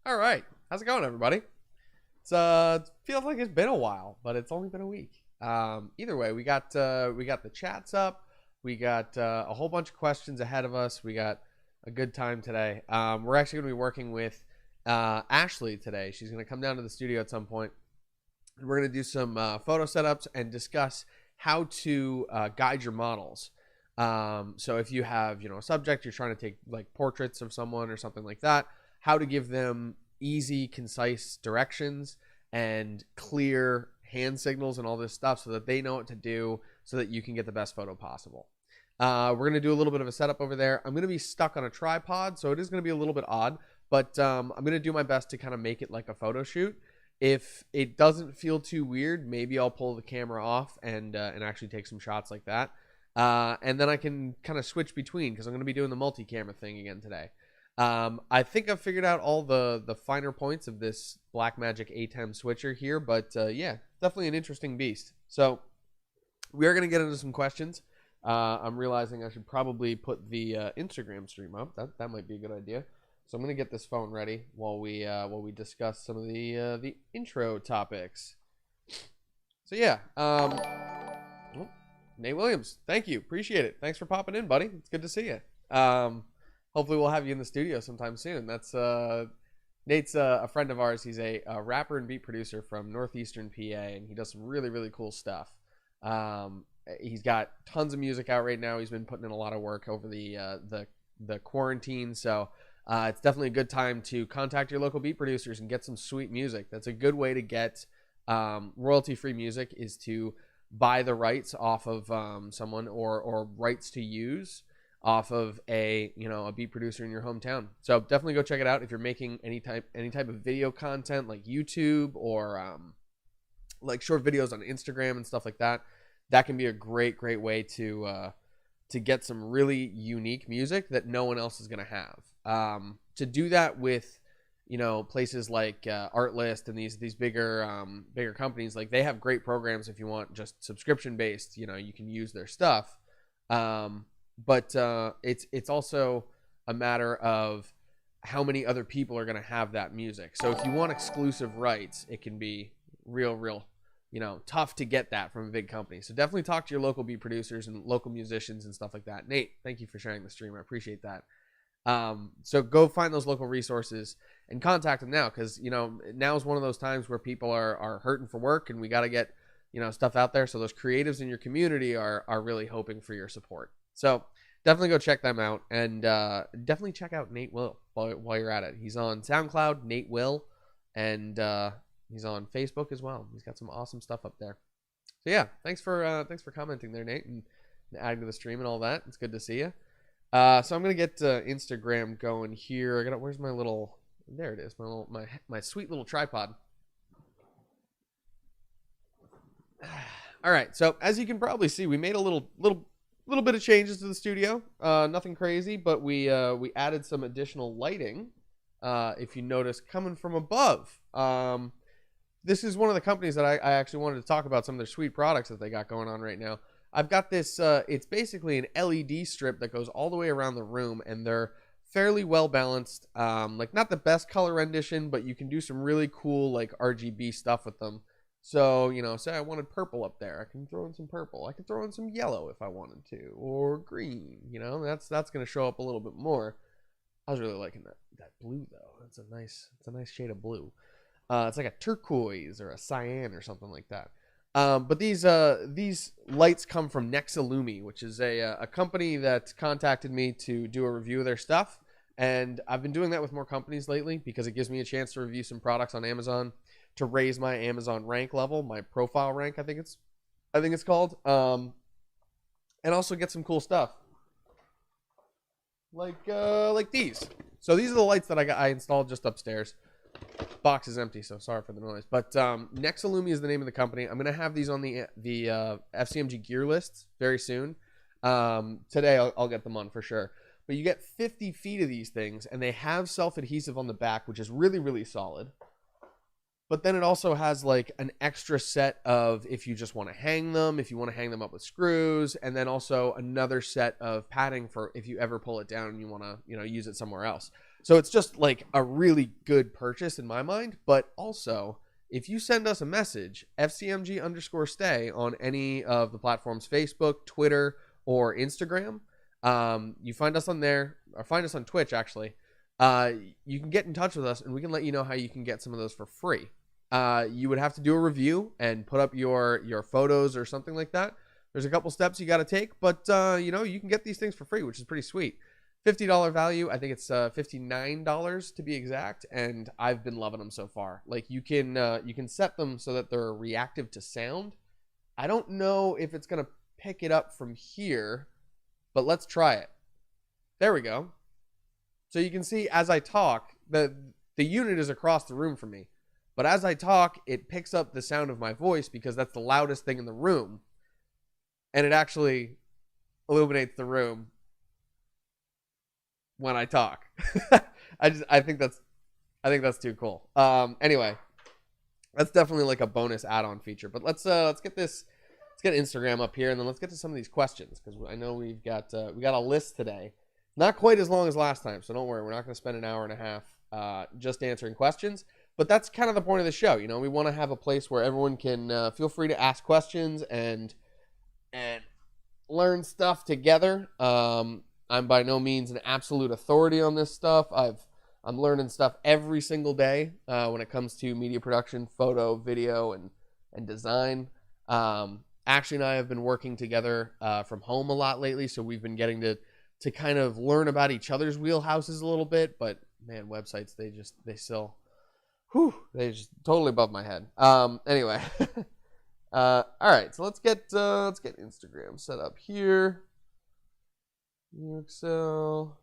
All right, how's it going, everybody? It feels like it's been a while, but it's only been a week. Either way, we got the chats up. We got a whole bunch of questions ahead of us. We got a good time today. We're actually going to be working with Ashley today. She's going to come down to the studio at some point. We're going to do some photo setups and discuss how to guide your models. So if you have, a subject, you're trying to take like portraits of someone or something like that, how to give them easy, concise directions and clear hand signals and all this stuff so that they know what to do so that you can get the best photo possible. We're going to do a little bit of a setup over there. I'm going to be stuck on a tripod, so it is going to be a little bit odd, but I'm going to do my best to kind of make it like a photo shoot. If it doesn't feel too weird, maybe I'll pull the camera off and actually take some shots like that. And then I can kind of switch between because I'm going to be doing the multi-camera thing again today. I think I've figured out all the finer points of this Blackmagic A10 switcher here, but yeah, definitely an interesting beast. So we are going to get into some questions. I'm realizing I should probably put the Instagram stream up. That might be a good idea. So I'm going to get this phone ready while we discuss some of the intro topics. So yeah, Nate Williams, thank you, appreciate it. Thanks for popping in, buddy. It's good to see you. Hopefully we'll have you in the studio sometime soon. That's Nate's a friend of ours. He's a rapper and beat producer from northeastern PA, and he does some really cool stuff. He's got tons of music out right now. He's been putting in a lot of work over the quarantine, so it's definitely a good time to contact your local beat producers and get some sweet music. That's a good way to get royalty-free music, is to buy the rights off of someone or rights to use off of a beat producer in your hometown. So definitely go check it out if you're making any type of video content like YouTube or like short videos on Instagram and stuff like that. That can be a great way to get some really unique music that no one else is going to have. To do that with places like Artlist and these bigger companies, like they have great programs if you want just subscription based. You can use their stuff. But it's also a matter of how many other people are going to have that music. So if you want exclusive rights, it can be real tough to get that from a big company. So definitely talk to your local beat producers and local musicians and stuff like that. Nate, thank you for sharing the stream. I appreciate that. So go find those local resources and contact them now, because now is one of those times where people are hurting for work, and we got to get stuff out there. So those creatives in your community are really hoping for your support. So definitely go check them out, and definitely check out Nate Will while you're at it. He's on SoundCloud, Nate Will, and he's on Facebook as well. He's got some awesome stuff up there. So yeah, thanks for commenting there, Nate, and adding to the stream and all that. It's good to see you. So I'm gonna get Instagram going here. Where's my little? There it is. My sweet little tripod. All right. So as you can probably see, we made a little bit of changes to the studio. Nothing crazy, but we added some additional lighting. If you notice, coming from above. This is one of the companies that I actually wanted to talk about some of their sweet products that they got going on right now. I've got this, it's basically an LED strip that goes all the way around the room, and they're fairly well balanced. Like not the best color rendition, but you can do some really cool like RGB stuff with them. So, say I wanted purple up there, I can throw in some purple. I can throw in some yellow if I wanted to, or green, that's going to show up a little bit more. I was really liking that blue though. It's a nice shade of blue. It's like a turquoise or a cyan or something like that. But these lights come from Nexalumi, which is a company that contacted me to do a review of their stuff. And I've been doing that with more companies lately because it gives me a chance to review some products on Amazon to raise my Amazon rank level, my profile rank, I think it's called. And also get some cool stuff. Like these. So these are the lights that I installed just upstairs. Box is empty, so sorry for the noise. But Nexalumi is the name of the company. I'm gonna have these on the FCMG gear lists very soon. Today I'll get them on for sure. But you get 50 feet of these things, and they have self-adhesive on the back, which is really solid. But then it also has like an extra set of if you just want to hang them, if you want to hang them up with screws, and then also another set of padding for if you ever pull it down and you want to, use it somewhere else. So it's just like a really good purchase in my mind. But also, if you send us a message, FCMG_stay on any of the platforms, Facebook, Twitter, or Instagram, you find us on there, or find us on Twitch actually. You can get in touch with us and we can let you know how you can get some of those for free. You would have to do a review and put up your photos or something like that. There's a couple steps you got to take, but you can get these things for free, which is pretty sweet. $50 value. I think it's $59 to be exact, and I've been loving them so far. Like you can set them so that they're reactive to sound. I don't know if it's gonna pick it up from here, but let's try it. There we go. So you can see as I talk, the unit is across the room from me. But as I talk, it picks up the sound of my voice because that's the loudest thing in the room. And it actually illuminates the room when I talk. I think that's too cool. Anyway, that's definitely like a bonus add-on feature. But let's get Instagram up here, and then let's get to some of these questions, because I know we got a list today. Not quite as long as last time, so don't worry. We're not going to spend an hour and a half just answering questions. But that's kind of the point of the show. We want to have a place where everyone can feel free to ask questions and learn stuff together. I'm by no means an absolute authority on this stuff. I'm learning stuff every single day when it comes to media production, photo, video, and design. Ashley and I have been working together from home a lot lately, so we've been getting to kind of learn about each other's wheelhouses a little bit. But man, websites, they just totally above my head. Anyway, all right, so let's get Instagram set up here. Excel.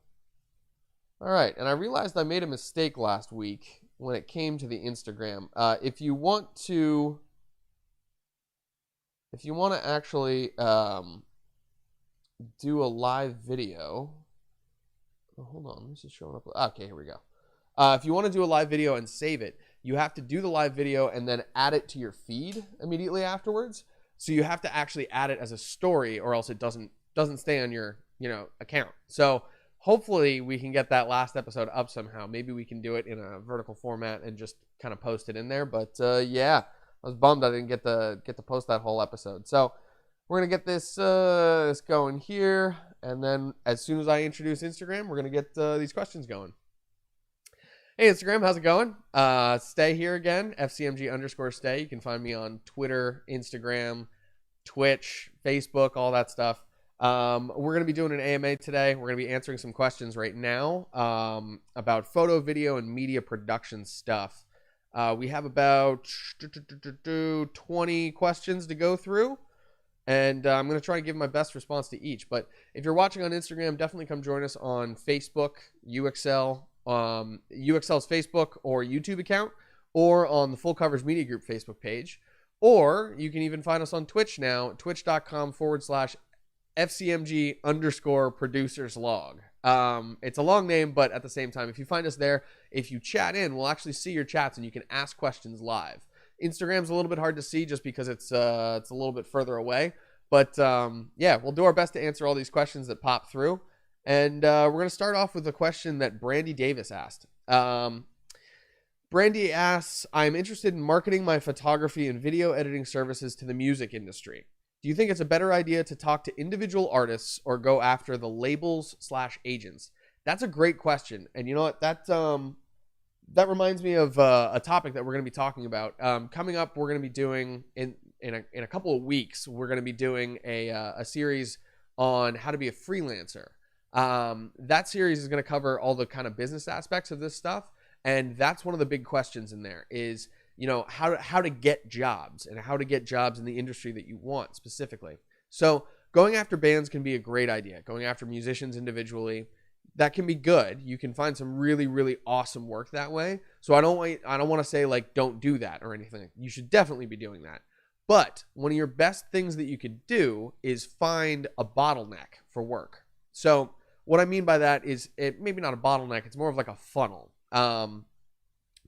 All right, and I realized I made a mistake last week when it came to the Instagram. If you want to actually do a live video, hold on, this is showing up. Okay, here we go. If you want to do a live video and save it, you have to do the live video and then add it to your feed immediately afterwards. So you have to actually add it as a story, or else it doesn't stay on your account. So hopefully we can get that last episode up somehow. Maybe we can do it in a vertical format and just kind of post it in there. But yeah, I was bummed I didn't get to post that whole episode. So we're gonna get this going here, and then as soon as I introduce Instagram, we're gonna get these questions going. Hey Instagram, how's it going? Stay here again, FCMG_stay. You can find me on Twitter, Instagram, Twitch, Facebook, all that stuff. We're going to be doing an AMA today. We're going to be answering some questions right now about photo, video, and media production stuff. We have about 20 questions to go through, and I'm going to try to give my best response to each. But if you're watching on Instagram, definitely come join us on Facebook, UXL, UXL's Facebook or YouTube account, or on the Full Coverage Media Group Facebook page. Or you can even find us on Twitch now, twitch.com/FCMG_producers log. It's a long name, but at the same time, if you find us there, if you chat in, we'll actually see your chats and you can ask questions live. Instagram's a little bit hard to see just because it's a little bit further away. But yeah, we'll do our best to answer all these questions that pop through. And we're going to start off with a question that Brandy Davis asked. Brandy asks, I'm interested in marketing my photography and video editing services to the music industry. Do you think it's a better idea to talk to individual artists or go after the labels/agents? That's a great question. And you know what? That reminds me of a topic that we're going to be talking about. Coming up, we're going to be doing, in a couple of weeks, we're going to be doing a series on how to be a freelancer. That series is going to cover all the kind of business aspects of this stuff. And that's one of the big questions in there is, how to get jobs and how to get jobs in the industry that you want specifically. So going after bands can be a great idea. Going after musicians individually, that can be good. You can find some really, really awesome work that way. So I don't want to say like, don't do that or anything. You should definitely be doing that. But one of your best things that you could do is find a bottleneck for work. So what I mean by that is maybe not a bottleneck. It's more of like a funnel.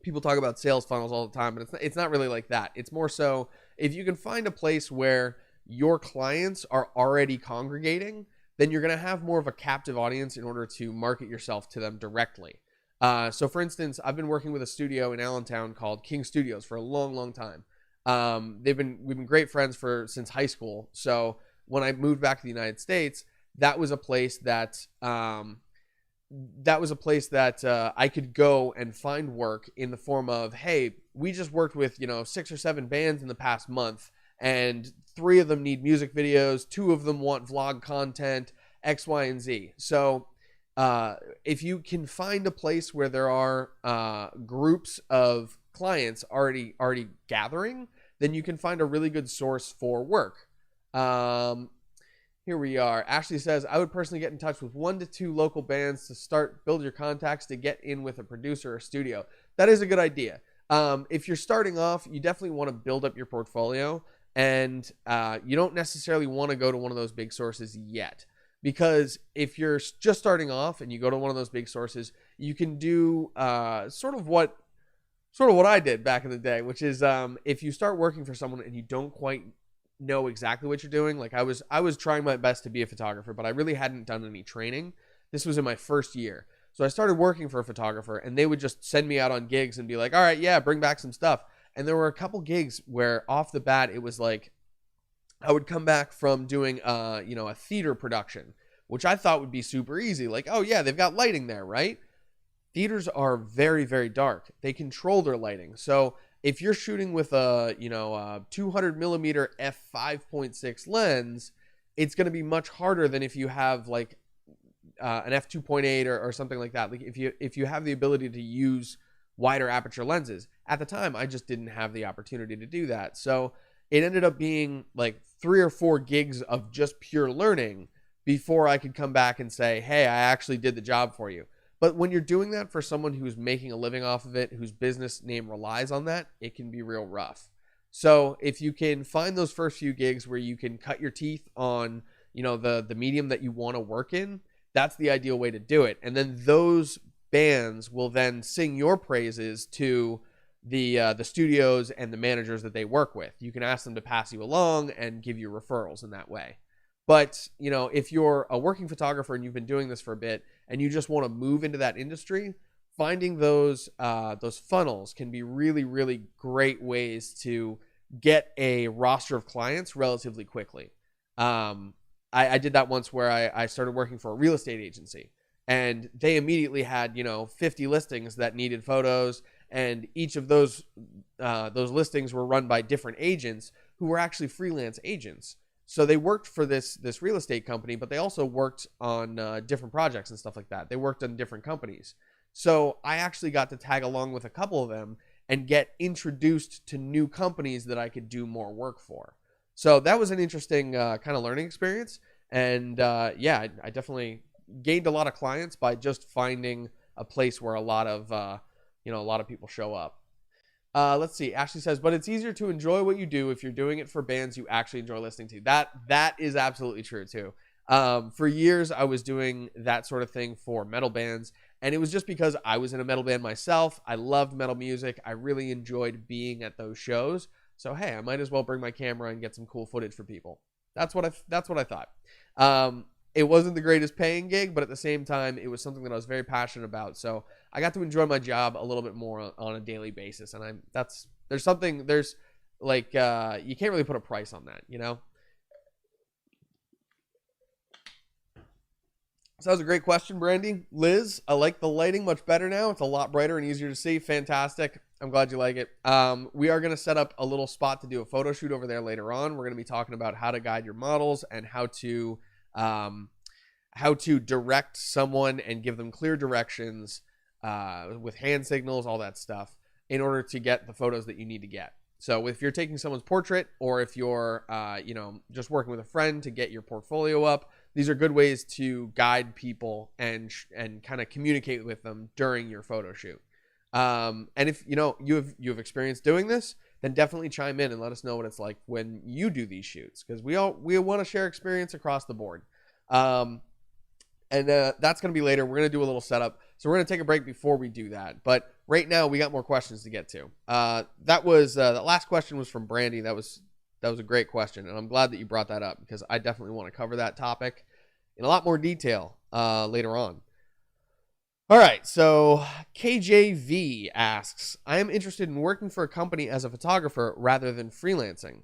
people talk about sales funnels all the time, but it's not really like that. It's more so if you can find a place where your clients are already congregating, then you're going to have more of a captive audience in order to market yourself to them directly. So for instance, I've been working with a studio in Allentown called King Studios for a long, long time. We've been great friends since high school. So when I moved back to the United States, that was a place that I could go and find work in the form of, hey, we just worked with 6 or 7 bands in the past month, and 3 of them need music videos, 2 of them want vlog content, X, Y, and Z. So if you can find a place where there are groups of clients already gathering, then you can find a really good source for work. Here we are. Ashley says, I would personally get in touch with 1 to 2 local bands to build your contacts to get in with a producer or studio. That is a good idea. If you're starting off, you definitely want to build up your portfolio, and you don't necessarily want to go to one of those big sources yet. Because if you're just starting off and you go to one of those big sources, you can do sort of what I did back in the day, which is if you start working for someone and you don't quite know exactly what you're doing. Like I was trying my best to be a photographer, but I really hadn't done any training. This was in my first year. So I started working for a photographer, and they would just send me out on gigs and be like, all right, yeah, bring back some stuff. And there were a couple gigs where off the bat, it was like, I would come back from doing, a theater production, which I thought would be super easy. Like, oh yeah, they've got lighting there, right? Theaters are very, very dark. They control their lighting. So if you're shooting with a 200 millimeter f5.6 lens, it's going to be much harder than if you have like an f2.8 or something like that. Like if you have the ability to use wider aperture lenses. At the time, I just didn't have the opportunity to do that. So it ended up being like 3 or 4 gigs of just pure learning before I could come back and say, hey, I actually did the job for you. But when you're doing that for someone who's making a living off of it, whose business name relies on that, it can be real rough. So if you can find those first few gigs where you can cut your teeth on, the medium that you want to work in, that's the ideal way to do it. And then those bands will then sing your praises to the studios and the managers that they work with. You can ask them to pass you along and give you referrals in that way. But, if you're a working photographer and you've been doing this for a bit and you just want to move into that industry, finding those funnels can be really, really great ways to get a roster of clients relatively quickly. I did that once where I started working for a real estate agency, and they immediately had, 50 listings that needed photos, and each of those listings were run by different agents who were actually freelance agents. So they worked for this real estate company, but they also worked on different projects and stuff like that. They worked on different companies. So I actually got to tag along with a couple of them and get introduced to new companies that I could do more work for. So that was an interesting kind of learning experience. And I definitely gained a lot of clients by just finding a place where a lot of people show up. Let's see. Ashley says, but it's easier to enjoy what you do if you're doing it for bands you actually enjoy listening to. That is absolutely true too. For years, I was doing that sort of thing for metal bands, and it was just because I was in a metal band myself. I loved metal music. I really enjoyed being at those shows. So hey, I might as well bring my camera and get some cool footage for people. That's what I thought. It wasn't the greatest paying gig, but at the same time, it was something that I was very passionate about. So I got to enjoy my job a little bit more on a daily basis. And you can't really put a price on that, So that was a great question, Brandy. Liz, I like the lighting much better now. It's a lot brighter and easier to see. Fantastic. I'm glad you like it. We are going to set up a little spot to do a photo shoot over there later on. We're going to be talking about how to guide your models and how to direct someone and give them clear directions with hand signals, all that stuff, in order to get the photos that you need to get. So if you're taking someone's portrait, or if you're just working with a friend to get your portfolio up, these are good ways to guide people and kind of communicate with them during your photo shoot. And if you have experience doing this, then definitely chime in and let us know what it's like when you do these shoots, because we want to share experience across the board. And that's going to be later. We're going to do a little setup. So we're going to take a break before we do that. But right now, we got more questions to get to. That last question was from Brandy. That was a great question, and I'm glad that you brought that up because I definitely want to cover that topic in a lot more detail later on. All right, so KJV asks, I am interested in working for a company as a photographer rather than freelancing.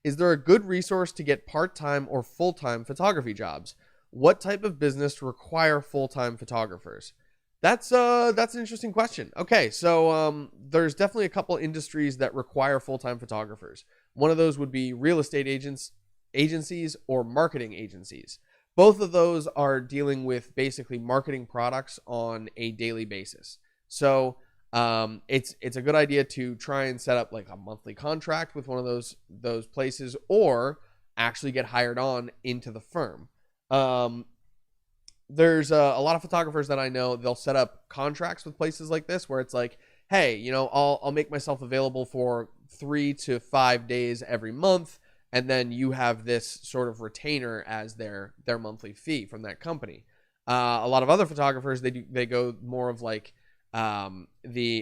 Is there a good resource to get part-time or full-time photography jobs? What type of business require full-time photographers? That's an interesting question. Okay, so there's definitely a couple industries that require full-time photographers. One of those would be real estate agencies or marketing agencies. Both of those are dealing with basically marketing products on a daily basis. So it's a good idea to try and set up like a monthly contract with one of those places, or actually get hired on into the firm. There's a lot of photographers that I know, they'll set up contracts with places like this where it's like, hey, you know, I'll make myself available for 3 to 5 days every month. And then you have this sort of retainer as their monthly fee from that company. A lot of other photographers, they go more of like all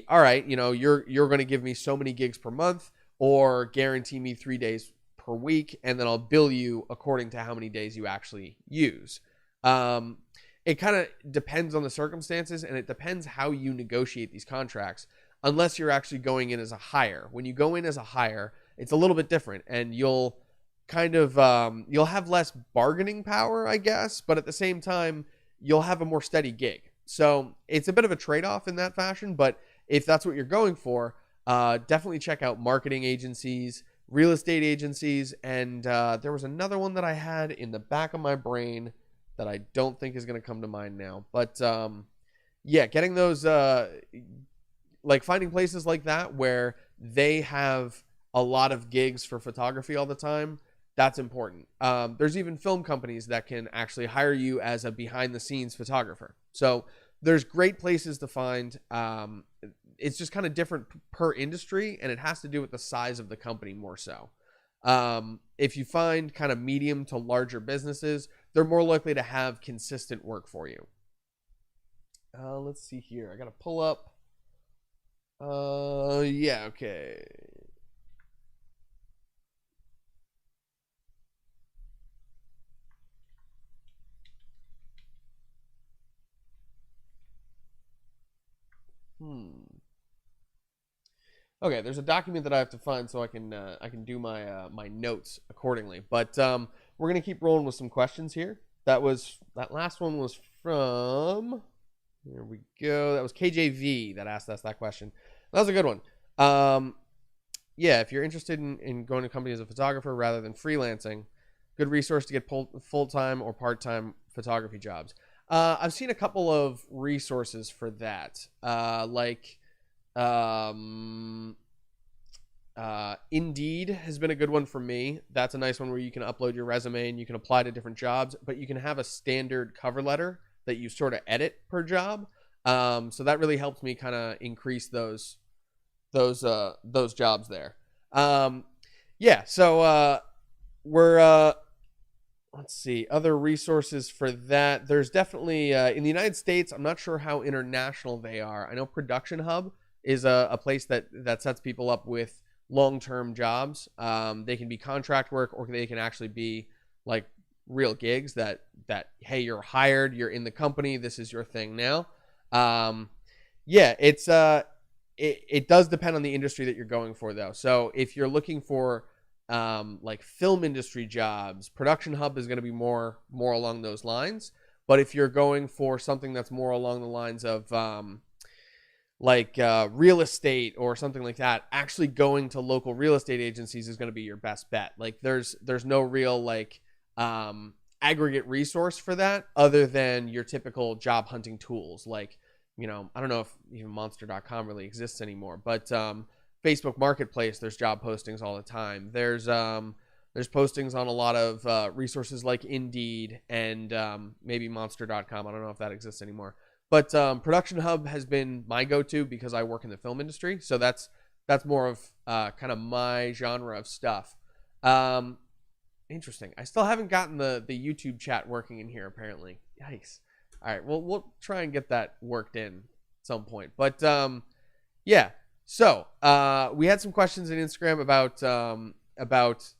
right, you know, you're going to give me so many gigs per month, or guarantee me 3 days per week, and then I'll bill you according to how many days you actually use. It kind of depends on the circumstances, and it depends how you negotiate these contracts, unless you're actually going in as a hire. When you go in as a hire, it's a little bit different, and you'll kind of you'll have less bargaining power, I guess, but at the same time you'll have a more steady gig. So it's a bit of a trade-off in that fashion, but if that's what you're going for, definitely check out marketing agencies, real estate agencies, and there was another one that I had in the back of my brain that I don't think is going to come to mind now, but yeah, getting those like finding places like that where they have a lot of gigs for photography all the time, that's important. There's even film companies that can actually hire you as a behind the scenes photographer. So there's great places to find. It's just kind of different per industry, and it has to do with the size of the company more so. If you find kind of medium to larger businesses, they're more likely to have consistent work for you. Let's see here. I got to pull up. Yeah, okay. Okay, there's a document that I have to find so I can do my my notes accordingly. But we're gonna keep rolling with some questions here. That last one was from, here we go. That was KJV that asked us that question. That was a good one. Yeah, if you're interested in going to company as a photographer rather than freelancing, good resource to get full-time or part-time photography jobs. I've seen a couple of resources for that, Indeed has been a good one for me. That's a nice one where you can upload your resume and you can apply to different jobs, but you can have a standard cover letter that you sort of edit per job. So that really helped me kind of increase those jobs there. Yeah, so we're let's see, other resources for that. There's definitely in the United States, I'm not sure how international they are. I know Production Hub is a place that sets people up with long-term jobs. They can be contract work, or they can actually be like real gigs that hey, you're hired, you're in the company, this is your thing now. Yeah, it's it does depend on the industry that you're going for though. So if you're looking for like film industry jobs, Production Hub is going to be more along those lines. But if you're going for something that's more along the lines of real estate or something like that, actually going to local real estate agencies is going to be your best bet. Like there's no real like aggregate resource for that other than your typical job hunting tools. Like, you know, I don't know if even monster.com really exists anymore, but Facebook Marketplace, there's job postings all the time. There's postings on a lot of resources like Indeed and maybe monster.com. I don't know if that exists anymore. But Production Hub has been my go-to because I work in the film industry. So that's more of kind of my genre of stuff. Interesting. I still haven't gotten the YouTube chat working in here, apparently. Yikes. All right. Well, we'll try and get that worked in at some point. But yeah. So we had some questions on Instagram about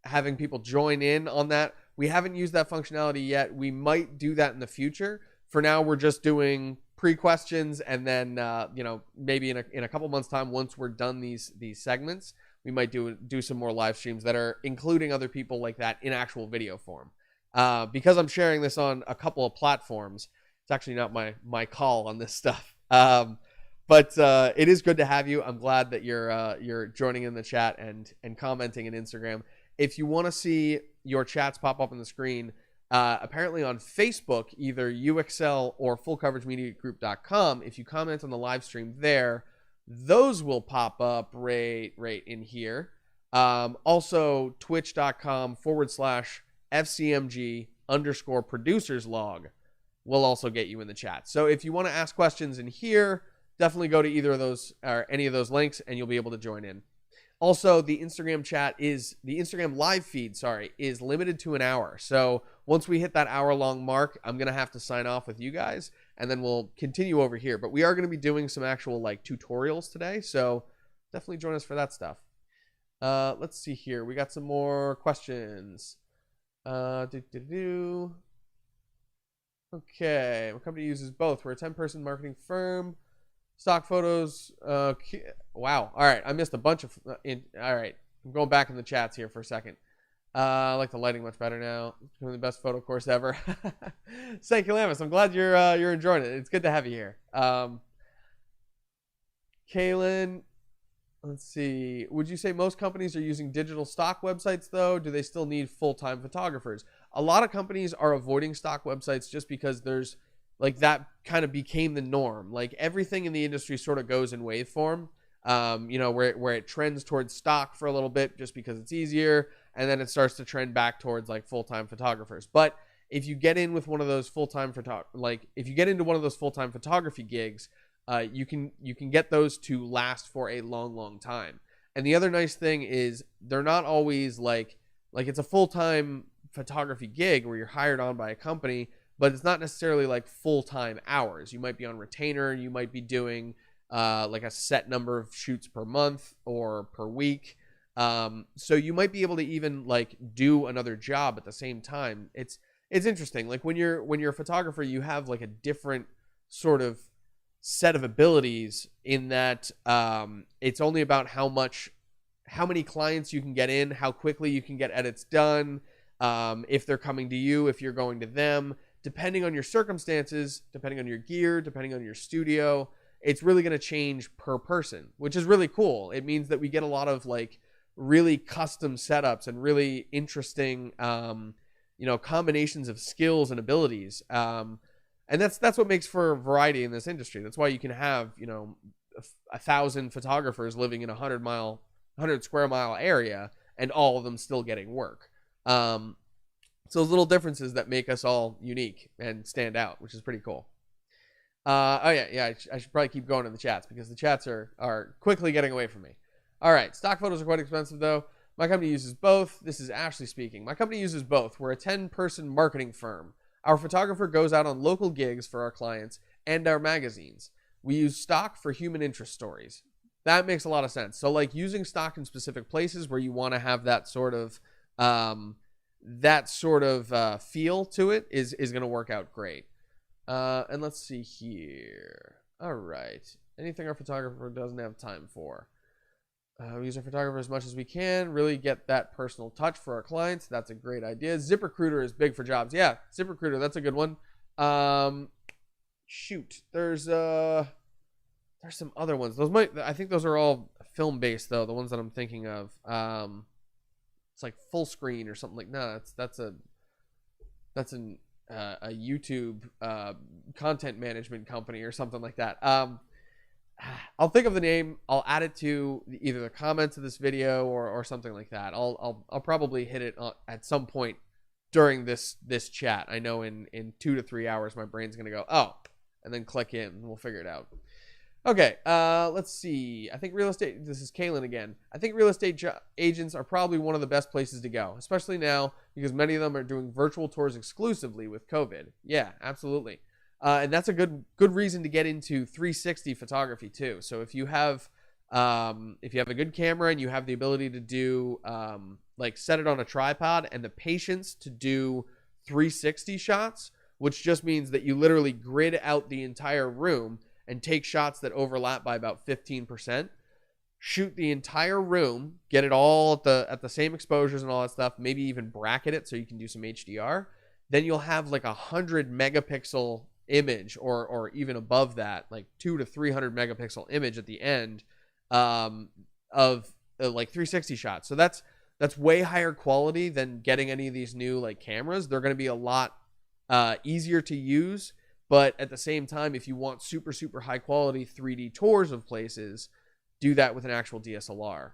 having people join in on that. We haven't used that functionality yet. We might do that in the future. For now, we're just doing pre-questions, and then maybe in a couple months' time, once we're done these segments, we might do some more live streams that are including other people like that in actual video form. Because I'm sharing this on a couple of platforms, it's actually not my call on this stuff. But it is good to have you. I'm glad that you're joining in the chat and commenting in Instagram. If you want to see your chats pop up on the screen, apparently on Facebook, either UXL or fullcoveragemediagroup.com, if you comment on the live stream there, those will pop up right in here. Also, twitch.com/FCMG_producers log will also get you in the chat. So if you want to ask questions in here, definitely go to either of those or any of those links and you'll be able to join in. Also, the Instagram live feed, is limited to an hour. So once we hit that hour-long mark, I'm going to have to sign off with you guys, and then we'll continue over here. But we are going to be doing some actual tutorials today, so definitely join us for that stuff. Let's see here. We got some more questions. Okay, my company uses both. We're a 10-person marketing firm. Stock photos. Wow. All right. I missed a bunch of. All right. I'm going back in the chats here for a second. I like the lighting much better now. It's one of the best photo course ever. Say, Calamus, I'm glad you're enjoying it. It's good to have you here. Kaylin, let's see. Would you say most companies are using digital stock websites, though? Do they still need full-time photographers? A lot of companies are avoiding stock websites just because there's that kind of became the norm. Everything in the industry sort of goes in waveform, where it trends towards stock for a little bit just because it's easier, and then it starts to trend back towards full-time photographers. But if you get in with one of those full-time if you get into one of those full-time photography gigs, you can get those to last for a long time. And the other nice thing is they're not always like it's a full-time photography gig where you're hired on by a company, but it's not necessarily full-time hours. You might be on retainer. You might be doing a set number of shoots per month or per week. So you might be able to even do another job at the same time. It's interesting. When you're a photographer, you have a different sort of set of abilities in that it's only about how many clients you can get in, how quickly you can get edits done, if they're coming to you, if you're going to them. Depending on your circumstances, depending on your gear, depending on your studio, it's really going to change per person, which is really cool. It means that we get a lot of really custom setups and really interesting, combinations of skills and abilities. And that's what makes for variety in this industry. That's why you can have, 1,000 photographers living in a 100 square mile area and all of them still getting work. So those little differences that make us all unique and stand out, which is pretty cool. I should probably keep going in the chats because the chats are quickly getting away from me. All right, stock photos are quite expensive though. My company uses both. This is Ashley speaking. My company uses both. We're a 10-person marketing firm. Our photographer goes out on local gigs for our clients and our magazines. We use stock for human interest stories. That makes a lot of sense. So using stock in specific places where you want to have that sort of feel to it is going to work out great. And let's see here. All right. Anything our photographer doesn't have time for. We use our photographer as much as we can. Really get that personal touch for our clients. That's a great idea. ZipRecruiter is big for jobs. Yeah, ZipRecruiter. That's a good one. Shoot. There's some other ones. I think those are all film based though. The ones that I'm thinking of. It's Full Screen or something no, that's a YouTube content management company or something like that. I'll think of the name. I'll add it to either the comments of this video or something like that. I'll probably hit it at some point during this chat. I know in 2 to 3 hours my brain's gonna go and then click in and we'll figure it out. Okay, let's see. I think real estate, this is Kaylin again. I think real estate agents are probably one of the best places to go, especially now because many of them are doing virtual tours exclusively with COVID. Yeah, absolutely. And that's a good reason to get into 360 photography too. So if you have a good camera and you have the ability to do like set it on a tripod and the patience to do 360 shots, which just means that you literally grid out the entire room and take shots that overlap by about 15%, shoot the entire room, get it all at the same exposures and all that stuff, maybe even bracket it so you can do some HDR, then you'll have like 100 megapixel image or even above that, like 200 to 300 megapixel image at the end of like 360 shots. So that's way higher quality than getting any of these new like cameras. They're going to be a lot easier to use, but at the same time, if you want super high quality 3D tours of places, do that with an actual DSLR.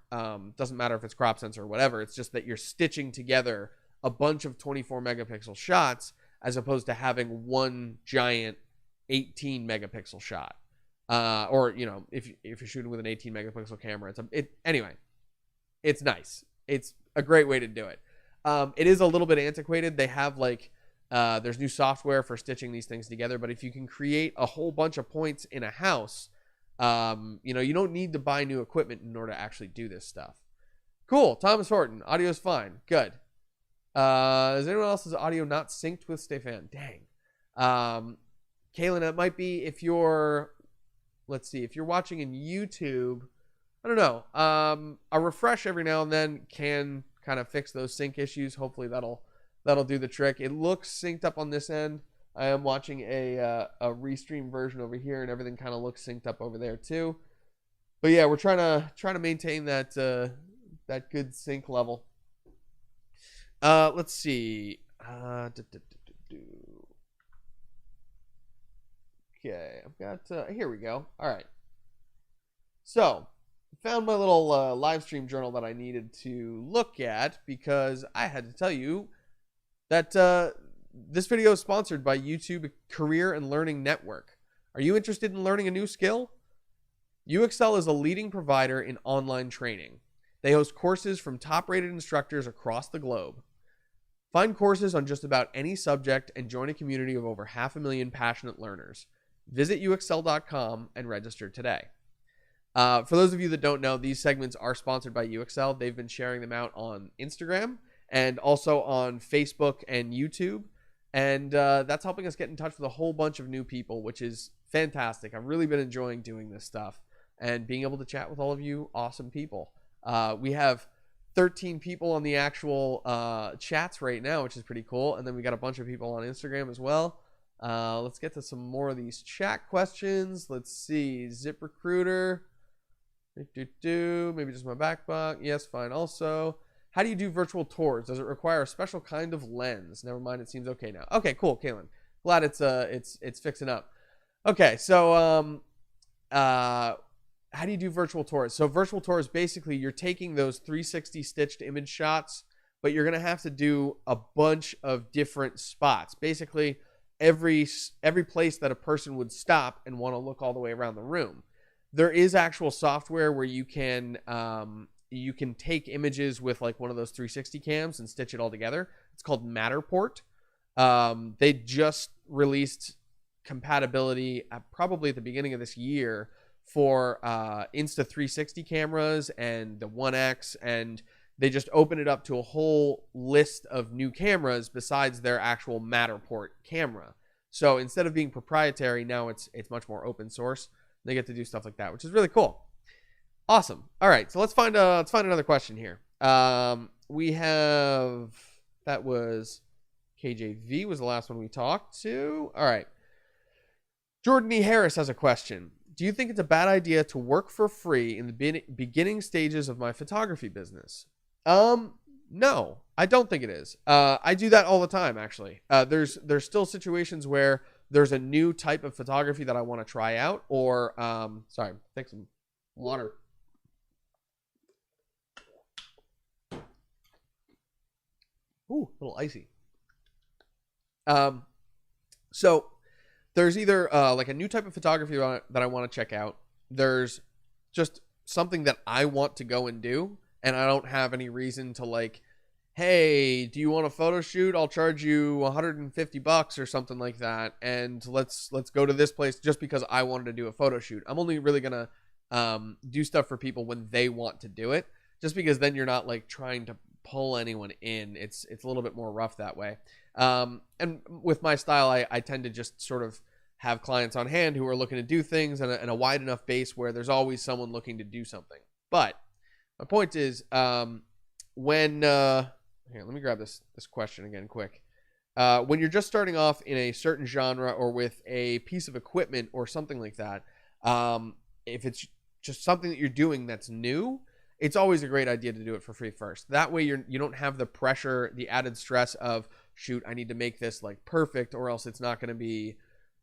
Doesn't matter if it's crop sensor or whatever. It's just that you're stitching together a bunch of 24 megapixel shots as opposed to having one giant 18 megapixel shot. Or, you know, if you're shooting with an 18 megapixel camera, anyway, it's nice. It's a great way to do it. It is a little bit antiquated. They have like, there's new software for stitching these things together, but if you can create a whole bunch of points in a house, you know, you don't need to buy new equipment in order to actually do this stuff. Cool. Thomas Horton, audio's fine. Good. Is anyone else's audio not synced with Stefan? Dang. Kaylin, it might be if you're, let's see, if you're watching in YouTube, I don't know. A refresh every now and then can kind of fix those sync issues. Hopefully that'll do the trick. It looks synced up on this end. I am watching a restream version over here, and everything kind of looks synced up over there too. But yeah, we're trying to maintain that that good sync level. Let's see. Okay, I've got here we go. All right. So, found my little live stream journal that I needed to look at because I had to tell you that this video is sponsored by YouTube Career and Learning Network. Are you interested in learning a new skill? UXL is a leading provider in online training. They host courses from top-rated instructors across the globe. Find courses on just about any subject and join a community of over 500,000 passionate learners. Visit uxl.com and register today. For those of you that don't know, these segments are sponsored by UXL. They've been sharing them out on Instagram and also on Facebook and YouTube. And that's helping us get in touch with a whole bunch of new people, which is fantastic. I've really been enjoying doing this stuff and being able to chat with all of you awesome people. We have 13 people on the actual chats right now, which is pretty cool. And then we got a bunch of people on Instagram as well. Let's get to some more of these chat questions. Let's see. ZipRecruiter. Maybe just my backpack. Yes, fine. Also, how do you do virtual tours? Does it require a special kind of lens? Never mind. It seems okay now. Okay, cool, Kaylin. Glad it's fixing up. Okay, so how do you do virtual tours? So virtual tours, basically, you're taking those 360 stitched image shots, but you're gonna have to do a bunch of different spots. Basically, every place that a person would stop and want to look all the way around the room. There is actual software where you can take images with like one of those 360 cams and stitch it all together. It's called Matterport. They just released compatibility probably at the beginning of this year for Insta360 cameras and the 1X, and they just opened it up to a whole list of new cameras besides their actual Matterport camera. So instead of being proprietary, now it's much more open source. They get to do stuff like that, which is really cool. Awesome. All right, so let's find another question here. We have, that was KJV was the last one we talked to. All right. Jordan E. Harris has a question. Do you think it's a bad idea to work for free in the beginning stages of my photography business? No, I don't think it is. I do that all the time, actually. There's still situations where there's a new type of photography that I want to try out, or sorry, take some water. Ooh, a little icy. So there's either like a new type of photography that I want to check out. There's just something that I want to go and do, and I don't have any reason to like hey, do you want a photo shoot? I'll charge you $150 or something like that, and let's go to this place just because I wanted to do a photo shoot. I'm only really gonna do stuff for people when they want to do it, just because then you're not like trying to pull anyone in. It's a little bit more rough that way. And with my style, I tend to just sort of have clients on hand who are looking to do things, and a wide enough base where there's always someone looking to do something. But my point is, when here, let me grab this question again quick. When you're just starting off in a certain genre or with a piece of equipment or something like that, if it's just something that you're doing that's new, it's always a great idea to do it for free first. That way you don't have the pressure, the added stress of, shoot, I need to make this like perfect or else it's not going to be,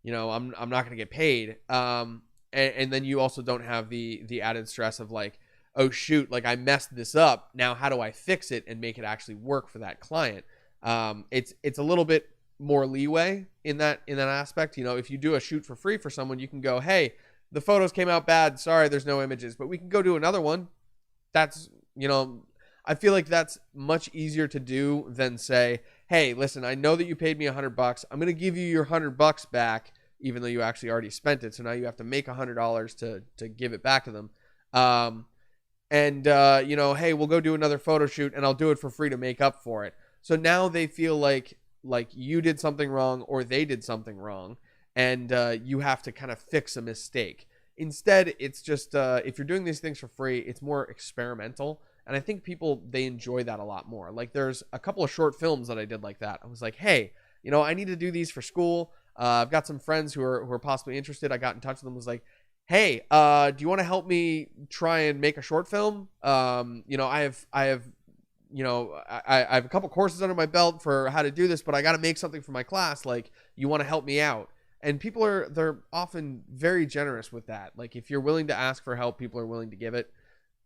I'm not going to get paid. And then you also don't have the added stress of like, oh shoot, like I messed this up. Now how do I fix it and make it actually work for that client? It's a little bit more leeway in that aspect. If you do a shoot for free for someone, you can go, hey, the photos came out bad. Sorry, there's no images, but we can go do another one. That's, I feel like that's much easier to do than say, hey, listen, I know that you paid me $100. I'm going to give you your $100 back, even though you actually already spent it. So now you have to make $100 to give it back to them. Hey, we'll go do another photo shoot and I'll do it for free to make up for it. So now they feel like you did something wrong or they did something wrong, and you have to kind of fix a mistake. Instead, it's just, if you're doing these things for free, it's more experimental. And I think people, they enjoy that a lot more. Like there's a couple of short films that I did like that. I was like, hey, I need to do these for school. I've got some friends who are possibly interested. I got in touch with them, was like, hey, do you want to help me try and make a short film? I have a couple courses under my belt for how to do this, but I got to make something for my class. Like, you want to help me out? And people they're often very generous with that. Like, if you're willing to ask for help, people are willing to give it.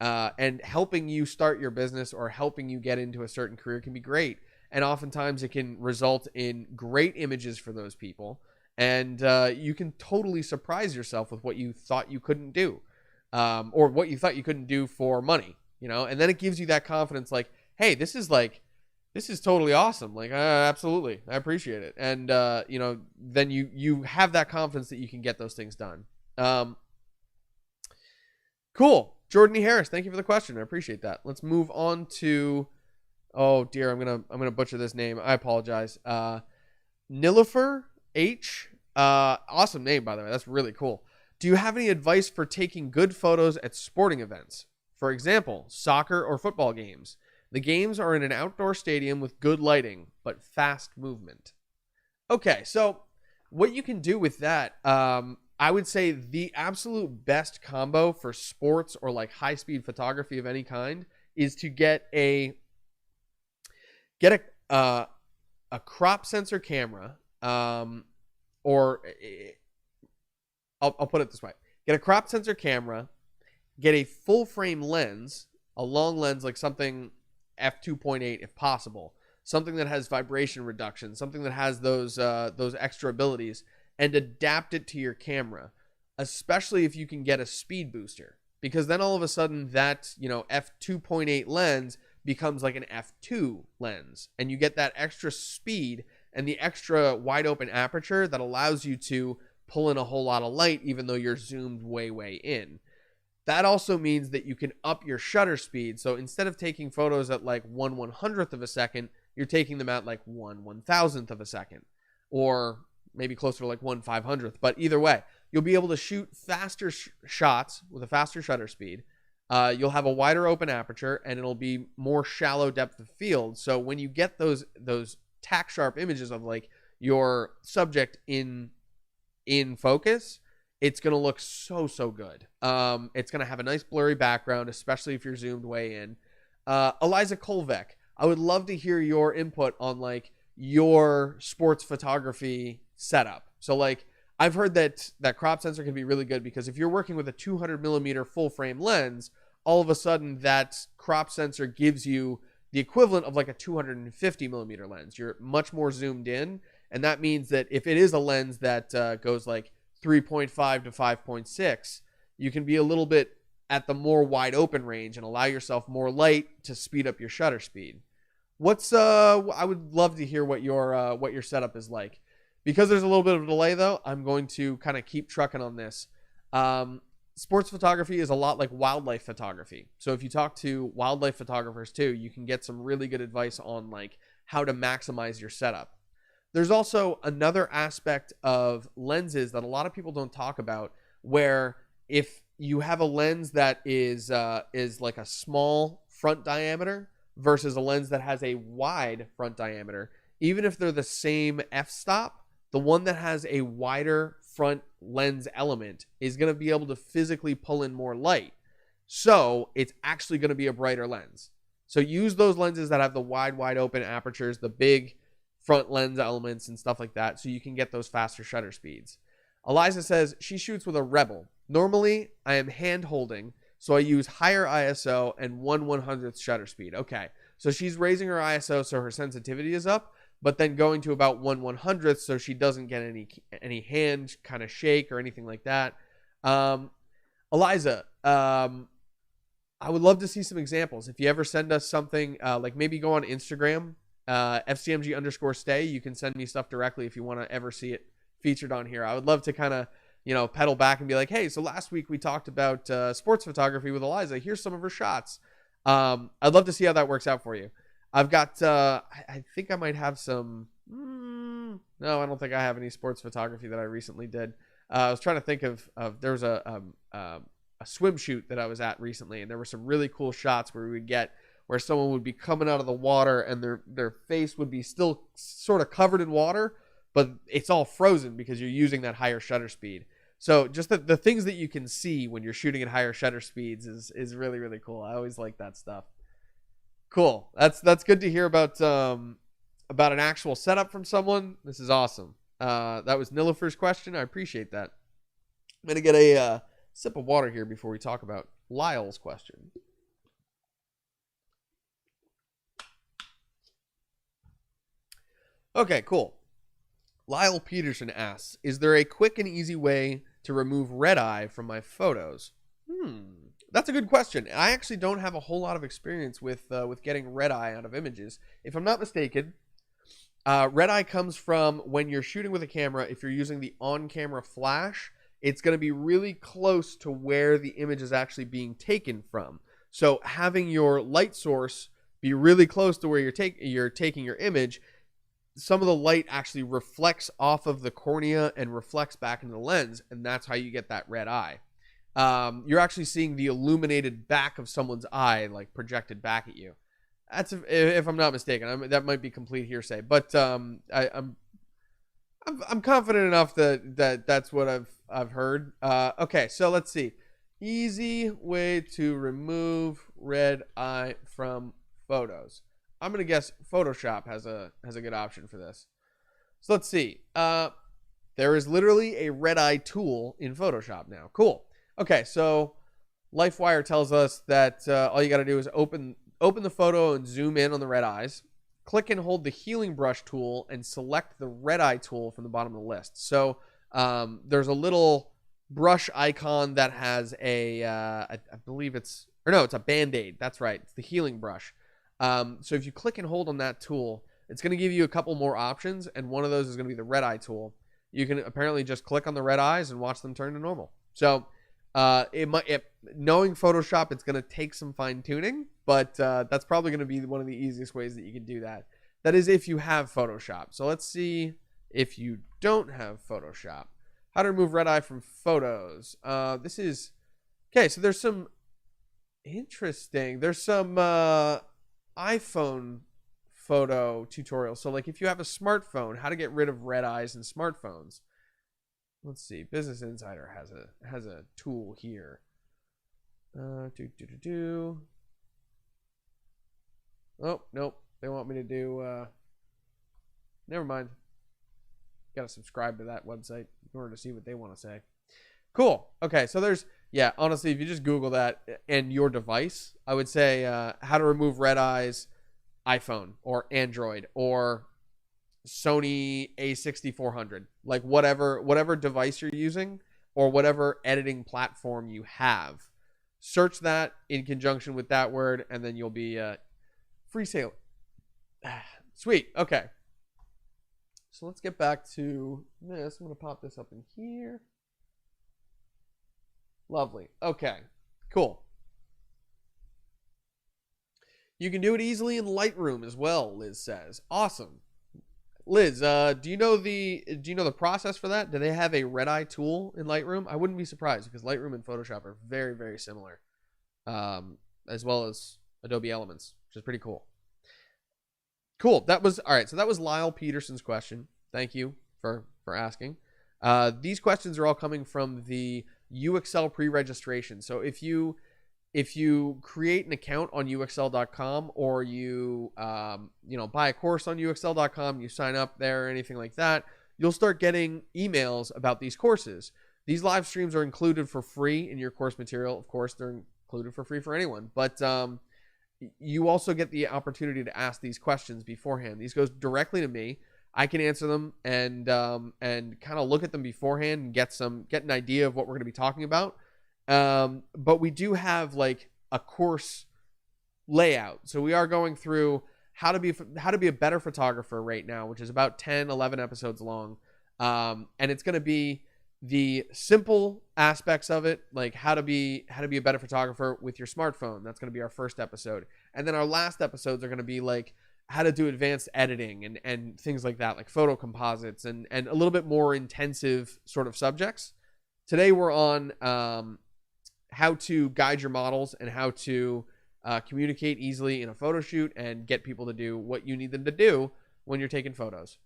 And helping you start your business or helping you get into a certain career can be great. And oftentimes it can result in great images for those people. And you can totally surprise yourself with what you thought you couldn't do, or what you thought you couldn't do for money, and then it gives you that confidence like, hey, this is totally awesome. Like, absolutely. I appreciate it. And, then you have that confidence that you can get those things done. Cool. Jordan E. Harris, thank you for the question. I appreciate that. Let's move on to, oh dear, I'm going to butcher this name. I apologize. Nilofer H. Awesome name, by the way. That's really cool. Do you have any advice for taking good photos at sporting events? For example, soccer or football games. The games are in an outdoor stadium with good lighting, but fast movement. Okay, so what you can do with that, I would say the absolute best combo for sports or like high-speed photography of any kind is to get a crop sensor camera, or I'll put it this way: get a crop sensor camera, get a full frame lens, a long lens like something f2.8 if possible, something that has vibration reduction, something that has those extra abilities, and adapt it to your camera, especially if you can get a speed booster, because then all of a sudden that f2.8 lens becomes like an f2 lens, and you get that extra speed and the extra wide open aperture that allows you to pull in a whole lot of light even though you're zoomed way in. That also means that you can up your shutter speed. So instead of taking photos at like 1/100th of a second, you're taking them at like 1/1000th of a second, or maybe closer to like 1/500th. But either way, you'll be able to shoot faster shots with a faster shutter speed. You'll have a wider open aperture, and it'll be more shallow depth of field. So when you get those tack sharp images of like your subject in focus, it's going to look so good. It's going to have a nice blurry background, especially if you're zoomed way in. Eliza Kolvek, I would love to hear your input on like your sports photography setup. So like, I've heard that crop sensor can be really good because if you're working with a 200 millimeter full frame lens, all of a sudden that crop sensor gives you the equivalent of like a 250 millimeter lens. You're much more zoomed in. And that means that if it is a lens that goes like 3.5 to 5.6, you can be a little bit at the more wide open range and allow yourself more light to speed up your shutter speed. What's I would love to hear what your setup is like. Because there's a little bit of a delay though, I'm going to kind of keep trucking on this. Sports photography is a lot like wildlife photography. So if you talk to wildlife photographers too, you can get some really good advice on like how to maximize your setup. There's also another aspect of lenses that a lot of people don't talk about, where if you have a lens that is like a small front diameter versus a lens that has a wide front diameter, even if they're the same f-stop, the one that has a wider front lens element is going to be able to physically pull in more light. So it's actually going to be a brighter lens. So use those lenses that have the wide open apertures, the big front lens elements and stuff like that, so you can get those faster shutter speeds. Eliza says she shoots with a Rebel. Normally, I am hand holding, so I use higher ISO and 1/100th shutter speed. Okay, so she's raising her ISO so her sensitivity is up, but then going to about 1/100th so she doesn't get any hand kind of shake or anything like that. Eliza, I would love to see some examples. If you ever send us something, like maybe go on Instagram, FCMG_stay. You can send me stuff directly if you want to ever see it featured on here. I would love to kind of, pedal back and be like, hey, so last week we talked about sports photography with Eliza. Here's some of her shots. I'd love to see how that works out for you. I've got, I think I might have some, no, I don't think I have any sports photography that I recently did. I was trying to think of there was a swim shoot that I was at recently, and there were some really cool shots where someone would be coming out of the water and their face would be still sort of covered in water, but it's all frozen because you're using that higher shutter speed. So just the things that you can see when you're shooting at higher shutter speeds is really, really cool. I always like that stuff. Cool. That's good to hear about an actual setup from someone. This is awesome. That was Nilofer's question. I appreciate that. I'm going to get a sip of water here before we talk about Lyle's question. Okay, cool. Lyle Peterson asks, is there a quick and easy way to remove red eye from my photos? That's a good question. I actually don't have a whole lot of experience with getting red eye out of images. If I'm not mistaken, red eye comes from when you're shooting with a camera. If you're using the on-camera flash, it's going to be really close to where the image is actually being taken from. So having your light source be really close to where you're taking your image, some of the light actually reflects off of the cornea and reflects back into the lens, and that's how you get that red eye. You're actually seeing the illuminated back of someone's eye, like projected back at you. That's if I'm not mistaken. That might be complete hearsay, but I'm confident enough that that's what I've heard. Okay, so let's see. Easy way to remove red eye from photos. I'm gonna guess Photoshop has a good option for this. So let's see. There is literally a red eye tool in Photoshop now. Cool. Okay, so LifeWire tells us that all you got to do is open the photo and zoom in on the red eyes. Click and hold the healing brush tool and select the red eye tool from the bottom of the list. So there's a little brush icon that has I believe it's a Band-Aid. That's right. It's the healing brush. So if you click and hold on that tool, it's going to give you a couple more options, and one of those is going to be the red eye tool. You can apparently just click on the red eyes and watch them turn to normal. So knowing Photoshop, it's going to take some fine tuning, but that's probably going to be one of the easiest ways that you can do that. That is if you have Photoshop. So let's see if you don't have Photoshop. How to remove red eye from photos. This is okay. So there's some interesting. There's some iPhone photo tutorials. So like if you have a smartphone, how to get rid of red eyes in smartphones. Let's see. Business Insider has a tool here. Oh, nope. They want me to do never mind. Got to subscribe to that website in order to see what they want to say. Cool. Okay, so honestly, if you just Google that and your device, I would say how to remove red eyes, iPhone or Android or Sony A6400, like whatever device you're using or whatever editing platform you have. Search that in conjunction with that word, and then you'll be free sailing. Sweet. Okay. So let's get back to this. I'm going to pop this up in here. Lovely. Okay. Cool. You can do it easily in Lightroom as well, Liz says. Awesome. Liz, do you know the process for that? Do they have a red eye tool in Lightroom? I wouldn't be surprised because Lightroom and Photoshop are very, very similar, as well as Adobe Elements, which is pretty cool. Cool. That was all right. So that was Lyle Peterson's question. Thank you for asking. These questions are all coming from the UXL pre-registration. So if you create an account on uxl.com, or you buy a course on uxl.com, you sign up there or anything like that, you'll start getting emails about these courses. These live streams are included for free in your course material. Of course, they're included for free for anyone, but you also get the opportunity to ask these questions beforehand. These goes directly to me. I can answer them and kind of look at them beforehand and get an idea of what we're going to be talking about. But we do have like a course layout. So we are going through how to be a better photographer right now, which is about 10, 11 episodes long. And it's going to be the simple aspects of it, like how to be a better photographer with your smartphone. That's going to be our first episode. And then our last episodes are going to be like how to do advanced editing and things like that, like photo composites and a little bit more intensive sort of subjects. Today we're on how to guide your models and how to communicate easily in a photo shoot and get people to do what you need them to do when you're taking photos.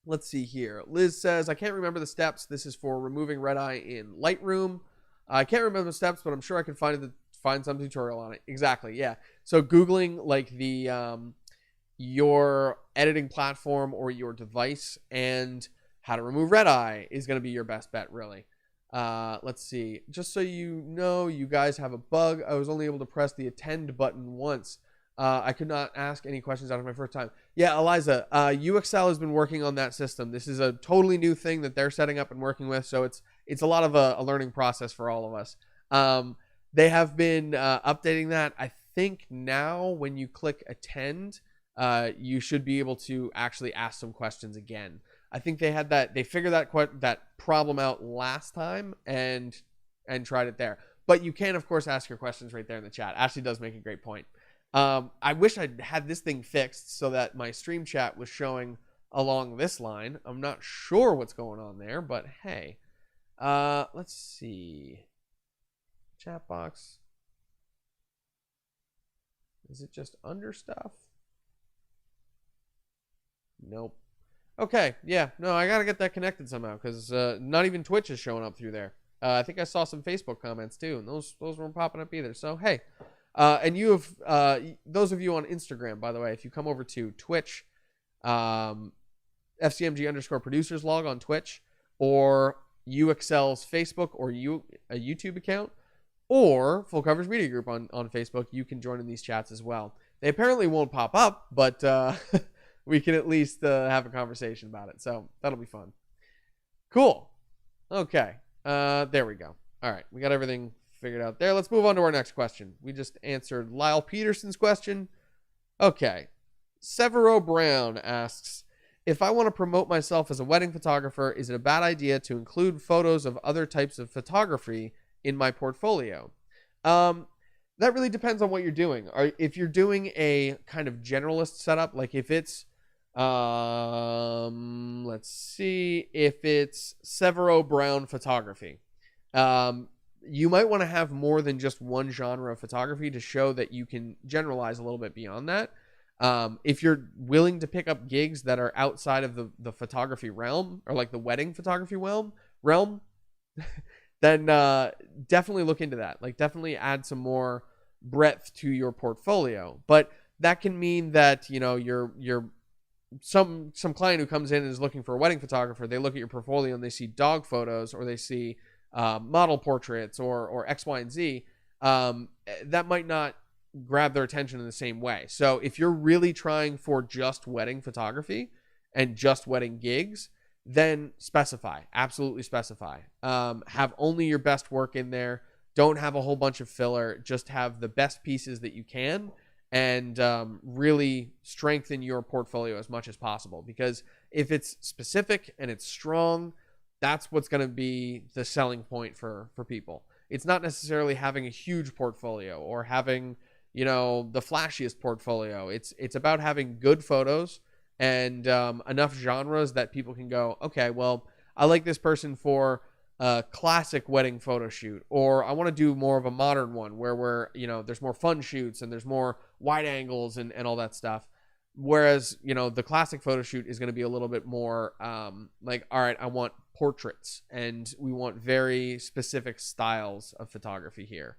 Let's see here. Liz says, I can't remember the steps. This is for removing red eye in Lightroom. I can't remember the steps, but I'm sure I can find some tutorial on it. Exactly, yeah. So Googling like your editing platform or your device and how to remove red eye is going to be your best bet, really. Let's see. Just so you know, you guys have a bug. I was only able to press the attend button once. I could not ask any questions out of my first time. Yeah, Eliza, UXL has been working on that system. This is a totally new thing that they're setting up and working with, so it's a lot of a learning process for all of us. They have been updating that. I think now when you click attend, you should be able to actually ask some questions again. I think they figured that problem out last time and tried it there. But you can, of course, ask your questions right there in the chat. Ashley does make a great point. I wish I'd had this thing fixed so that my stream chat was showing along this line. I'm not sure what's going on there, but hey. Let's see. Chat box. Is it just under stuff? Nope. Okay, yeah. No, I got to get that connected somehow because not even Twitch is showing up through there. I think I saw some Facebook comments too, and those weren't popping up either. So, hey. And you have, those of you on Instagram, by the way, if you come over to Twitch, FCMG_producers log on Twitch, or UXL's Facebook or a YouTube account, or Full Coverage Media Group on Facebook, you can join in these chats as well. They apparently won't pop up, but we can at least have a conversation about it. So that'll be fun. Cool. Okay. There we go. All right. We got everything figured out there. Let's move on to our next question. We just answered Lyle Peterson's question. Okay. Severo Brown asks, if I want to promote myself as a wedding photographer, is it a bad idea to include photos of other types of photography in my portfolio? That really depends on what you're doing. If you're doing a kind of generalist setup, like if it's, let's see, if it's Severo Brown photography, you might want to have more than just one genre of photography to show that you can generalize a little bit beyond that. If you're willing to pick up gigs that are outside of the photography realm, or like the wedding photography realm, then definitely look into that. Like definitely add some more breadth to your portfolio. But that can mean that, you know, you're some client who comes in and is looking for a wedding photographer, they look at your portfolio and they see dog photos, or they see model portraits or X, Y, and Z. That might not grab their attention in the same way. So if you're really trying for just wedding photography and just wedding gigs, then specify. Absolutely specify. Have only your best work in there. Don't have a whole bunch of filler. Just have the best pieces that you can, and really strengthen your portfolio as much as possible. Because if it's specific and it's strong, that's what's going to be the selling point for people. It's not necessarily having a huge portfolio or having, the flashiest portfolio. It's about having good photos and enough genres that people can go, okay, well, I like this person for a classic wedding photo shoot, or I want to do more of a modern one where there's more fun shoots and there's more wide angles and all that stuff. Whereas, the classic photo shoot is going to be a little bit more like, all right, I want portraits and we want very specific styles of photography here.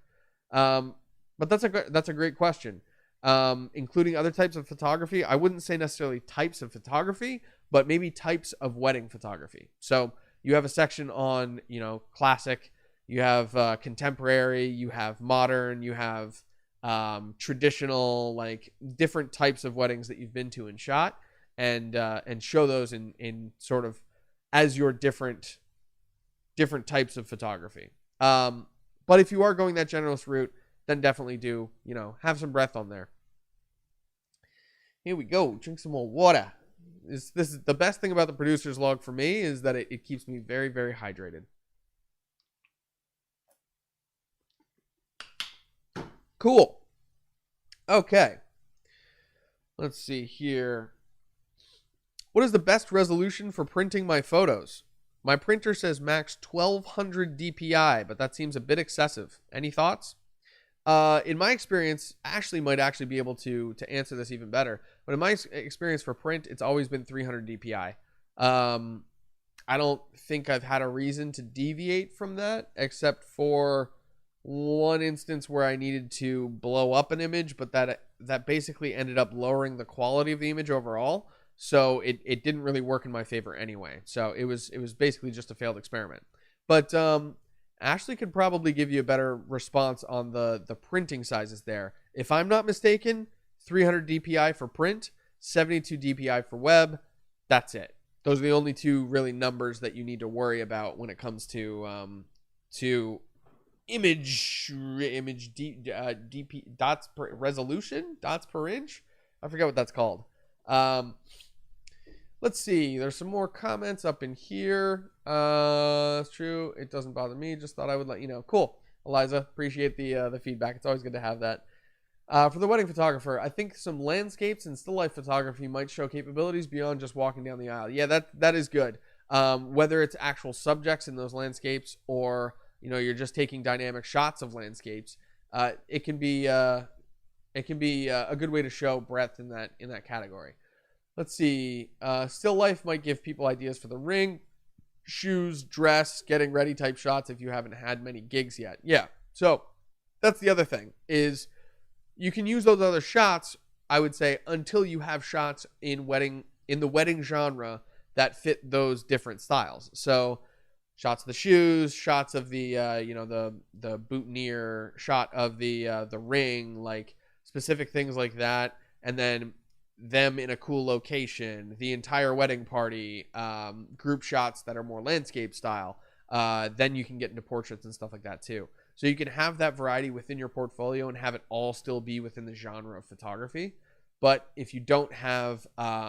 But that's a great question. Including other types of photography, I wouldn't say necessarily types of photography, but maybe types of wedding photography. So you have a section on, classic, you have contemporary, you have modern, you have traditional, like different types of weddings that you've been to and shot, and show those in sort of as your different types of photography. But if you are going that generalist route, then definitely do, have some breadth on there. Here we go. Drink some more water. This is the best thing about the producer's log for me, is that it keeps me very, very hydrated. Cool. Okay. Let's see here. What is the best resolution for printing my photos? My printer says max 1200 DPI, but that seems a bit excessive. Any thoughts? In my experience, Ashley might actually be able to answer this even better. But in my experience for print, it's always been 300 DPI. I don't think I've had a reason to deviate from that, except for one instance where I needed to blow up an image, but that basically ended up lowering the quality of the image overall. So it didn't really work in my favor anyway. So it was basically just a failed experiment. But Ashley could probably give you a better response on the printing sizes there. If I'm not mistaken, 300 DPI for print, 72 DPI for web. That's it. Those are the only two really numbers that you need to worry about when it comes to image DP dots per resolution, dots per inch. I forget what that's called. Let's see. There's some more comments up in here. It's true. It doesn't bother me. Just thought I would let you know. Cool, Eliza. Appreciate the feedback. It's always good to have that. For the wedding photographer, I think some landscapes and still life photography might show capabilities beyond just walking down the aisle. Yeah, that is good. Whether it's actual subjects in those landscapes or you're just taking dynamic shots of landscapes, it can be a good way to show breadth in that category. Let's see. Still life might give people ideas for the ring, shoes, dress, getting ready type shots if you haven't had many gigs yet. Yeah. So that's the other thing, is you can use those other shots, I would say, until you have shots in the wedding genre that fit those different styles. So shots of the shoes, shots of the the boutonniere, shot of the ring, like specific things like that, and then them in a cool location, the entire wedding party, group shots that are more landscape style. Then you can get into portraits and stuff like that too. So you can have that variety within your portfolio and have it all still be within the genre of photography. But if you don't have the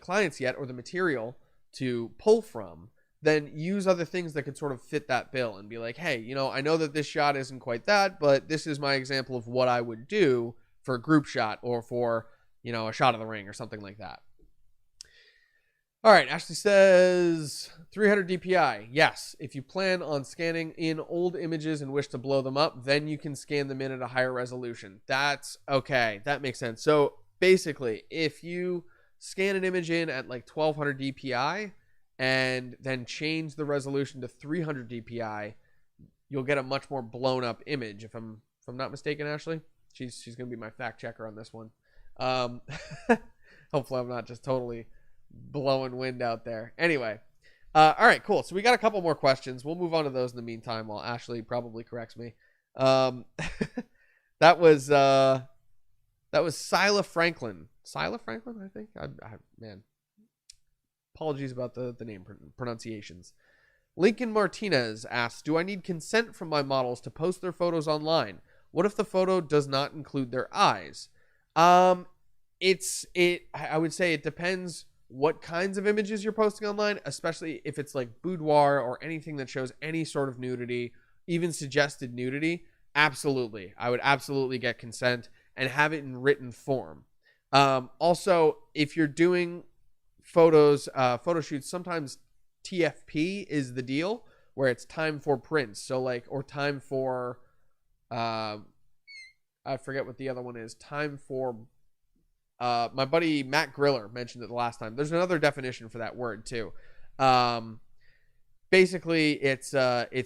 clients yet, or the material to pull from, then use other things that could sort of fit that bill and be like, hey, I know that this shot isn't quite that, but this is my example of what I would do for a group shot or for, a shot of the ring or something like that. All right, Ashley says 300 DPI. Yes, if you plan on scanning in old images and wish to blow them up, then you can scan them in at a higher resolution. That's okay. That makes sense. So basically, if you scan an image in at like 1200 DPI and then change the resolution to 300 DPI, you'll get a much more blown up image. If I'm not mistaken, Ashley, she's going to be my fact checker on this one. Hopefully I'm not just totally blowing wind out there. Anyway, all right, cool. So we got a couple more questions. We'll move on to those in the meantime while Ashley probably corrects me. That was Sila Franklin. Sila Franklin, I think. Man, apologies about the name pronunciations. Lincoln Martinez asks, do I need consent from my models to post their photos online? What if the photo does not include their eyes? I would say it depends what kinds of images you're posting online, especially if it's like boudoir or anything that shows any sort of nudity, even suggested nudity. Absolutely. I would absolutely get consent and have it in written form. Also, if you're doing photo shoots, sometimes TFP is the deal where it's time for prints. So like, or time for, I forget what the other one is. Time for, my buddy Matt Griller mentioned it the last time. There's another definition for that word too. Basically, it's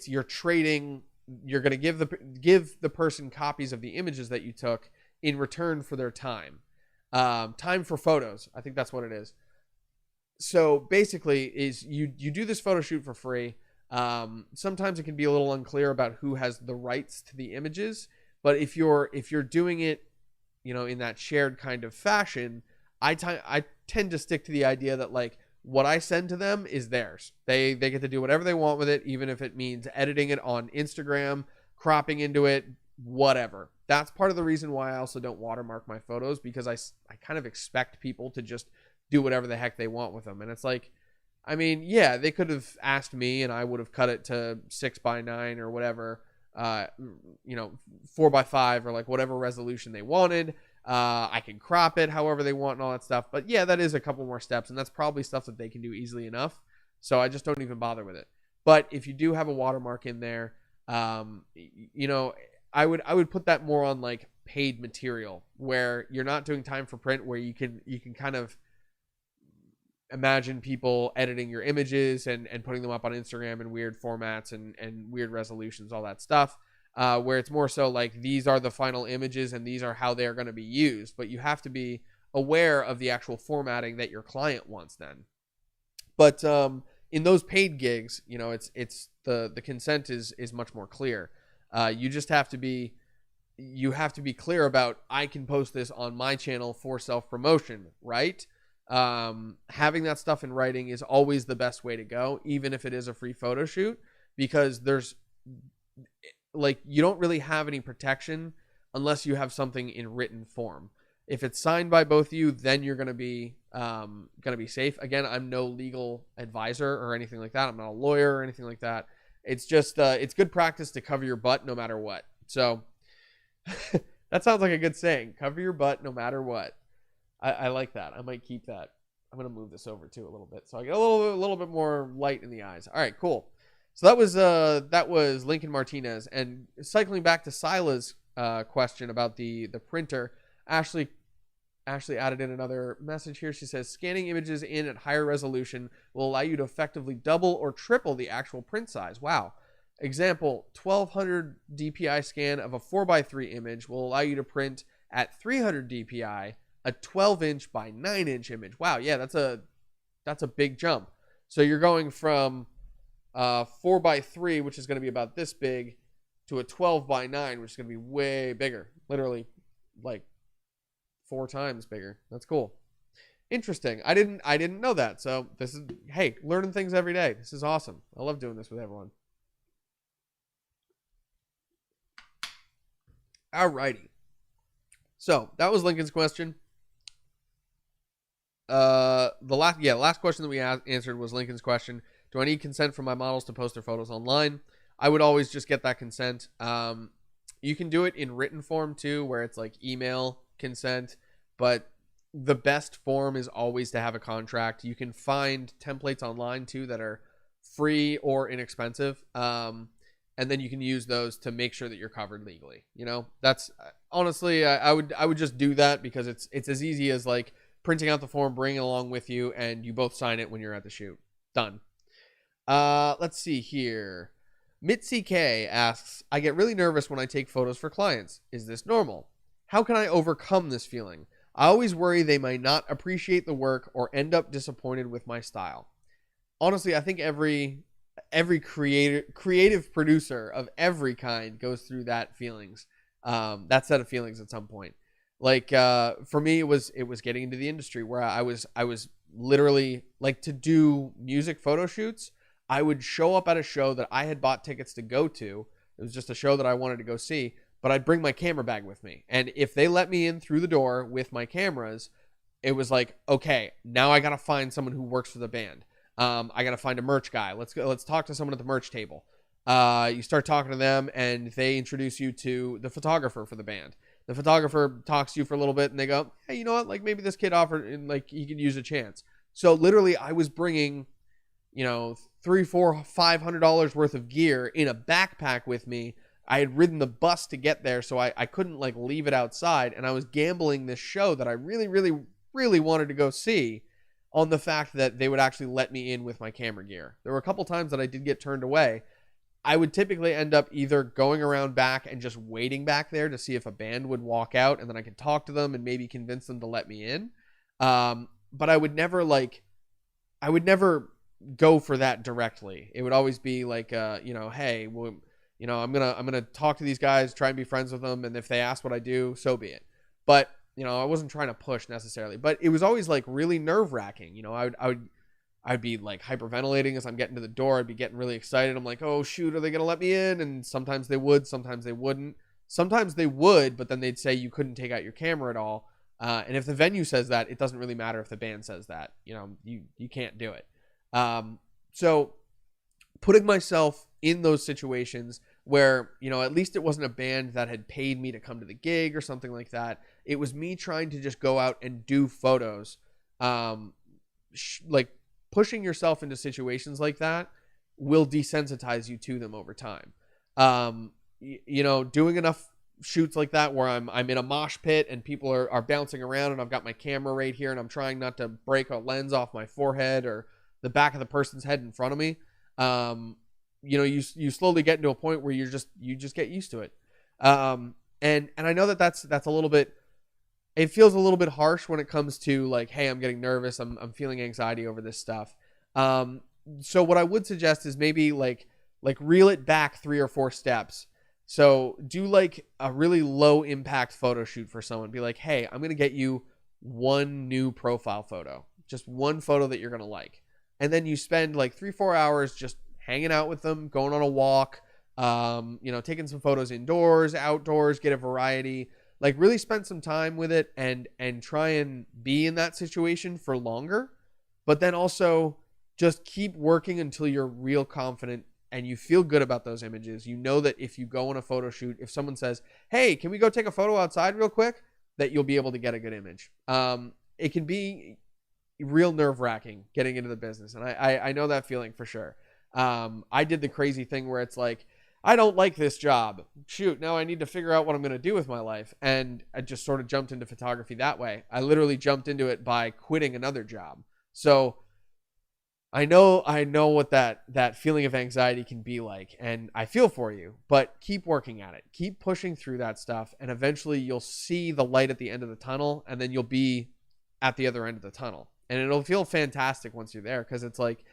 you're trading. You're going to give the person copies of the images that you took in return for their time. Time for photos. I think that's what it is. So basically, is you do this photo shoot for free. Sometimes it can be a little unclear about who has the rights to the images, but if you're doing it, in that shared kind of fashion, I tend to stick to the idea that like what I send to them is theirs. They get to do whatever they want with it, even if it means editing it on Instagram, cropping into it, whatever. That's part of the reason why I also don't watermark my photos, because I kind of expect people to just do whatever the heck they want with them. And it's like, I mean, yeah, they could have asked me and I would have cut it to 6:9 or whatever, 4:5 or like whatever resolution they wanted. I can crop it however they want and all that stuff. But yeah, that is a couple more steps, and that's probably stuff that they can do easily enough. So I just don't even bother with it. But if you do have a watermark in there, I would put that more on like paid material where you're not doing time for print, where you can kind of imagine people editing your images and putting them up on Instagram in weird formats and weird resolutions, all that stuff, where it's more so like these are the final images and these are how they're going to be used. But you have to be aware of the actual formatting that your client wants then. But in those paid gigs, it's the consent is much more clear. You just have to be clear about, I can post this on my channel for self-promotion, right? Having that stuff in writing is always the best way to go, even if it is a free photo shoot, because there's like, you don't really have any protection unless you have something in written form. If it's signed by both of you, then you're going to be safe. Again, I'm no legal advisor or anything like that. I'm not a lawyer or anything like that. It's just, it's good practice to cover your butt no matter what. So that sounds like a good saying. Cover your butt no matter what. I like that. I might keep that. I'm going to move this over too a little bit, so I get a little bit more light in the eyes. All right, cool. So that was Lincoln Martinez. And cycling back to Sila's question about the printer, Ashley added in another message here. She says, scanning images in at higher resolution will allow you to effectively double or triple the actual print size. Wow. Example, 1200 DPI scan of a 4:3 image will allow you to print at 300 DPI a 12-inch by 9-inch image. Wow, yeah, that's a big jump. So you're going from 4:3, which is going to be about this big, to a 12:9, which is going to be way bigger. Literally, like 4 times bigger. That's cool. Interesting. I didn't know that. So this is, hey, learning things every day. This is awesome. I love doing this with everyone. Alrighty. So that was Lincoln's question. The last question that we answered was Lincoln's question. Do I need consent from my models to post their photos online? I would always just get that consent. You can do it in written form too, where it's like email consent, but the best form is always to have a contract. You can find templates online too that are free or inexpensive. And then you can use those to make sure that you're covered legally. That's honestly, I would just do that, because it's as easy as like printing out the form, bringing it along with you, and you both sign it when you're at the shoot. Done. Let's see here. Mitzi K asks, I get really nervous when I take photos for clients. Is this normal? How can I overcome this feeling? I always worry they might not appreciate the work or end up disappointed with my style. Honestly, I think every creative producer of every kind goes through that set of feelings at some point. Like, for me, it was getting into the industry where I was literally like, to do music photo shoots, I would show up at a show that I had bought tickets to go to. It was just a show that I wanted to go see, but I'd bring my camera bag with me. And if they let me in through the door with my cameras, it was like, okay, now I got to find someone who works for the band. I got to find a merch guy. Let's talk to someone at the merch table. You start talking to them and they introduce you to the photographer for the band. The photographer talks to you for a little bit and they go, hey, you know what? Like maybe this kid offered and like he could use a chance. So literally I was bringing, $300, $400, $500 worth of gear in a backpack with me. I had ridden the bus to get there. So I couldn't like leave it outside. And I was gambling this show that I really, really, really wanted to go see on the fact that they would actually let me in with my camera gear. There were a couple times that I did get turned away. I would typically end up either going around back and just waiting back there to see if a band would walk out and then I could talk to them and maybe convince them to let me in. But I would never go for that directly. It would always be like, hey, well, I'm going to talk to these guys, try and be friends with them. And if they ask what I do, so be it. But, I wasn't trying to push necessarily, but it was always like really nerve wracking. I'd be like hyperventilating as I'm getting to the door. I'd be getting really excited. I'm like, oh shoot, are they going to let me in? And sometimes they would, sometimes they wouldn't. Sometimes they would, but then they'd say you couldn't take out your camera at all. And if the venue says that, it doesn't really matter if the band says that, you can't do it. So putting myself in those situations where, at least it wasn't a band that had paid me to come to the gig or something like that. It was me trying to just go out and do photos. Like pushing yourself into situations like that will desensitize you to them over time. Doing enough shoots like that where I'm in a mosh pit and people are bouncing around and I've got my camera right here and I'm trying not to break a lens off my forehead or the back of the person's head in front of me. You slowly get into a point where you just get used to it. And I know that's a little bit, it feels a little bit harsh when it comes to like, hey, I'm getting nervous. I'm feeling anxiety over this stuff. So what I would suggest is maybe like reel it back 3 or 4 steps. So do like a really low impact photo shoot for someone. Be like, hey, I'm going to get you one new profile photo, just one photo that you're going to like. And then you spend like 3-4 hours just hanging out with them, going on a walk, taking some photos indoors, outdoors, get a variety, like really spend some time with it and try and be in that situation for longer, but then also just keep working until you're real confident and you feel good about those images. You know that if you go on a photo shoot, if someone says, hey, can we go take a photo outside real quick, that you'll be able to get a good image. It can be real nerve-wracking getting into the business. And I know that feeling for sure. I did the crazy thing where it's like, I don't like this job. Shoot, now I need to figure out what I'm going to do with my life. And I just sort of jumped into photography that way. I literally jumped into it by quitting another job. So I know what that feeling of anxiety can be like, and I feel for you, but keep working at it. Keep pushing through that stuff, and eventually you'll see the light at the end of the tunnel, and then you'll be at the other end of the tunnel. And it'll feel fantastic once you're there, because it's like,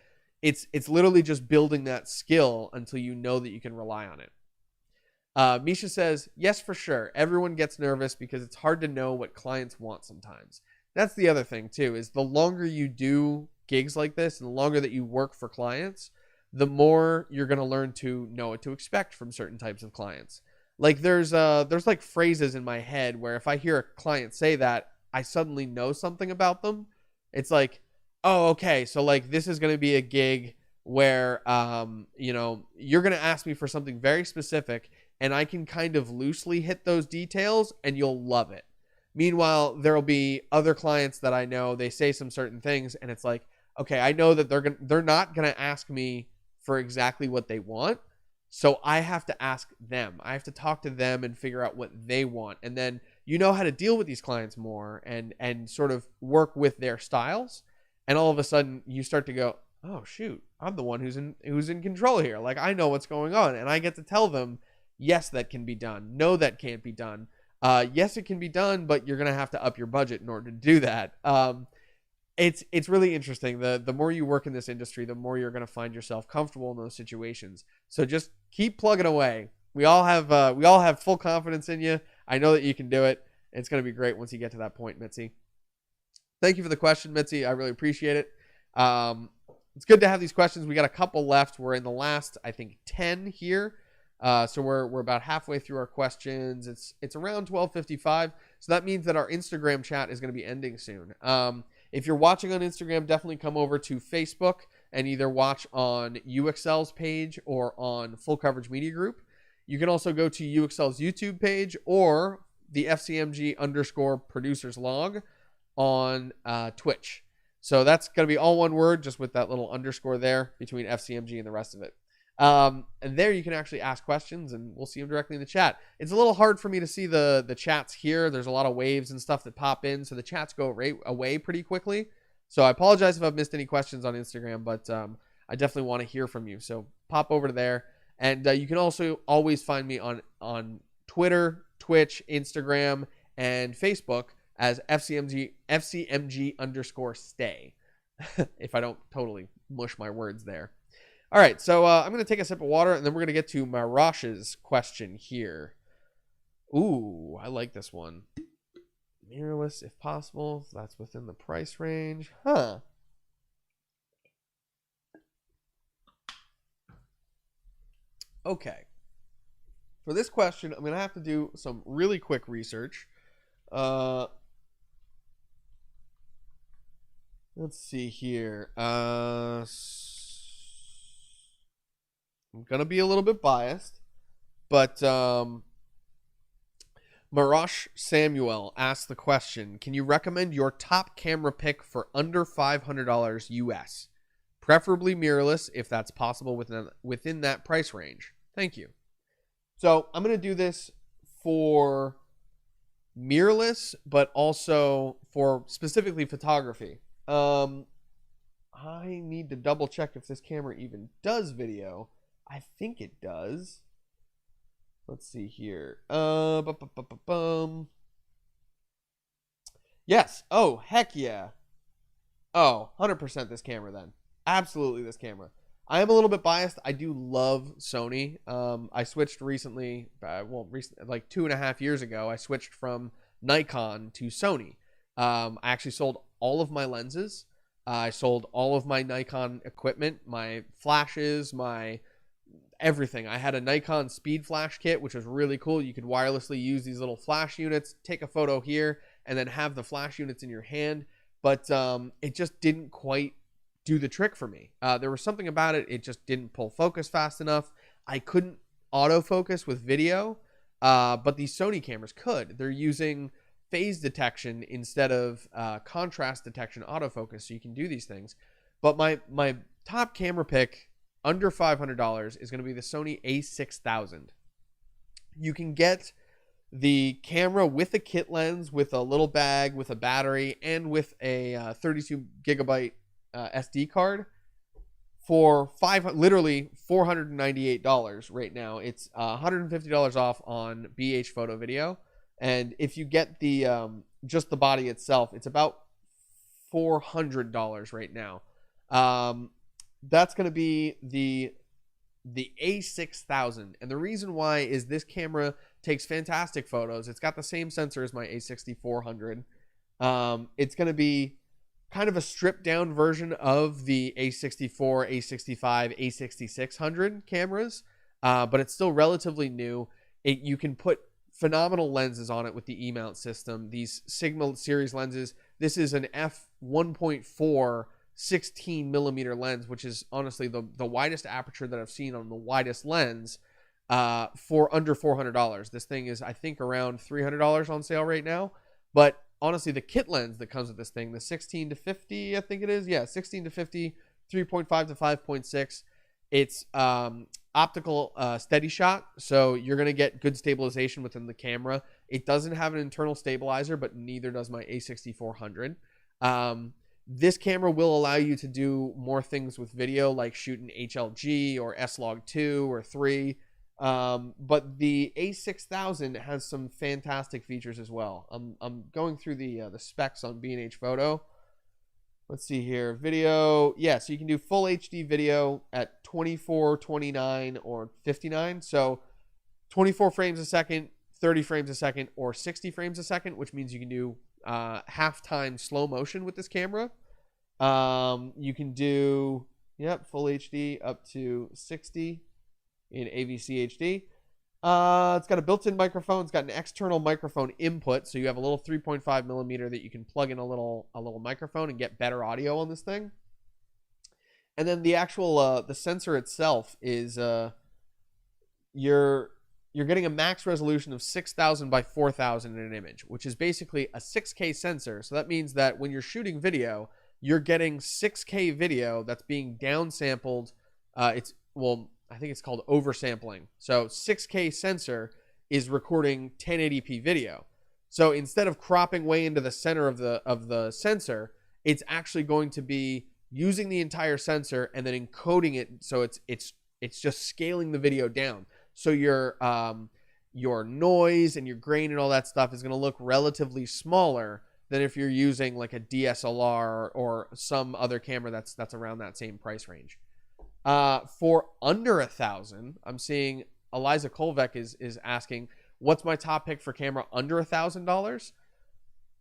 it's literally just building that skill until you know that you can rely on it. Misha says, yes, for sure. Everyone gets nervous because it's hard to know what clients want sometimes. That's the other thing too, is the longer you do gigs like this and the longer that you work for clients, the more you're going to learn to know what to expect from certain types of clients. Like there's like phrases in my head where if I hear a client say that, I suddenly know something about them. It's like, oh, okay, so like this is going to be a gig where, you're going to ask me for something very specific and I can kind of loosely hit those details and you'll love it. Meanwhile, there'll be other clients that I know, they say some certain things and it's like, okay, I know that they're not going to ask me for exactly what they want. So I have to ask them. I have to talk to them and figure out what they want. And then you know how to deal with these clients more and sort of work with their styles. And all of a sudden you start to go, oh shoot, I'm the one who's in control here. Like I know what's going on and I get to tell them, yes, that can be done. No, that can't be done. Yes, it can be done, but you're going to have to up your budget in order to do that. It's really interesting. The more you work in this industry, the more you're going to find yourself comfortable in those situations. So just keep plugging away. We all have full confidence in you. I know that you can do it. It's going to be great once you get to that point, Mitzi. Thank you for the question, Mitzi. I really appreciate it. it's good to have these questions. We got a couple left. We're in the last, I think, 10 here. So we're about halfway through our questions. It's around 12:55. So that means that our Instagram chat is going to be ending soon. If you're watching on Instagram, definitely come over to Facebook and either watch on UXL's page or on Full Coverage Media Group. You can also go to UXL's YouTube page or the FCMG _ producers log on Twitch. So that's going to be all one word, just with that little underscore there between FCMG and the rest of it. And there you can actually ask questions, and we'll see them directly in the chat. It's a little hard for me to see the chats here. There's a lot of waves and stuff that pop in, so the chats go away pretty quickly. So I apologize if I've missed any questions on Instagram, but I definitely want to hear from you. So pop over to there. And you can also always find me on Twitter, Twitch, Instagram, and Facebook as FCMG _stay. If I don't totally mush my words there. All right, so I'm going to take a sip of water, and then we're going to get to Marash's question here. Ooh, I like this one. Mirrorless, if possible. That's within the price range. Huh. Okay. For this question, I'm going to have to do some really quick research. Let's see here. I'm going to be a little bit biased, but Marash Samuel asked the question, can you recommend your top camera pick for under $500 US? Preferably mirrorless, if that's possible within that price range. Thank you. So I'm going to do this for mirrorless, but also for specifically photography. I need to double check if this camera even does video. I think it does. Let's see here. Yes. Oh, heck yeah. Oh, 100% this camera then. Absolutely this camera. I am a little bit biased. I do love Sony. I switched recently, like 2.5 years ago, I switched from Nikon to Sony. I actually sold all of my lenses. I sold all of my Nikon equipment, my flashes, my everything. I had a Nikon speed flash kit, which was really cool. You could wirelessly use these little flash units, take a photo here, and then have the flash units in your hand. But it just didn't quite do the trick for me. There was something about it. It just didn't pull focus fast enough. I couldn't autofocus with video, but these Sony cameras could. They're using phase detection instead of contrast detection autofocus, so you can do these things. But my top camera pick under $500 is going to be the Sony a6000. You can get the camera with a kit lens, with a little bag, with a battery, and with a 32 gigabyte SD card for literally $498 right now. It's $150 off on BH Photo Video, and if you get the just the body itself, it's about $400 right now. That's going to be the a6000, and the reason why is this camera takes fantastic photos. It's got the same sensor as my a6400. It's going to be kind of a stripped down version of the A64, A65, A6600 cameras, but it's still relatively new. You can put phenomenal lenses on it with the E-mount system. These Sigma series lenses. This is an f1.4 16 millimeter lens, which is honestly the widest aperture that I've seen on the widest lens for under $400. This thing is, I think, around $300 on sale right now, but honestly, the kit lens that comes with this thing, the 16 to 50, I think it is. Yeah, 16 to 50, 3.5 to 5.6. It's optical steady shot, so you're going to get good stabilization within the camera. It doesn't have an internal stabilizer, but neither does my a6400. This camera will allow you to do more things with video, like shooting HLG or S-Log2 or 3. But the a6000 has some fantastic features as well. I'm going through the specs on B&H Photo. Let's see here. Video. Yeah, so you can do full HD video at 24, 29, or 59. So 24 frames a second, 30 frames a second, or 60 frames a second, which means you can do half-time slow motion with this camera. You can do Yep, full HD up to 60 in AVC HD. It's got a built-in microphone. It's got an external microphone input, so you have a little 3.5 millimeter that you can plug in a little microphone and get better audio on this thing. And then the actual the sensor itself is you're getting a max resolution of 6,000 by 4,000 in an image, which is basically a 6K sensor. So that means that when you're shooting video, you're getting 6K video that's being downsampled. I think it's called oversampling. So 6K sensor is recording 1080p video. So instead of cropping way into the center of the sensor, it's actually going to be using the entire sensor and then encoding it, so it's just scaling the video down. So your noise and your grain and all that stuff is going to look relatively smaller than if you're using like a DSLR or some other camera that's around that same price range. For under 1,000, I'm seeing Eliza Kolvek is asking, what's my top pick for camera under $1,000?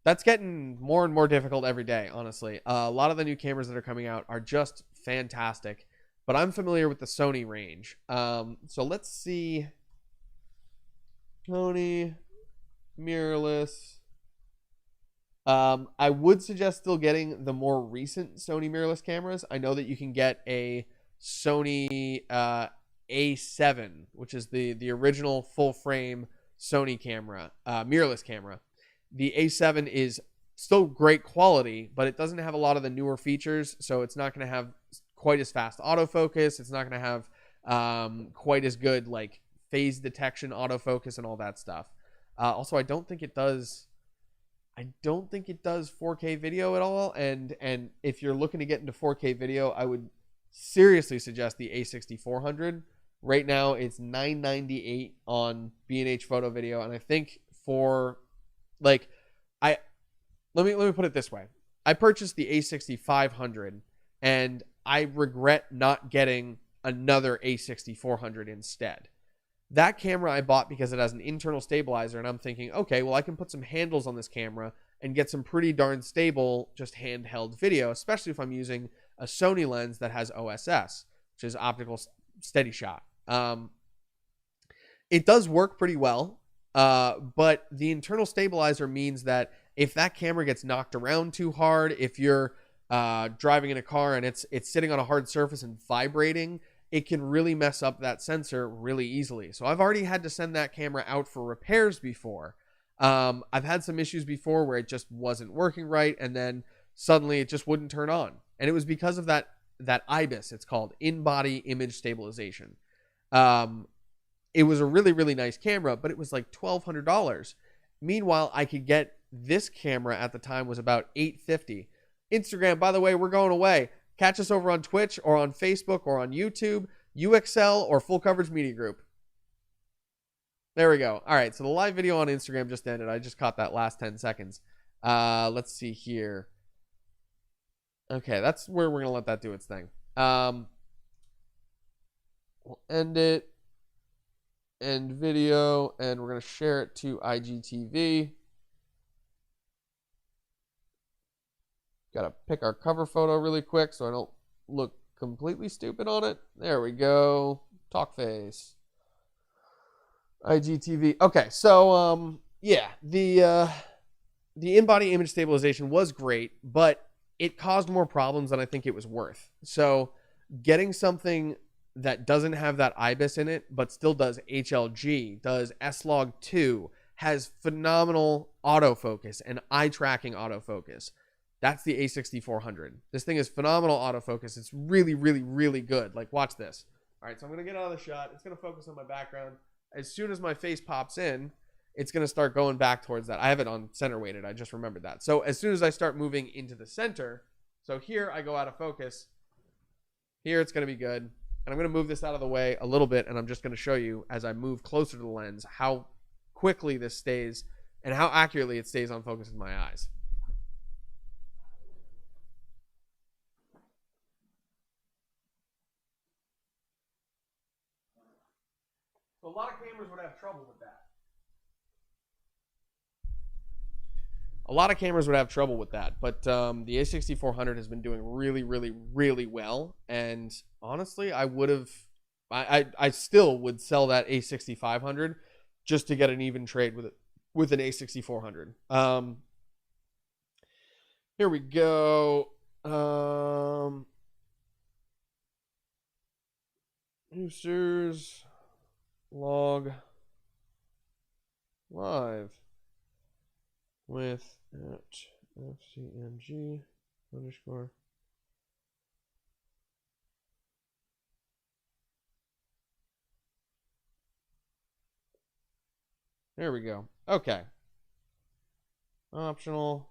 That's getting more and more difficult every day, honestly. A lot of the new cameras that are coming out are just fantastic, but I'm familiar with the Sony range. So let's see. Sony mirrorless. I would suggest still getting the more recent Sony mirrorless cameras. I know that you can get a Sony A7, which is the original full frame Sony camera, mirrorless camera. The A7 is still great quality, but it doesn't have a lot of the newer features, so it's not going to have quite as fast autofocus. It's not going to have quite as good like phase detection autofocus and all that stuff. Also, I don't think it does 4K video at all. And if you're looking to get into 4K video, I would seriously suggest the A6400. Right now, it's $998 on B&H Photo Video, and I think for like let me put it this way. I purchased the A6500 and I regret not getting another A6400 instead. That camera I bought because it has an internal stabilizer, and I'm thinking, okay, well, I can put some handles on this camera and get some pretty darn stable just handheld video, especially if I'm using a Sony lens that has OSS, which is optical steady shot. It does work pretty well. But the internal stabilizer means that if that camera gets knocked around too hard, if you're driving in a car and it's sitting on a hard surface and vibrating, it can really mess up that sensor really easily. So I've already had to send that camera out for repairs before. I've had some issues before where it just wasn't working right, and then suddenly it just wouldn't turn on. And it was because of that IBIS, it's called in-body image stabilization. It was a really, really nice camera, but it was like $1,200. Meanwhile, I could get this camera at the time was about $850. Instagram, by the way, we're going away. Catch us over on Twitch or on Facebook or on YouTube, UXL or Full Coverage Media Group. There we go. All right, so the live video on Instagram just ended. I just caught that last 10 seconds. Let's see here. Okay, that's where we're going to let that do its thing. We'll end it. End video, and we're going to share it to IGTV. Got to pick our cover photo really quick so I don't look completely stupid on it. There we go. Talk face. IGTV. Okay, so yeah, the in-body image stabilization was great, but it caused more problems than I think it was worth. So getting something that doesn't have that IBIS in it, but still does HLG, does S-Log2, has phenomenal autofocus and eye tracking autofocus. That's the A6400. This thing is phenomenal autofocus. It's really, really, really good. Like, watch this. All right, so I'm going to get out of the shot. It's going to focus on my background. As soon as my face pops in, it's going to start going back towards that. I have it on center weighted. I just remembered that. So as soon as I start moving into the center, so here I go out of focus. Here it's going to be good. And I'm going to move this out of the way a little bit, and I'm just going to show you as I move closer to the lens how quickly this stays and how accurately it stays on focus with my eyes. So a lot of cameras would have trouble with that. A lot of cameras would have trouble with that, but the A6400 has been doing really, really, really well. And honestly, I still would sell that A6500 just to get an even trade with an A6400. Here we go. Users log live with at FCMG underscore. There we go. Okay. Optional.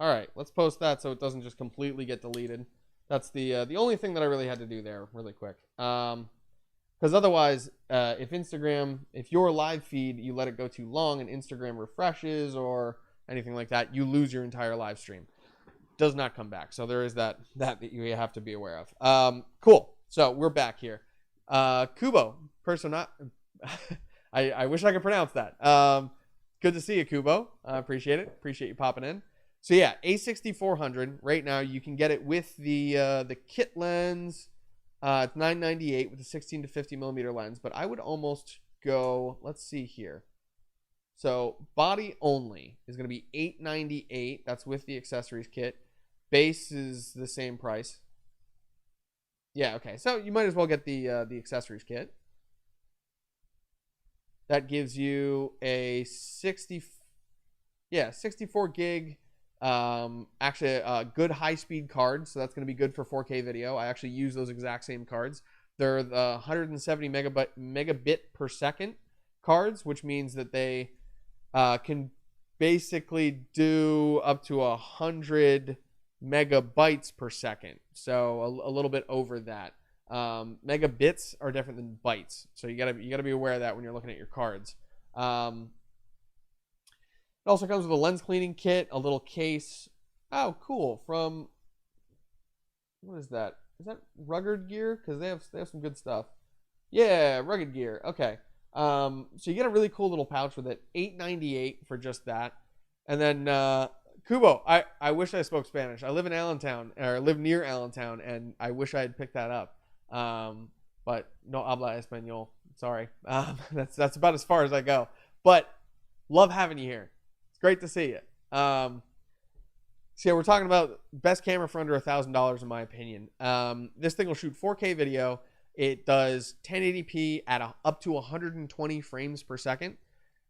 All right, let's post that so it doesn't just completely get deleted. That's the only thing that I really had to do there, really quick. Because otherwise, if your live feed, you let it go too long and Instagram refreshes or anything like that, you lose your entire live stream. Does not come back. So there is that you have to be aware of. Cool. So we're back here. Kubo, Persona. I wish I could pronounce that. Good to see you, Kubo. I appreciate it. Appreciate you popping in. So yeah, A6400 right now you can get it with the kit lens. It's $998 with a 16 to 50 millimeter lens, but I would almost go. Let's see here. So body only is going to be $898. That's with the accessories kit. Base is the same price. Yeah, okay. So you might as well get the accessories kit. That gives you a 64 gig. Actually a good high-speed card, so that's going to be good for 4K video. I actually use those exact same cards. They're the 170 megabit per second cards, which means that they can basically do up to 100 megabytes per second, so a little bit over that. Megabits are different than bytes, so you gotta be aware of that when you're looking at your cards. It also comes with a lens cleaning kit, a little case. Oh, cool. From, what is that? Is that Rugged Gear? Because they have some good stuff. Yeah, Rugged Gear. Okay. So you get a really cool little pouch with it. $898 for just that. And then Kubo, I wish I spoke Spanish. I live in Allentown, or live near Allentown, and I wish I had picked that up. But no habla español. Sorry. That's about as far as I go. But love having you here. Great to see you. So yeah, we're talking about best camera for under $1,000 in my opinion. This thing will shoot 4K video. It does 1080p at up to 120 frames per second.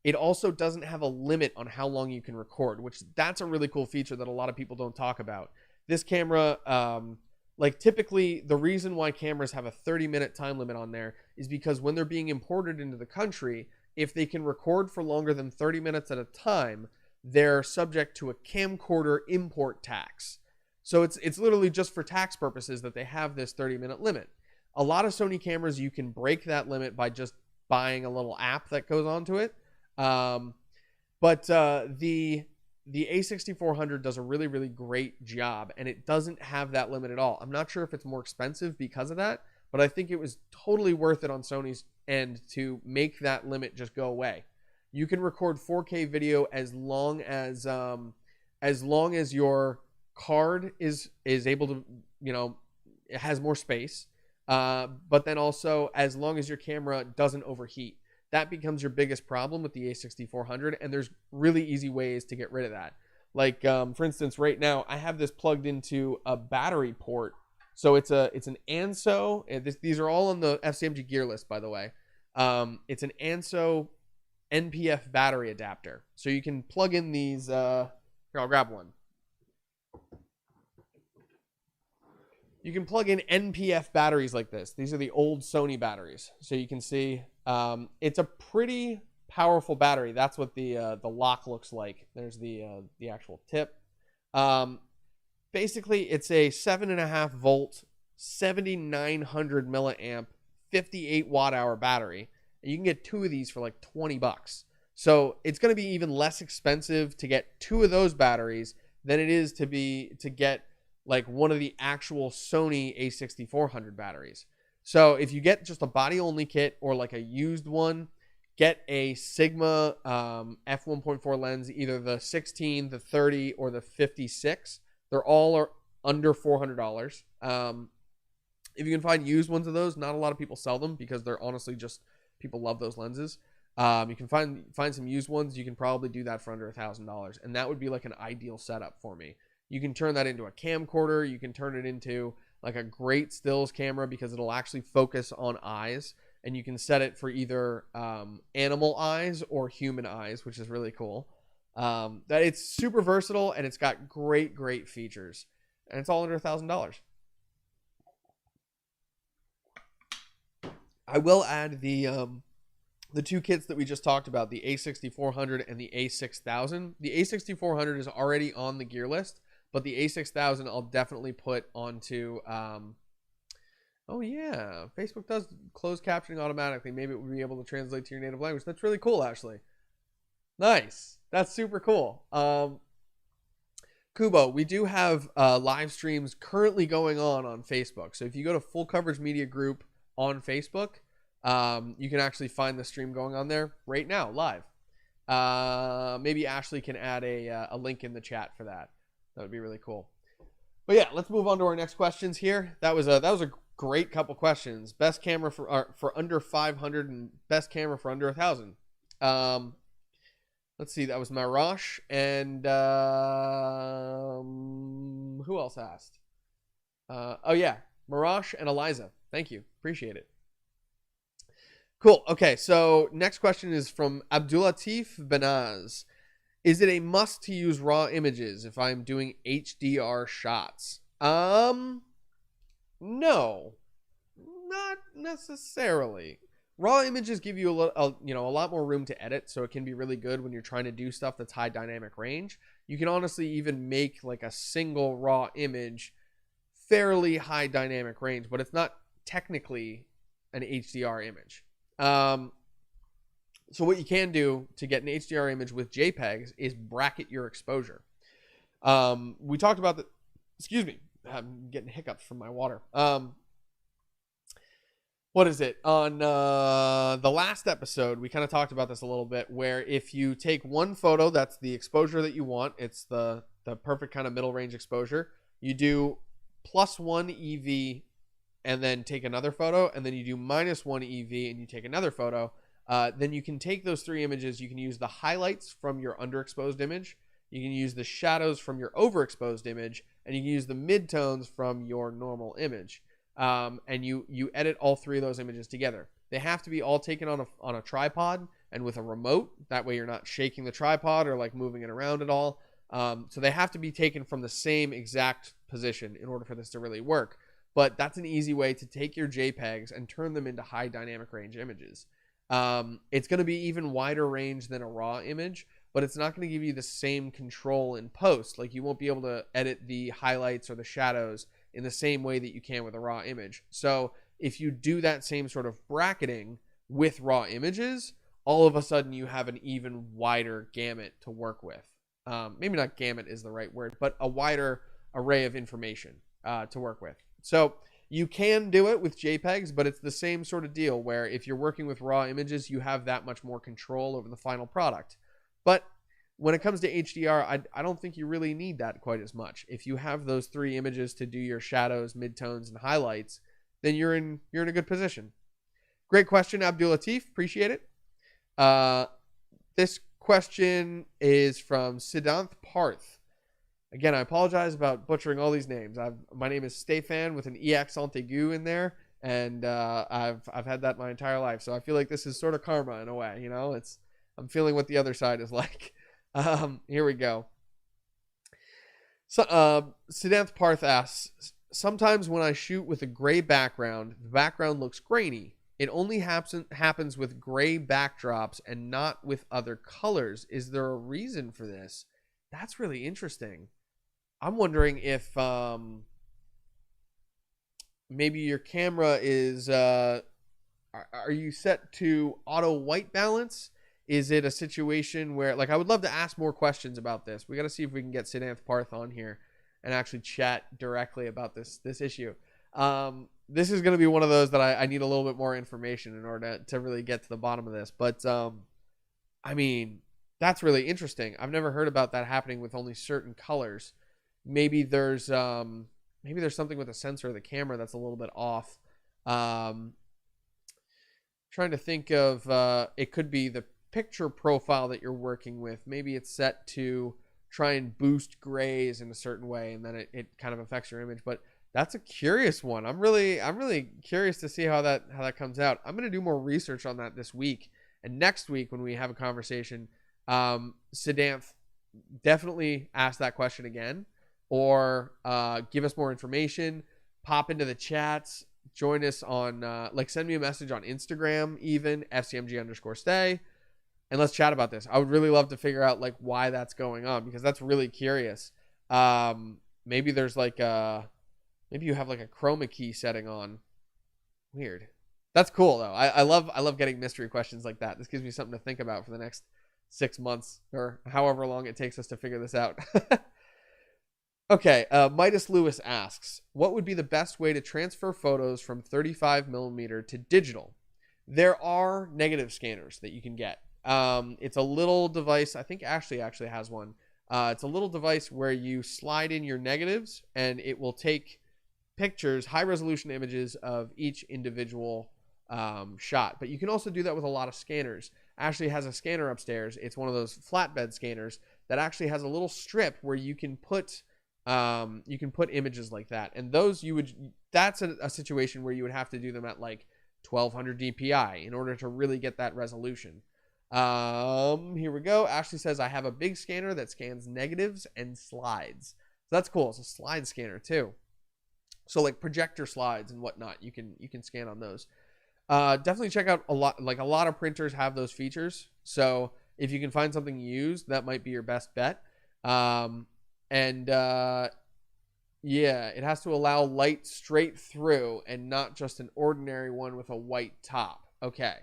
It also doesn't have a limit on how long you can record, which that's a really cool feature that a lot of people don't talk about. This camera, like typically the reason why cameras have a 30-minute time limit on there is because when they're being imported into the country, if they can record for longer than 30 minutes at a time, they're subject to a camcorder import tax. So it's literally just for tax purposes that they have this 30-minute limit. A lot of Sony cameras, you can break that limit by just buying a little app that goes onto it. But the A6400 does a really, really great job, and it doesn't have that limit at all. I'm not sure if it's more expensive because of that, but I think it was totally worth it on Sony's end to make that limit just go away. You can record 4K video as long as your card is able to, it has more space, but then also as long as your camera doesn't overheat. That becomes your biggest problem with the A6400, and there's really easy ways to get rid of that. Like, for instance, right now I have this plugged into a battery port. So it's an ANSO. These are all on the FCMG gear list, by the way. It's an ANSO NPF battery adapter. So you can plug in these. Here, I'll grab one. You can plug in NPF batteries like this. These are the old Sony batteries. So you can see it's a pretty powerful battery. That's what the lock looks like. There's the actual tip. Basically, it's a 7.5 volt, 7,900 milliamp, 58 watt hour battery. And you can get two of these for like $20. So it's going to be even less expensive to get two of those batteries than it is to get like one of the actual Sony A6400 batteries. So if you get just a body only kit or like a used one, get a Sigma f1.4 lens, either the 16, the 30, or the 56. They're all under $400. If you can find used ones of those, not a lot of people sell them because they're honestly just, people love those lenses. You can find some used ones. You can probably do that for under $1,000, and that would be like an ideal setup for me. You can turn that into a camcorder. You can turn it into like a great stills camera because it'll actually focus on eyes, and you can set it for either animal eyes or human eyes, which is really cool. That it's super versatile, and it's got great features, and it's all under $1,000. I will add the two kits that we just talked about, the A6400 and the A6000. The A6400 is already on the gear list, but the A6000 I'll definitely put onto, oh yeah, Facebook does closed captioning automatically. Maybe it would be able to translate to your native language. That's really cool, actually. Nice. That's super cool. Kubo, we do have live streams currently going on Facebook. So if you go to Full Coverage Media Group on Facebook, you can actually find the stream going on there right now, live. Maybe Ashley can add a link in the chat for that. That would be really cool. But yeah, let's move on to our next questions here. That was a great couple questions. Best camera for under 500 and best camera for under 1,000. Let's see. That was Marash and who else asked? Oh yeah, Marash and Eliza. Thank you. Appreciate it. Cool. Okay, so next question is from Abdulatif Benaz. Is it a must to use raw images if I'm doing HDR shots? No, not necessarily. Raw images give you a lot more room to edit, so it can be really good when you're trying to do stuff that's high dynamic range. You can honestly even make like a single raw image fairly high dynamic range, but it's not technically an HDR image. So what you can do to get an HDR image with JPEGs is bracket your exposure. We talked about the, excuse me, I'm getting hiccups from my water. What is it? On the last episode, we kind of talked about this a little bit, where if you take one photo, that's the exposure that you want. It's the perfect kind of middle range exposure. You do +1 EV and then take another photo, and then you do -1 EV and you take another photo. Then you can take those three images. You can use the highlights from your underexposed image. You can use the shadows from your overexposed image, and you can use the midtones from your normal image. And you edit all three of those images together. They have to be all taken on a tripod and with a remote. That way you're not shaking the tripod or like moving it around at all. So they have to be taken from the same exact position in order for this to really work. But that's an easy way to take your JPEGs and turn them into high dynamic range images. It's going to be even wider range than a raw image, but it's not going to give you the same control in post. Like you won't be able to edit the highlights or the shadows in the same way that you can with a raw image. So if you do that same sort of bracketing with raw images, all of a sudden you have an even wider gamut to work with. Maybe not gamut is the right word, but a wider array of information to work with. So you can do it with JPEGs, but it's the same sort of deal where if you're working with raw images, you have that much more control over the final product. But when it comes to HDR, I don't think you really need that quite as much. If you have those three images to do your shadows, midtones, and highlights, then you're in a good position. Great question, Abdul Latif. Appreciate it. This question is from Siddhanth Parth. Again, I apologize about butchering all these names. My name is Stefan with an E accent aigu in there, and I've had that my entire life. So I feel like this is sort of karma in a way. You know, I'm feeling what the other side is like. Here we go. So, Siddhanth Parth asks, sometimes when I shoot with a gray background, the background looks grainy. It only happens with gray backdrops and not with other colors. Is there a reason for this? That's really interesting. I'm wondering if maybe your camera is, are you set to auto white balance? Is it a situation where, like, I would love to ask more questions about this. We got to see if we can get Siddhanth Parth on here and actually chat directly about this issue. This is going to be one of those that I need a little bit more information in order to really get to the bottom of this. But I mean, that's really interesting. I've never heard about that happening with only certain colors. Maybe there's something with the sensor of the camera that's a little bit off. Trying to think of it could be the picture profile that you're working with. Maybe it's set to try and boost grays in a certain way, and then it kind of affects your image. But that's a curious one. I'm really curious to see how that comes out. I'm gonna do more research on that this week, and next week when we have a conversation, Sidanth, definitely ask that question again, or give us more information. Pop into the chats. Join us on send me a message on Instagram, even FCMG_stay, and let's chat about this. I would really love to figure out like why that's going on, because that's really curious. Maybe there's maybe you have like a chroma key setting on. Weird. That's cool though. I love getting mystery questions like that. This gives me something to think about for the next 6 months or however long it takes us to figure this out. Okay, Midas Lewis asks, what would be the best way to transfer photos from 35mm to digital? There are negative scanners that you can get. It's a little device. I think Ashley actually has one. It's a little device where you slide in your negatives and it will take pictures, high resolution images of each individual shot. But you can also do that with a lot of scanners. Ashley has a scanner upstairs. It's one of those flatbed scanners that actually has a little strip where you can put images like that, and those that's a situation where you would have to do them at like 1200 DPI in order to really get that resolution. Here we go. Ashley says, I have a big scanner that scans negatives and slides. So that's cool. It's a slide scanner too. So like projector slides and whatnot, you can scan on those. Definitely check out a lot of printers have those features. So if you can find something used, that might be your best bet. Yeah, it has to allow light straight through and not just an ordinary one with a white top. Okay.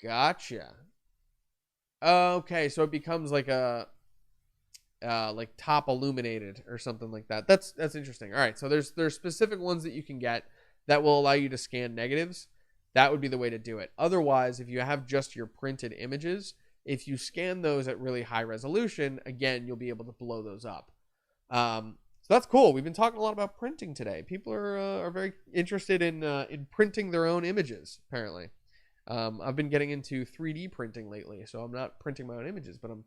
Gotcha. Okay, so it becomes like a like top illuminated or something like that. That's interesting. All right, so there's specific ones that you can get that will allow you to scan negatives. That would be the way to do it. Otherwise, if you have just your printed images, if you scan those at really high resolution, again, you'll be able to blow those up. So that's cool. We've been talking a lot about printing today. People are very interested in printing their own images, apparently. I've been getting into 3D printing lately, so I'm not printing my own images, but I'm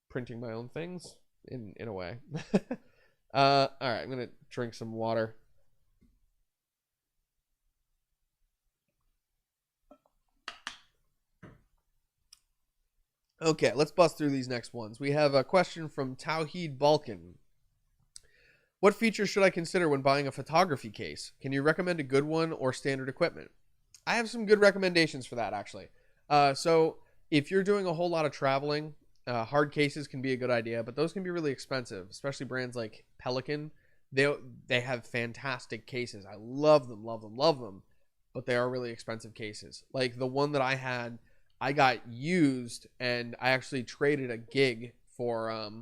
printing my own things in a way. All right, I'm going to drink some water. Okay, let's bust through these next ones. We have a question from Tawheed Balkan. What features should I consider when buying a photography case? Can you recommend a good one or standard equipment? I have some good recommendations for that, actually. So if you're doing a whole lot of traveling, hard cases can be a good idea, but those can be really expensive, especially brands like Pelican. They have fantastic cases. I love them, but they are really expensive cases. Like the one that I had, I got used, and I actually traded a gig for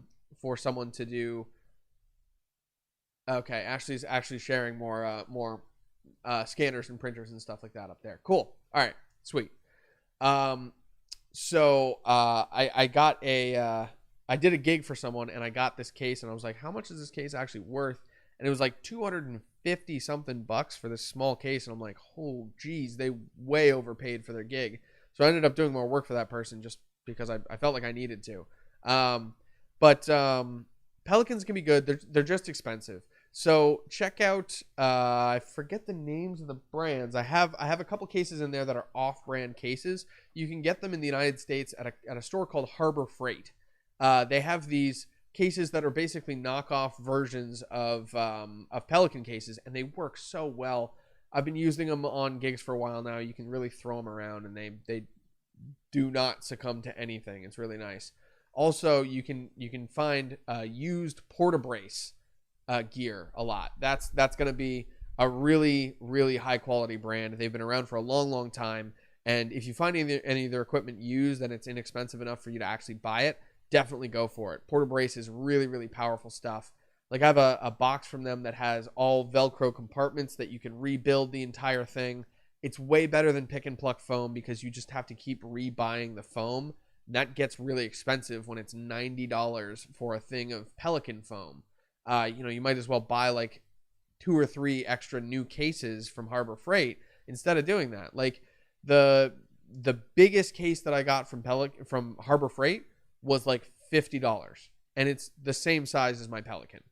someone to do. Okay, Ashley's actually sharing more scanners and printers and stuff like that up there. Cool. All right, sweet. So I got I did a gig for someone, and I got this case, and I was like, how much is this case actually worth? And it was like 250 something bucks for this small case, and I'm like, oh geez, they way overpaid for their gig. So I ended up doing more work for that person just because I felt like I needed to. But Pelicans can be good. They're just expensive. So check out, I forget the names of the brands. I have a couple cases in there that are off-brand cases. You can get them in the United States at a store called Harbor Freight. They have these cases that are basically knockoff versions of Pelican cases, and they work so well. I've been using them on gigs for a while now. You can really throw them around, and they do not succumb to anything. It's really nice. Also, you can find used Portabrace gear a lot. That's going to be a really, really high quality brand. They've been around for a long, long time. And if you find any of their equipment used and it's inexpensive enough for you to actually buy it, definitely go for it. Portabrace is really, really powerful stuff. Like I have a box from them that has all Velcro compartments that you can rebuild the entire thing. It's way better than pick and pluck foam because you just have to keep rebuying the foam. That gets really expensive when it's $90 for a thing of Pelican foam. You might as well buy like 2 or 3 extra new cases from Harbor Freight instead of doing that. Like the biggest case that I got from Harbor Freight was like $50, and it's the same size as my Pelican.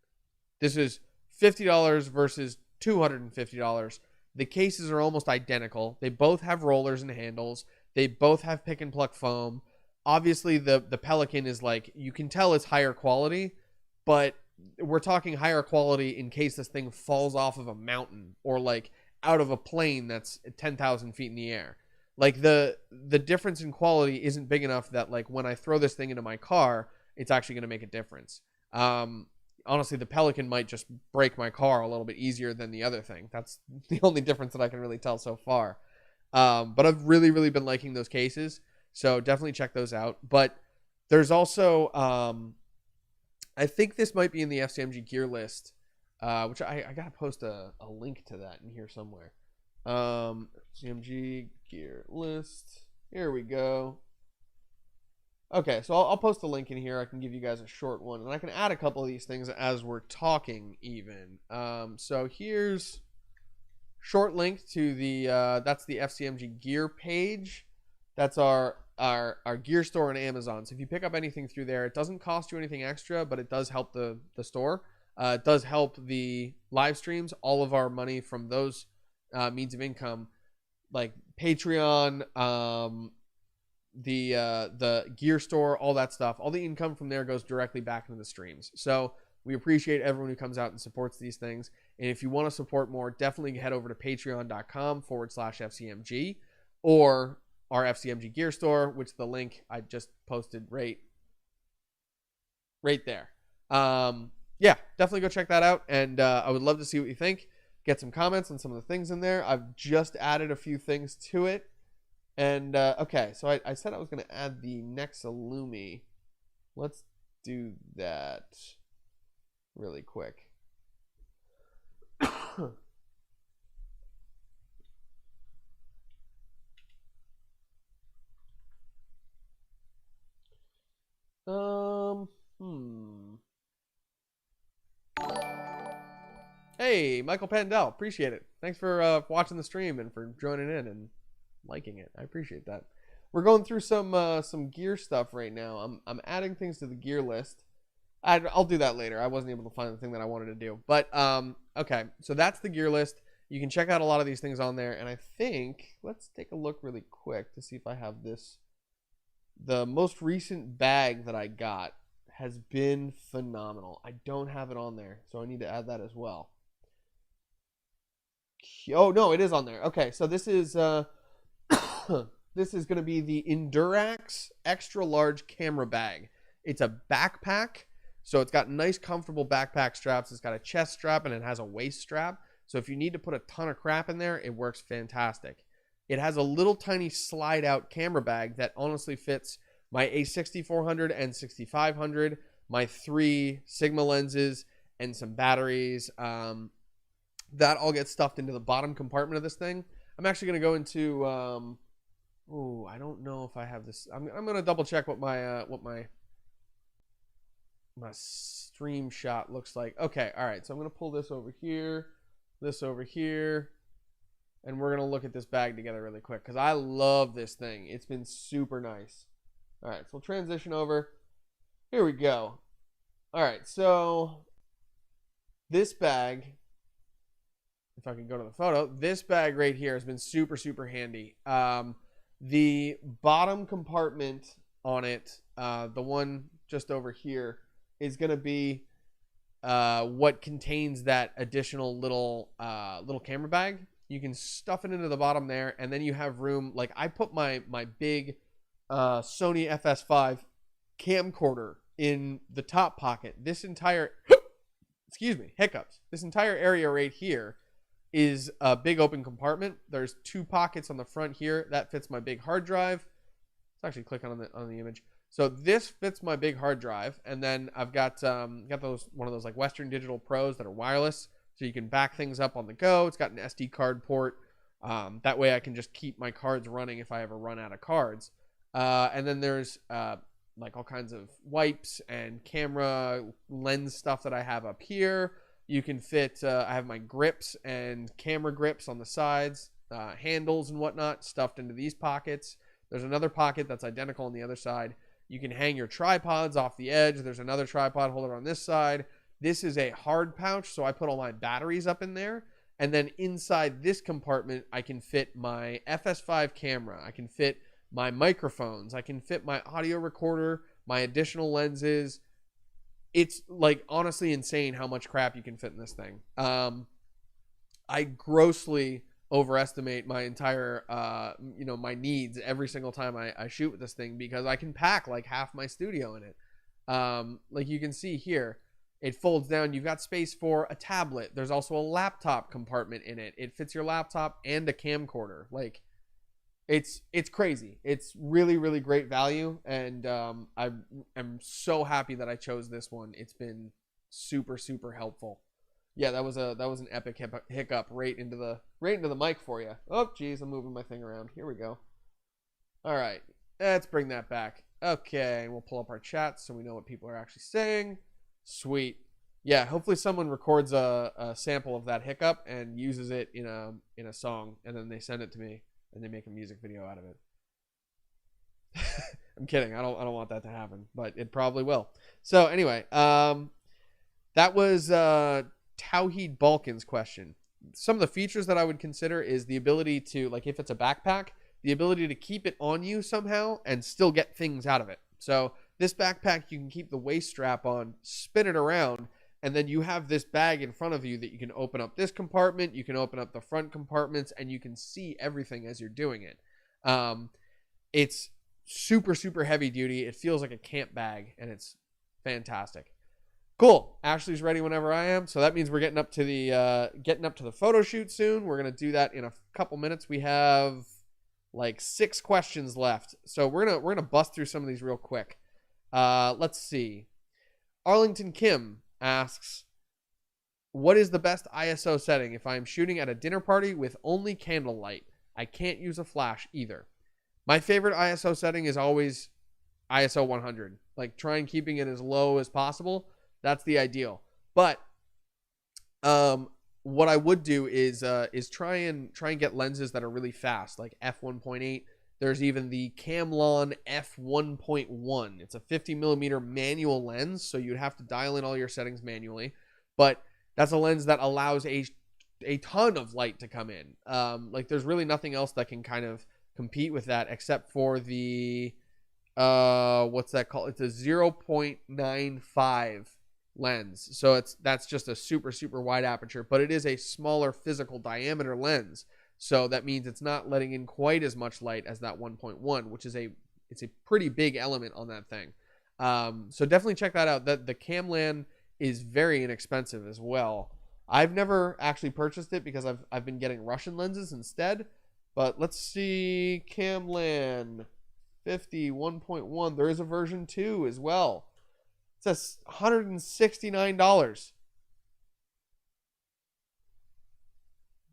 This is $50 versus $250. The cases are almost identical. They both have rollers and handles. They both have pick and pluck foam. Obviously, the Pelican is like, you can tell it's higher quality, but we're talking higher quality in case this thing falls off of a mountain or like out of a plane that's 10,000 feet in the air. Like the difference in quality isn't big enough that like when I throw this thing into my car, it's actually going to make a difference. Honestly, the Pelican might just break my car a little bit easier than the other thing. That's the only difference that I can really tell so far. But I've really, really been liking those cases. So definitely check those out. But there's also, I think this might be in the FCMG gear list, which I got to post a link to that in here somewhere. FCMG gear list. Here we go. Okay, so I'll post a link in here. I can give you guys a short one, and I can add a couple of these things as we're talking even. So here's short link to the that's the FCMG gear page. That's our gear store on Amazon. So if you pick up anything through there, it doesn't cost you anything extra, but it does help the store. It does help the live streams. All of our money from those means of income, like Patreon, the gear store, all that stuff, all the income from there goes directly back into the streams. So we appreciate everyone who comes out and supports these things. And if you want to support more, definitely head over to patreon.com/FCMG or our FCMG gear store, which the link I just posted right there. Yeah, definitely go check that out. And I would love to see what you think. Get some comments on some of the things in there. I've just added a few things to it. And, okay, so I said I was going to add the Nexalumi. Let's do that really quick. Hey, Michael Pandell, appreciate it. Thanks for watching the stream and for joining in and liking it. I appreciate that. We're going through some gear stuff right now. I'm adding things to the gear list. I'll do that later. I wasn't able to find the thing that I wanted to do. But okay, so that's the gear list. You can check out a lot of these things on there. And I think, let's take a look really quick to see if I have this. The most recent bag that I got has been phenomenal. I don't have it on there, so I need to add that as well. Oh, no, it is on there. Okay, so this is this is going to be the Endurax extra large camera bag. It's a backpack, so it's got nice comfortable backpack straps. It's got a chest strap and it has a waist strap. So if you need to put a ton of crap in there, it works fantastic. It has a little tiny slide out camera bag that honestly fits my A6400 and 6500, my 3 Sigma lenses, and some batteries. That all gets stuffed into the bottom compartment of this thing. I'm actually going to go into, I don't know if I have this. I'm going to double check what my stream shot looks like. Okay, all right. So I'm going to pull this over here, and we're going to look at this bag together really quick because I love this thing. It's been super nice. All right, so we'll transition over. Here we go. All right, so this bag, if I can go to the photo, this bag right here has been super, super handy. The bottom compartment on it, the one just over here, is going to be what contains that additional little camera bag. You can stuff it into the bottom there, and then you have room. Like I put my big Sony FS5 camcorder in the top pocket. This entire, excuse me, hiccups. This entire area right here is a big open compartment. There's 2 pockets on the front here. That fits my big hard drive. Let's actually click on the image. So this fits my big hard drive, and then I've got those one of those like Western Digital Pros that are wireless, so you can back things up on the go. It's got an SD card port. That way I can just keep my cards running if I ever run out of cards. And then there's like all kinds of wipes and camera lens stuff that I have up here. You can fit, I have my grips and camera grips on the sides, handles and whatnot stuffed into these pockets. There's another pocket that's identical on the other side. You can hang your tripods off the edge. There's another tripod holder on this side. This is a hard pouch, so I put all my batteries up in there. And then inside this compartment, I can fit my FS5 camera. I can fit my microphones. I can fit my audio recorder, my additional lenses. It's like honestly insane how much crap you can fit in this thing. I grossly overestimate my entire, my needs every single time I shoot with this thing, because I can pack like half my studio in it. Like you can see here, it folds down. You've got space for a tablet. There's also a laptop compartment in it. It fits your laptop and a camcorder. Like it's crazy. It's really, really great value. And I am so happy that I chose this one. It's been super, super helpful. Yeah, that was an epic hiccup right into the mic for you. Oh, geez, I'm moving my thing around. Here we go. All right, let's bring that back. Okay, we'll pull up our chat so we know what people are actually saying. Sweet. Yeah, hopefully someone records a sample of that hiccup and uses it in a song, and then they send it to me and they make a music video out of it. I'm kidding. I don't want that to happen, but it probably will. So anyway, that was Tawheed Balkan's question. Some of the features that I would consider is the ability to, like if it's a backpack, the ability to keep it on you somehow and still get things out of it. So this backpack, you can keep the waist strap on, spin it around, and then you have this bag in front of you that you can open up this compartment, you can open up the front compartments, and you can see everything as you're doing it. It's super, super heavy duty. It feels like a camp bag, and it's fantastic. Cool. Ashley's ready whenever I am, so that means we're getting up to the photo shoot soon. We're gonna do that in a couple minutes. We have like 6 questions left, so we're gonna bust through some of these real quick. Let's see. Arlington Kim asks, what is the best ISO setting if I'm shooting at a dinner party with only candlelight? I can't use a flash either. My favorite ISO setting is always ISO 100. Like, try and keeping it as low as possible. That's the ideal. But what I would do is try and get lenses that are really fast, like f1.8. There's even the Camlon f1.1. It's a 50 millimeter manual lens, so you'd have to dial in all your settings manually. But that's a lens that allows a ton of light to come in. Like there's really nothing else that can kind of compete with that except for the what's that called? It's a 0.95 lens. So that's just a super, super wide aperture, but it is a smaller physical diameter lens. So that means it's not letting in quite as much light as that 1.1, which is it's a pretty big element on that thing. So definitely check that out. The Camlan is very inexpensive as well. I've never actually purchased it because I've been getting Russian lenses instead. But let's see, Camlan 50 1.1. There is a version 2 as well. It says $169.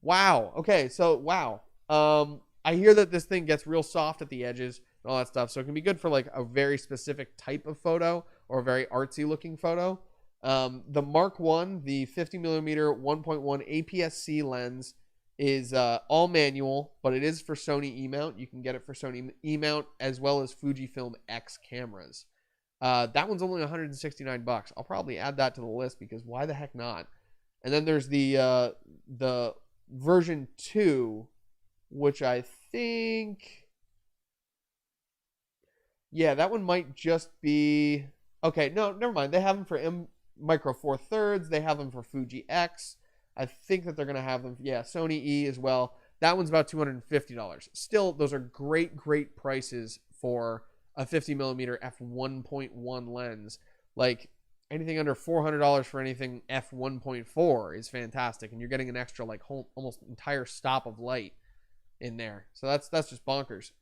Wow. Okay, so wow. I hear that this thing gets real soft at the edges and all that stuff, so it can be good for like a very specific type of photo or a very artsy looking photo. The Mark 1, the 50 millimeter 1.1 APS-C lens is all manual, but it is for Sony E-mount. You can get it for Sony E-mount as well as Fujifilm X cameras. That one's only $169. I'll probably add that to the list because why the heck not? And then there's the version 2, which I think, yeah, that one might just be, okay, no, never mind. They have them for Micro Four Thirds. They have them for Fuji X. I think that they're going to have them, yeah, Sony E as well. That one's about $250. Still, those are great, great prices for a 50 millimeter f1.1 lens. Like, anything under $400 for anything f1.4 is fantastic, and you're getting an extra like whole almost entire stop of light in there. So that's just bonkers.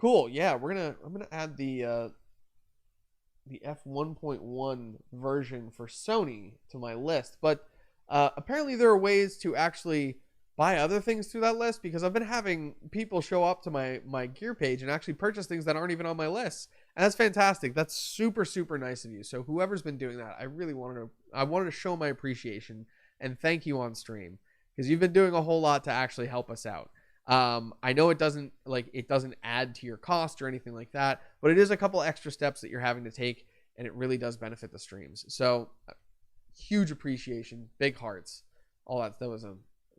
Cool. Yeah, I'm gonna add the f1.1 version for Sony to my list. But apparently there are ways to actually buy other things through that list, because I've been having people show up to my gear page and actually purchase things that aren't even on my list. And that's fantastic. That's super, super nice of you. So whoever's been doing that, I wanted to show my appreciation and thank you on stream, because you've been doing a whole lot to actually help us out. I know it doesn't add to your cost or anything like that, but it is a couple extra steps that you're having to take, and it really does benefit the streams. So huge appreciation, big hearts, all that. That was a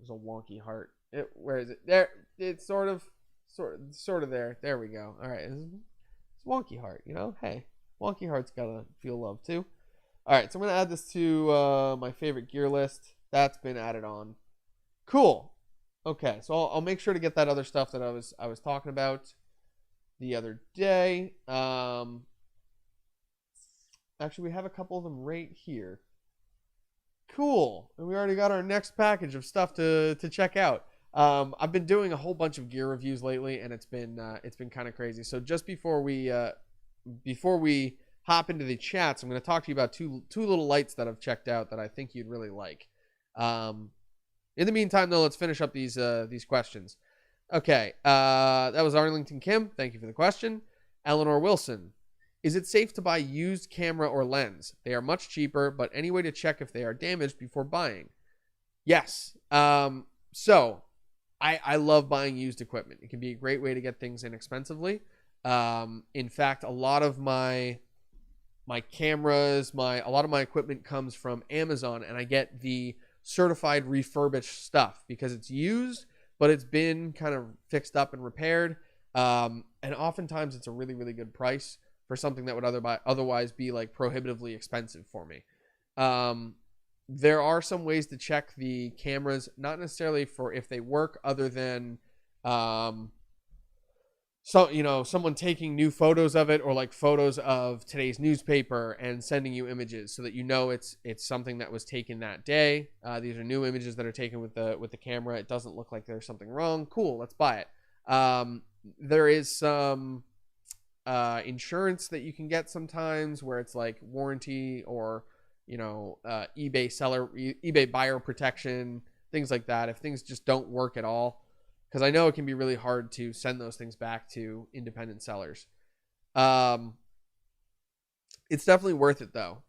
wonky heart. Where is it? There. It's sort of there. There we go. All right. It's wonky heart. You know, hey, wonky heart's gotta feel love too. All right. So I'm gonna add this to my favorite gear list. That's been added on. Cool. Okay, so I'll make sure to get that other stuff that I was talking about the other day. Actually, we have a couple of them right here. Cool, and we already got our next package of stuff to check out. I've been doing a whole bunch of gear reviews lately, and it's been kind of crazy. So just before we hop into the chats, I'm going to talk to you about two little lights that I've checked out that I think you'd really like. In the meantime, though, let's finish up these questions. Okay, that was Arlington Kim. Thank you for the question. Eleanor Wilson. Is it safe to buy used camera or lens? They are much cheaper, but any way to check if they are damaged before buying? Yes. So, I love buying used equipment. It can be a great way to get things inexpensively. In fact, a lot of my cameras, a lot of my equipment comes from Amazon, and I get the certified refurbished stuff because it's used, but it's been kind of fixed up and repaired. And oftentimes it's a really, really good price for something that would otherwise be like prohibitively expensive for me. There are some ways to check the cameras, not necessarily for if they work, other than someone taking new photos of it, or like photos of today's newspaper and sending you images so that you know it's something that was taken that day. These are new images that are taken with the camera. It doesn't look like there's something wrong. Cool, let's buy it. There is some insurance that you can get sometimes where it's like warranty, or eBay buyer protection, things like that. If things just don't work at all, because I know it can be really hard to send those things back to independent sellers. It's definitely worth it, though.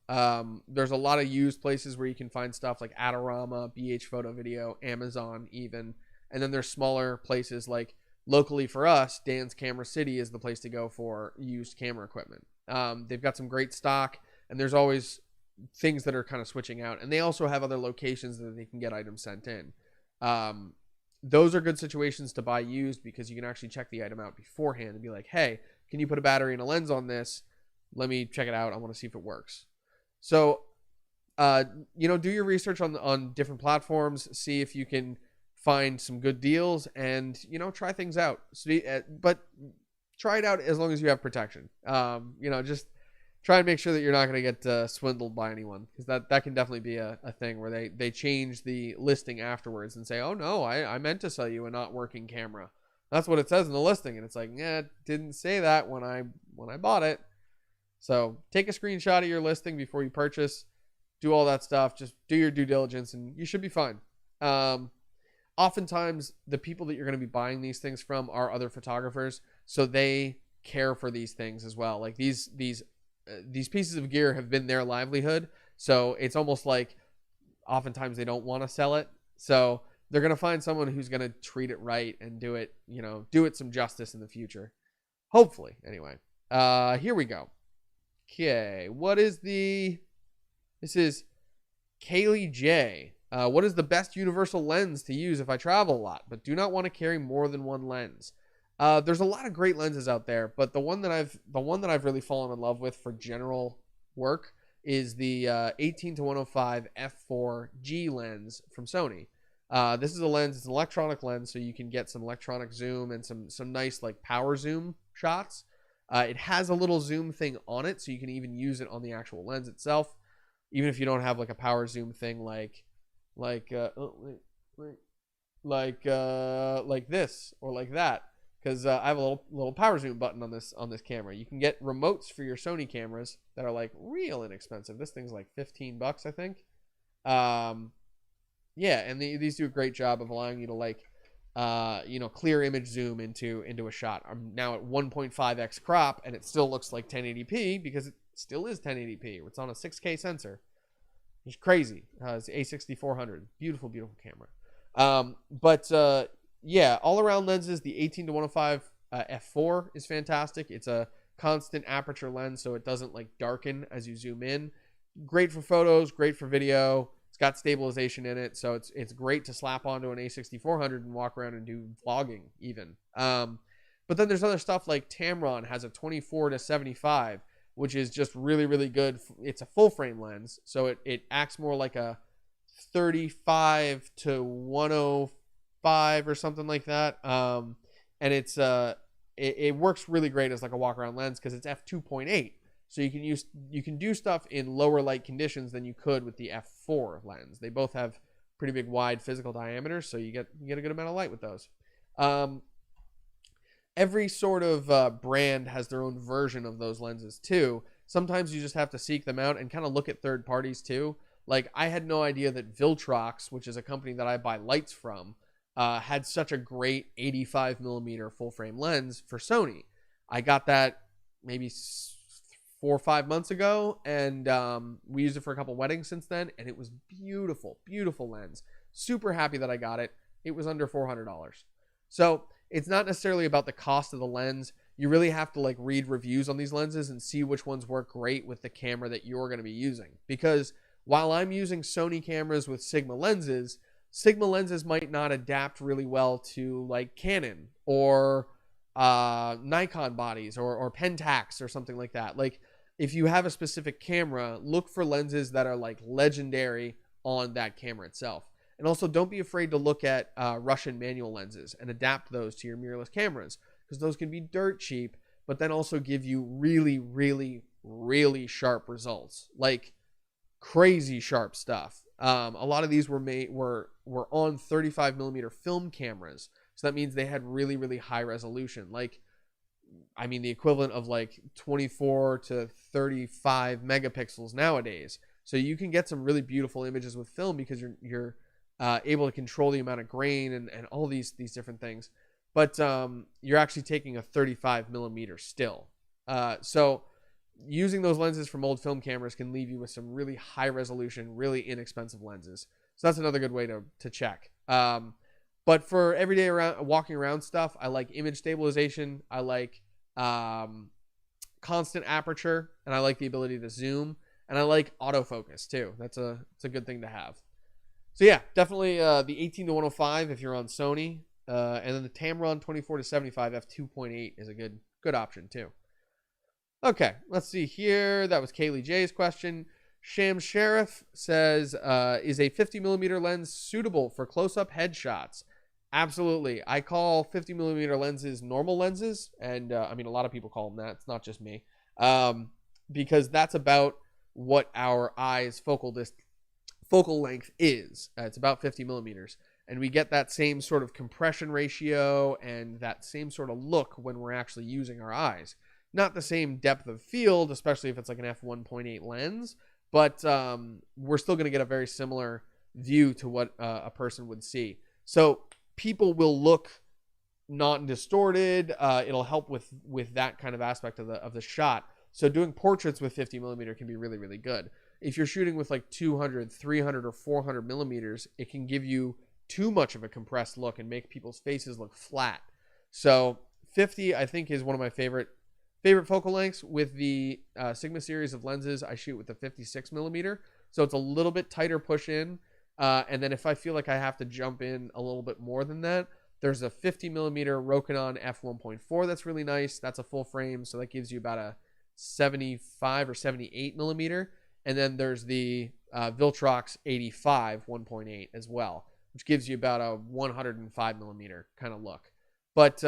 There's a lot of used places where you can find stuff like Adorama, BH Photo Video, Amazon even. And then there's smaller places like, locally for us, Dan's Camera City is the place to go for used camera equipment. They've got some great stock, and there's always things that are kind of switching out. And they also have other locations that they can get items sent in. Those are good situations to buy used, because you can actually check the item out beforehand and be like, hey, can you put a battery and a lens on this? Let me check it out. I want to see if it works. So, do your research on different platforms, see if you can find some good deals, and, try things out. But try it out as long as you have protection. Just try and make sure that you're not going to get swindled by anyone, because that can definitely be a thing where they change the listing afterwards and say, oh no, I meant to sell you a not working camera. That's what it says in the listing, and it's like, yeah, it didn't say that when I bought it. So take a screenshot of your listing before you purchase, do all that stuff, just do your due diligence, and you should be fine. Oftentimes the people that you're going to be buying these things from are other photographers, so they care for these things as well. Like these pieces of gear have been their livelihood, so it's almost like oftentimes they don't want to sell it, so they're going to find someone who's going to treat it right and do it some justice in the future, hopefully. Anyway, here we go. Okay, this is Kaylee J. What is the best universal lens to use if I travel a lot but do not want to carry more than one lens? There's a lot of great lenses out there, but the one that I've really fallen in love with for general work is the 18-105 f4G lens from Sony. This is a lens. It's an electronic lens, so you can get some electronic zoom and some nice like power zoom shots. It has a little zoom thing on it, so you can even use it on the actual lens itself, even if you don't have like a power zoom thing like this or like that. because I have a little power zoom button on this camera. You can get remotes for your Sony cameras that are like real inexpensive. This thing's like $15, I think. Yeah, and these do a great job of allowing you to like, clear image zoom into a shot. I'm now at 1.5x crop, and it still looks like 1080p because it still is 1080p. It's on a 6K sensor. It's crazy. It's A6400. Beautiful, beautiful camera. Yeah, all around lenses, the 18-105 f4 is fantastic. It's a constant aperture lens, so it doesn't like darken as you zoom in. Great for photos, great for video. It's got stabilization in it, so it's great to slap onto an A6400 and walk around and do vlogging even. But then there's other stuff like Tamron has a 24-75, which is just really, really good. It's a full frame lens, so it acts more like a 35-105 or something like that. And it works really great as like a walk around lens because it's f2.8. So you can do stuff in lower light conditions than you could with the f4 lens. They both have pretty big wide physical diameters, so you get a good amount of light with those. Every sort of brand has their own version of those lenses too. Sometimes you just have to seek them out and kind of look at third parties too. Like I had no idea that Viltrox, which is a company that I buy lights from, had such a great 85mm full frame lens for Sony. I got that maybe 4 or 5 months ago, and we used it for a couple weddings since then, and it was beautiful, beautiful lens. Super happy that I got it. It was under $400. So it's not necessarily about the cost of the lens. You really have to like read reviews on these lenses and see which ones work great with the camera that you're going to be using. Because while I'm using Sony cameras with Sigma lenses might not adapt really well to like Canon or Nikon bodies or Pentax or something like that. Like if you have a specific camera, look for lenses that are like legendary on that camera itself. And also don't be afraid to look at Russian manual lenses and adapt those to your mirrorless cameras, because those can be dirt cheap, but then also give you really, really, really sharp results, like crazy sharp stuff. A lot of these were on 35mm film cameras. So that means they had really, really high resolution. Like, I mean, the equivalent of like 24 to 35 megapixels nowadays. So you can get some really beautiful images with film because you're able to control the amount of grain and all these different things. But you're actually taking a 35mm still. So using those lenses from old film cameras can leave you with some really high resolution, really inexpensive lenses. So that's another good way to check. But for everyday walking around stuff, I like image stabilization. I like constant aperture, and I like the ability to zoom, and I like autofocus too. It's a good thing to have. So yeah, definitely the 18-105 if you're on Sony, and then the Tamron 24-75 f2.8 is a good option too. Okay, let's see here. That was Kaylee J's question. Sham Sheriff says, is a 50mm lens suitable for close-up headshots? Absolutely. I call 50mm lenses normal lenses, and I mean, a lot of people call them that. It's not just me, because that's about what our eye's focal length is. It's about 50mm, and we get that same sort of compression ratio and that same sort of look when we're actually using our eyes. Not the same depth of field, especially if it's like an f1.8 lens, but we're still going to get a very similar view to what a person would see. So people will look non-distorted. It'll help with that kind of aspect of the shot. So doing portraits with 50mm can be really, really good. If you're shooting with like 200, 300, or 400 millimeters, it can give you too much of a compressed look and make people's faces look flat. So 50, I think, is one of my favorite focal lengths. With the Sigma series of lenses, I shoot with the 56mm, so it's a little bit tighter push in. And then if I feel like I have to jump in a little bit more than that, there's a 50mm Rokinon f1.4 that's really nice. That's a full frame, so that gives you about a 75 or 78mm. And then there's the Viltrox 85 1.8 as well, which gives you about a 105mm kind of look. But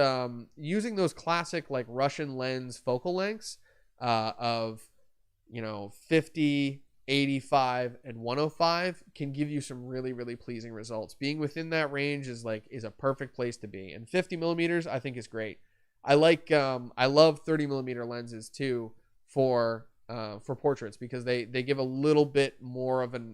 using those classic like Russian lens focal lengths of 50, 85 and 105 can give you some really, really pleasing results. Being within that range is a perfect place to be. And 50 millimeters, I think, is great. I love 30 millimeter lenses too for portraits, because they give a little bit more of a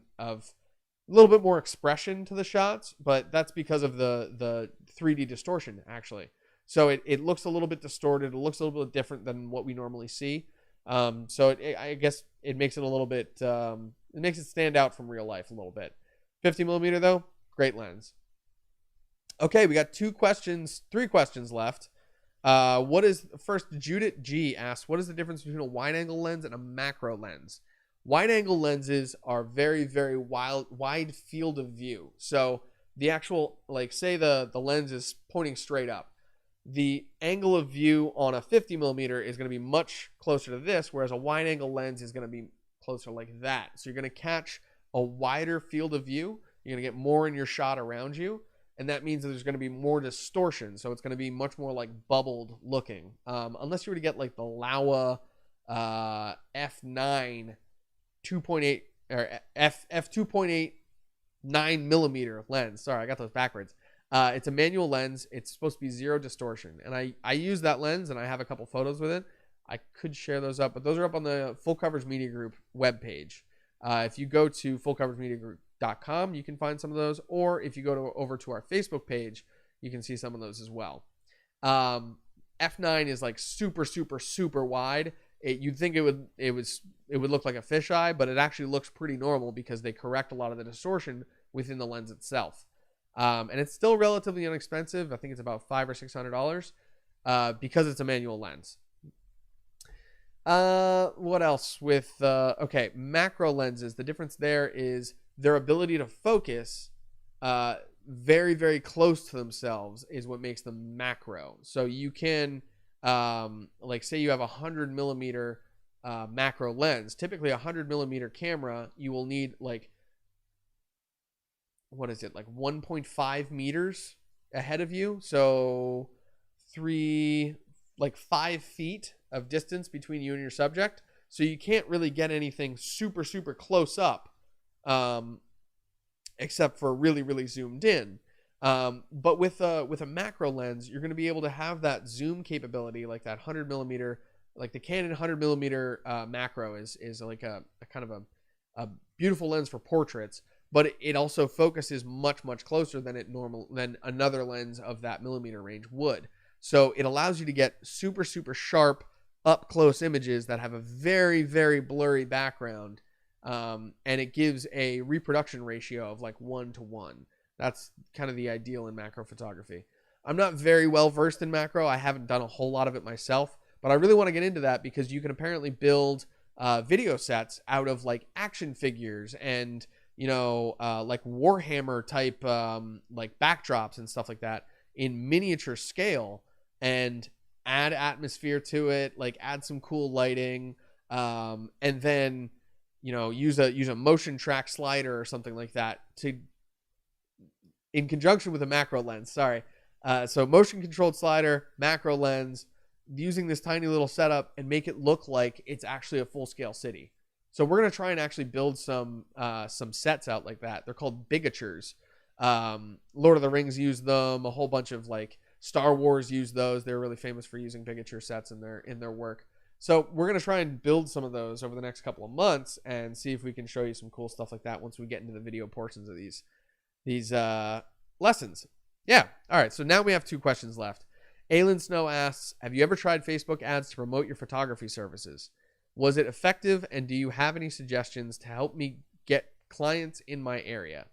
little bit more expression to the shots, but that's because of the 3D distortion, actually. So it looks a little bit distorted. It looks a little bit different than what we normally see. So I guess it makes it a little bit, it makes it stand out from real life a little bit. 50 millimeter though, great lens. Okay, we got three questions left. First, Judith G asks, what is the difference between a wide angle lens and a macro lens? Wide angle lenses are very, very wide field of view. So the actual, like, say the lens is pointing straight up. The angle of view on a 50 millimeter is going to be much closer to this, whereas a wide angle lens is going to be closer like that. So you're going to catch a wider field of view. You're going to get more in your shot around you. And that means that there's going to be more distortion. So it's going to be much more like bubbled looking. Unless you were to get like the Laowa F9 2.8 or F2.8 9 millimeter lens. Sorry, I got those backwards. It's a manual lens. It's supposed to be zero distortion. And I use that lens, and I have a couple photos with it. I could share those up, but those are up on the Full Coverage Media Group webpage. If you go to fullcoveragemiagroup.com, you can find some of those. Or if you go over to our Facebook page, you can see some of those as well. F9 is like super, super, super wide. You'd think it would look like a fisheye, but it actually looks pretty normal because they correct a lot of the distortion within the lens itself. And it's still relatively inexpensive. I think it's about $500 or $600 because it's a manual lens. What else with okay, macro lenses? The difference there is their ability to focus very, very close to themselves is what makes them macro. So you can like say you have a 100 millimeter macro lens. Typically a 100 millimeter camera, you will need like, what is it, like 1.5 meters ahead of you, so 5 feet of distance between you and your subject. So you can't really get anything super, super close up, except for really, really zoomed in. But with a macro lens, you're going to be able to have that zoom capability, like that 100 millimeter, like the Canon 100 millimeter macro is like a kind of a beautiful lens for portraits. But it also focuses much, much closer than another lens of that millimeter range would. So it allows you to get super, super sharp up close images that have a very, very blurry background. And it gives a reproduction ratio of like 1:1. That's kind of the ideal in macro photography. I'm not very well versed in macro. I haven't done a whole lot of it myself, but I really want to get into that because you can apparently build video sets out of like action figures and like Warhammer type like backdrops and stuff like that in miniature scale, and add atmosphere to it, like add some cool lighting, and then use a motion track slider or something like that in conjunction with a macro lens. So motion controlled slider, macro lens, using this tiny little setup and make it look like it's actually a full scale city. So we're going to try and actually build some sets out like that. They're called bigatures. Lord of the Rings used them. A whole bunch of like Star Wars used those. They're really famous for using bigature sets in their work. So we're going to try and build some of those over the next couple of months and see if we can show you some cool stuff like that once we get into the video portions of these lessons. Yeah. All right. So now we have 2 questions left. Aylin Snow asks, have you ever tried Facebook ads to promote your photography services? Was it effective, and do you have any suggestions to help me get clients in my area?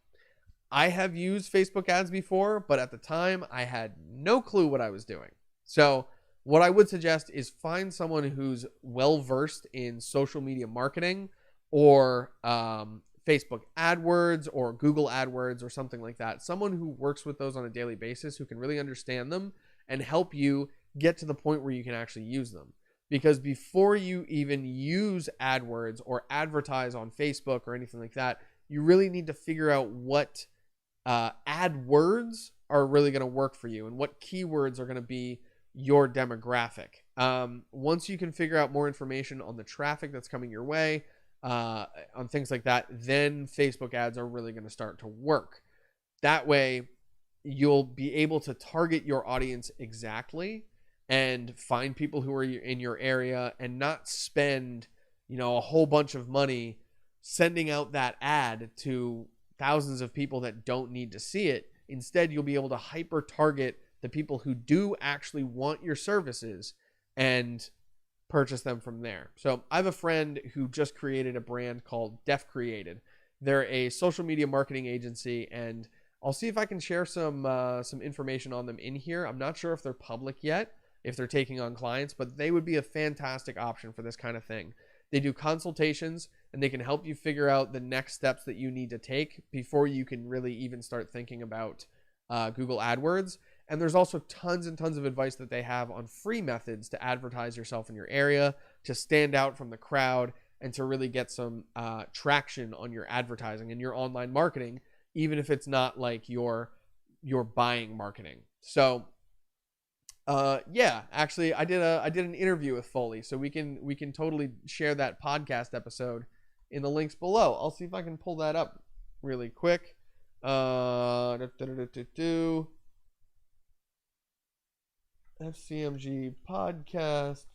I have used Facebook ads before, but at the time I had no clue what I was doing. So what I would suggest is find someone who's well-versed in social media marketing or Facebook AdWords or Google AdWords or something like that. Someone who works with those on a daily basis, who can really understand them and help you get to the point where you can actually use them. Because before you even use AdWords or advertise on Facebook or anything like that, you really need to figure out what AdWords are really going to work for you and what keywords are going to be your demographic. Once you can figure out more information on the traffic that's coming your way, on things like that, then Facebook ads are really going to start to work. That way, you'll be able to target your audience exactly and find people who are in your area and not spend, a whole bunch of money sending out that ad to thousands of people that don't need to see it. Instead, you'll be able to hyper target the people who do actually want your services and purchase them from there. So I have a friend who just created a brand called Def Created. They're a social media marketing agency, and I'll see if I can share some information on them in here. I'm not sure if they're public yet, if they're taking on clients, but they would be a fantastic option for this kind of thing. They do consultations, and they can help you figure out the next steps that you need to take before you can really even start thinking about Google AdWords. And there's also tons and tons of advice that they have on free methods to advertise yourself in your area, to stand out from the crowd, and to really get some traction on your advertising and your online marketing, even if it's not like your buying marketing. So actually I did an interview with Foley, so we can totally share that podcast episode in the links below. I'll see if I can pull that up really quick. FCMG podcast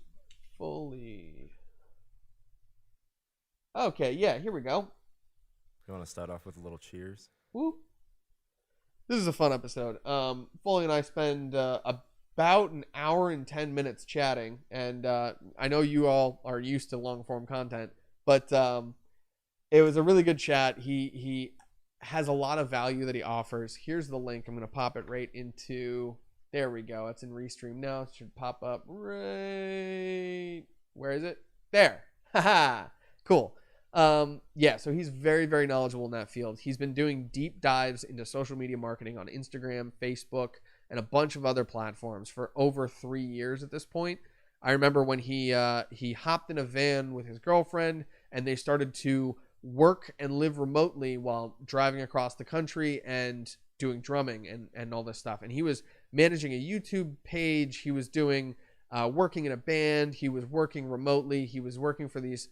Foley. Okay, yeah, here we go. You want to start off with a little cheers? Woo. This is a fun episode. Foley and I spend about an hour and 10 minutes chatting, and I know you all are used to long form content, but it was a really good chat. He has a lot of value that he offers. Here's the link. I'm going to pop it right into, there we go. It's in Restream now. It should pop up right, where is it? There. Haha. Cool. So he's very, very knowledgeable in that field. He's been doing deep dives into social media marketing on Instagram, Facebook, and a bunch of other platforms for over 3 years at this point. I remember when he hopped in a van with his girlfriend, and they started to work and live remotely while driving across the country and doing drumming and all this stuff. And he was managing a YouTube page. He was doing working in a band. He was working remotely. He was working for these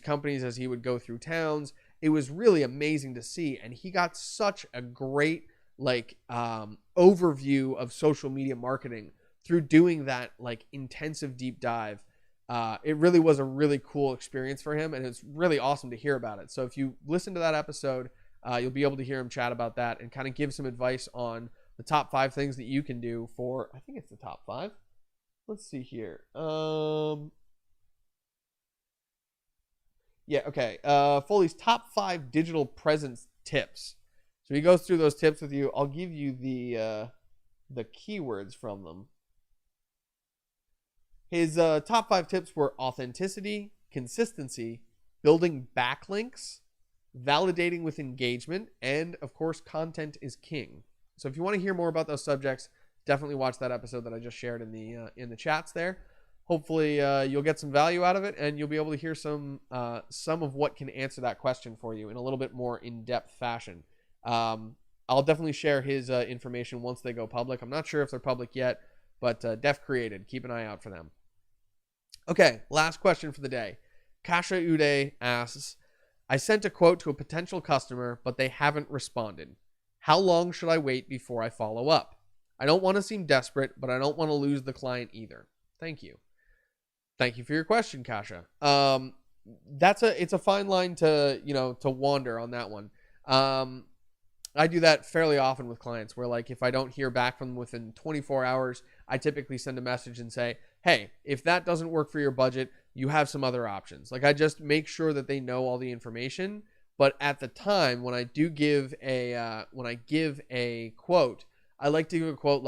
companies as he would go through towns. It was really amazing to see, and he got such a great overview of social media marketing through doing that intensive deep dive. It really was a really cool experience for him, and it's really awesome to hear about it. So if you listen to that episode, you'll be able to hear him chat about that and kind of give some advice on the top 5 things that you can do for, I think it's the top 5. Let's see here. Foley's top 5 digital presence tips. So he goes through those tips with you. I'll give you the keywords from them. His top 5 tips were authenticity, consistency, building backlinks, validating with engagement, and of course, content is king. So if you want to hear more about those subjects, definitely watch that episode that I just shared in the chats there. Hopefully you'll get some value out of it, and you'll be able to hear some of what can answer that question for you in a little bit more in-depth fashion. I'll definitely share his information once they go public. I'm not sure if they're public yet, but Def Created, keep an eye out for them. Okay, last question for the day. Kasha Uday asks, I sent a quote to a potential customer, but they haven't responded. How long should I wait before I follow up? I don't want to seem desperate, but I don't want to lose the client either. Thank you. Thank you for your question, Kasha. It's a fine line to wander on that one. I do that fairly often with clients where if I don't hear back from them within 24 hours, I typically send a message and say, hey, if that doesn't work for your budget, you have some other options. I just make sure that they know all the information. But at the time, when I do give a quote, I like to give a quote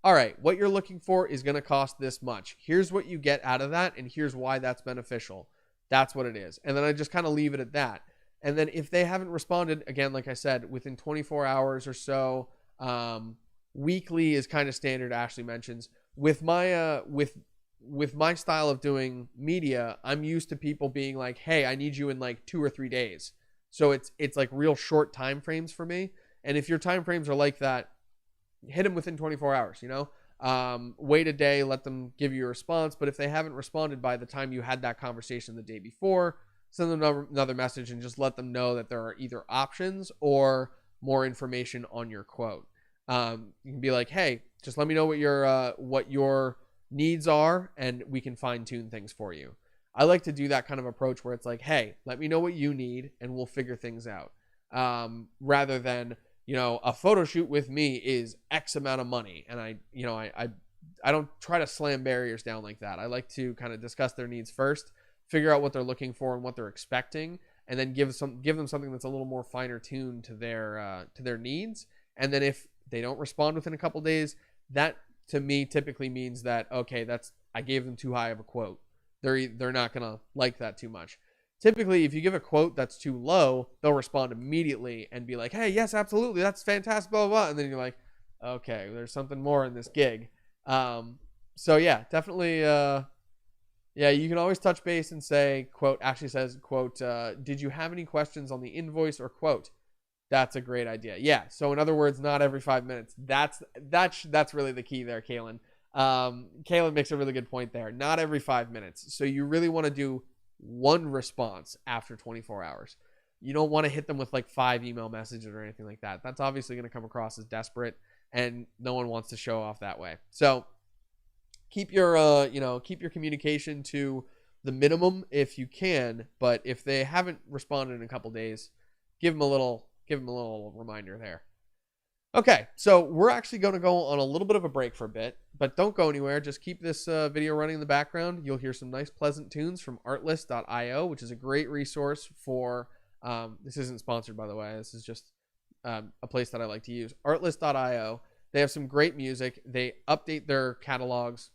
all right, what you're looking for is going to cost this much. Here's what you get out of that, and here's why that's beneficial. That's what it is. And then I just kind of leave it at that. And then if they haven't responded, again, like I said, within 24 hours or so, weekly is kind of standard, Ashley mentions. With my with my style of doing media, I'm used to people being like, hey, I need you in 2 or 3 days. So it's real short time frames for me. And if your time frames are like that, hit them within 24 hours, wait a day, let them give you a response. But if they haven't responded by the time you had that conversation the day before, send them another message and just let them know that there are either options or more information on your quote. You can be like, hey, just let me know what your needs are, and we can fine tune things for you. I like to do that kind of approach where it's like, hey, let me know what you need and we'll figure things out. Rather than, a photo shoot with me is X amount of money. And I don't try to slam barriers down like that. I like to kind of discuss their needs first, figure out what they're looking for and what they're expecting, and then give them something that's a little more finer tuned to their needs. And then if they don't respond within a couple days, that to me typically means that, okay, I gave them too high of a quote. They're not gonna like that too much. Typically, if you give a quote that's too low, they'll respond immediately and be like, hey, yes, absolutely, that's fantastic, blah, blah, blah. And then you're like, okay, there's something more in this gig. So yeah, definitely, you can always touch base and say, quote, Ashley says, quote, did you have any questions on the invoice or quote? That's a great idea. Yeah. So in other words, not every 5 minutes. That's really the key there, Kaylin. Kaylin makes a really good point there. Not every 5 minutes. So you really want to do one response after 24 hours. You don't want to hit them with like 5 email messages or anything like that. That's obviously going to come across as desperate, and no one wants to show off that way. So keep your communication to the minimum if you can. But if they haven't responded in a couple days, give them a little reminder there. Okay, so we're actually going to go on a little bit of a break for a bit, but don't go anywhere. Just keep this video running in the background. You'll hear some nice, pleasant tunes from artlist.io, which is a great resource for, this isn't sponsored, by the way. This is just a place that I like to use. Artlist.io. They have some great music. They update their catalogs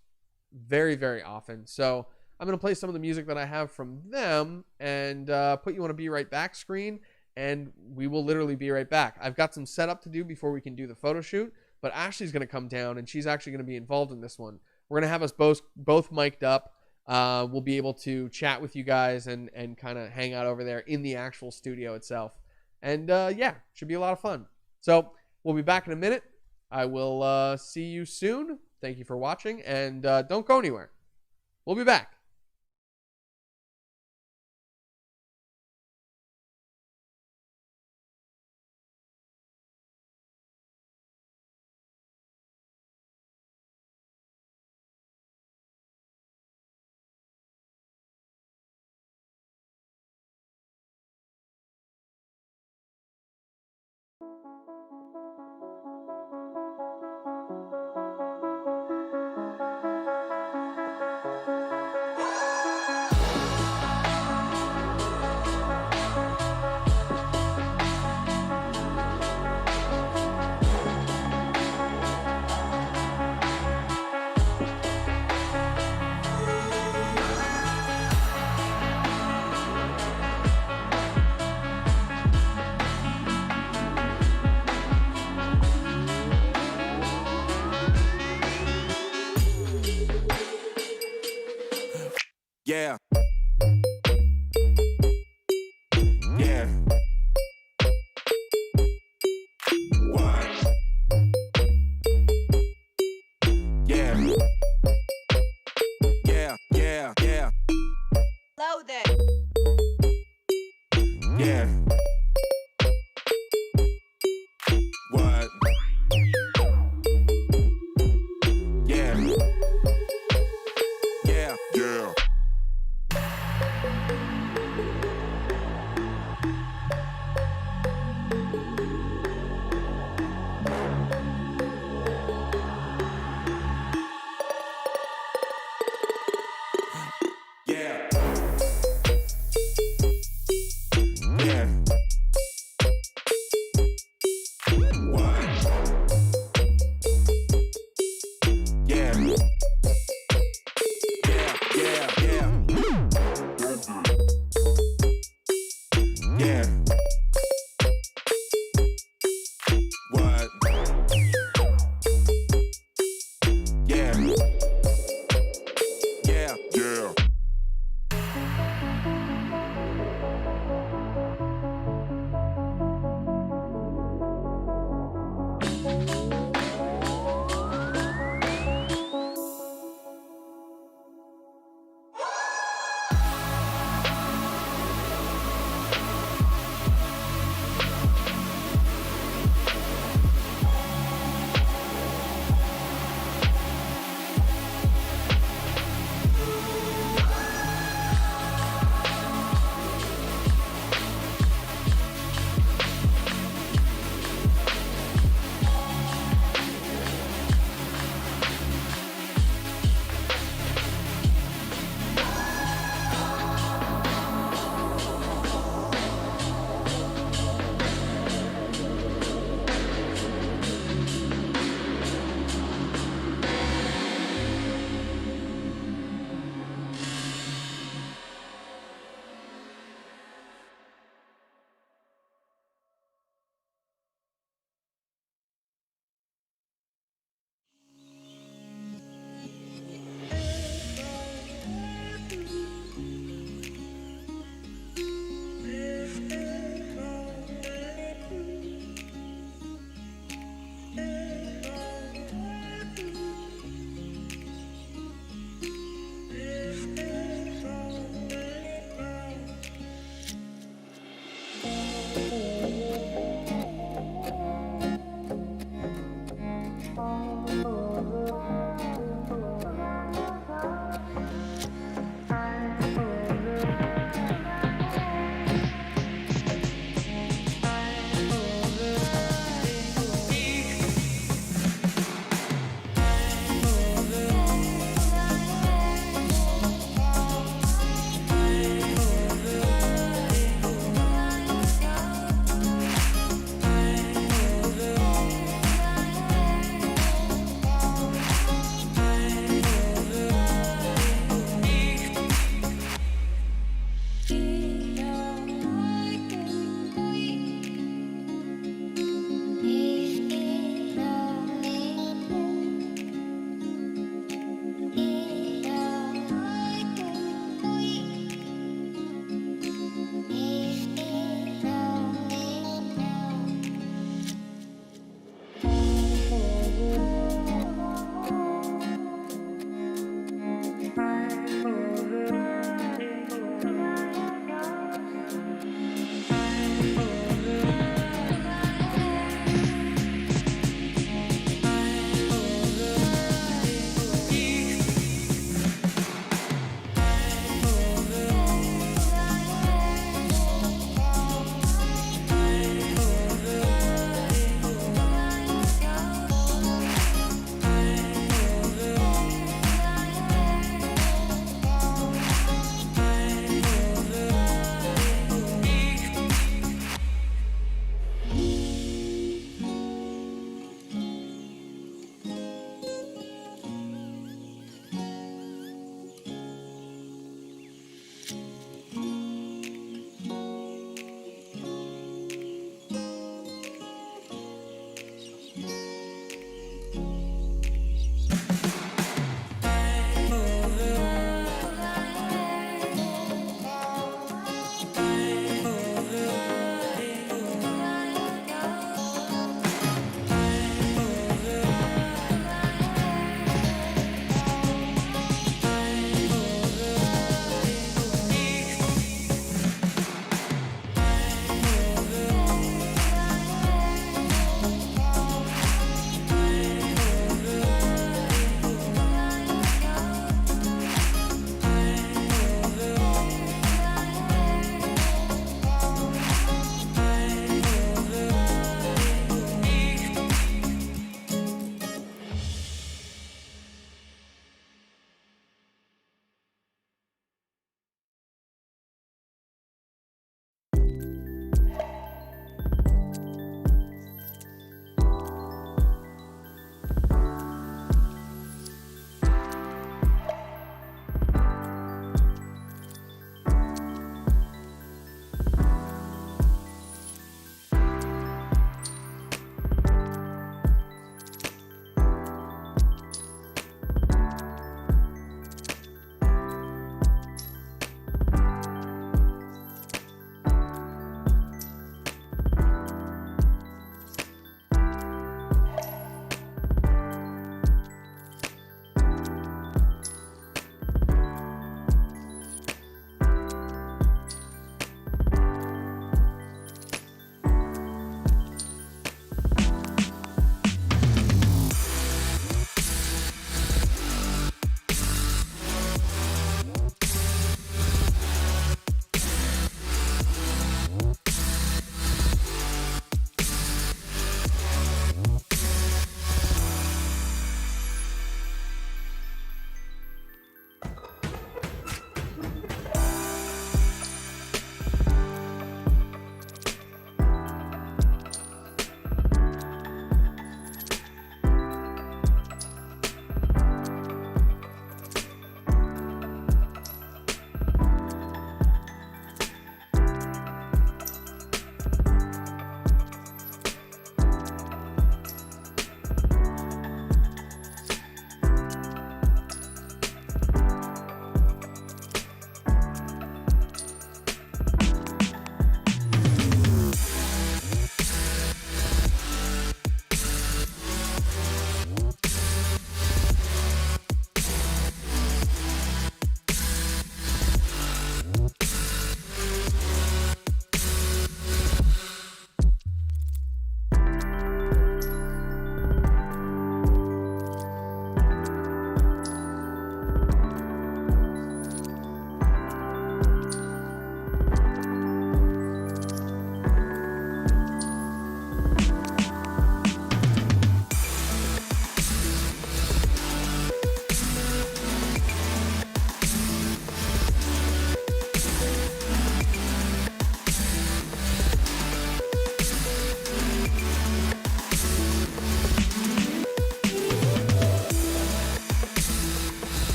very, very often. So I'm going to play some of the music that I have from them and put you on a Be Right Back screen. And we will literally be right back. I've got some setup to do before we can do the photo shoot, but Ashley's going to come down and she's actually going to be involved in this one. We're going to have us both mic'd up. We'll be able to chat with you guys and kind of hang out over there in the actual studio itself. And should be a lot of fun. So we'll be back in a minute. I will see you soon. Thank you for watching, and don't go anywhere. We'll be back. Yeah. Yeah. What? Yeah. Yeah, yeah, yeah. Load it. Yeah. What? Yeah. Yeah. Yeah. Yeah. Yeah. What? Yeah. Yeah, yeah, yeah. Yeah. What? Yeah. Yeah. Yeah.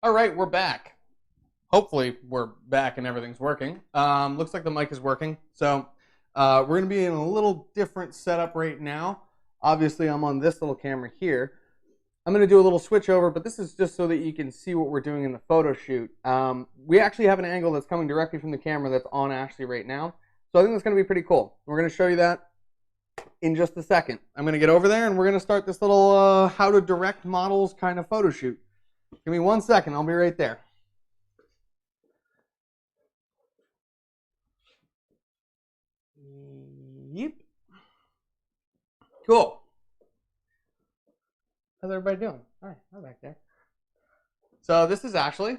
All right, we're back. Hopefully we're back and everything's working. Looks like the mic is working. So we're going to be in a little different setup right now. Obviously, I'm on this little camera here. I'm going to do a little switch over, but this is just so that you can see what we're doing in the photo shoot. We actually have an angle that's coming directly from the camera that's on Ashley right now. So I think that's going to be pretty cool. We're going to show you that in just a second. I'm going to get over there and we're going to start this little how to direct models kind of photo shoot. Give me 1 second. I'll be right there. Yep. Cool. How's everybody doing? Hi, I'm back there. So this is Ashley.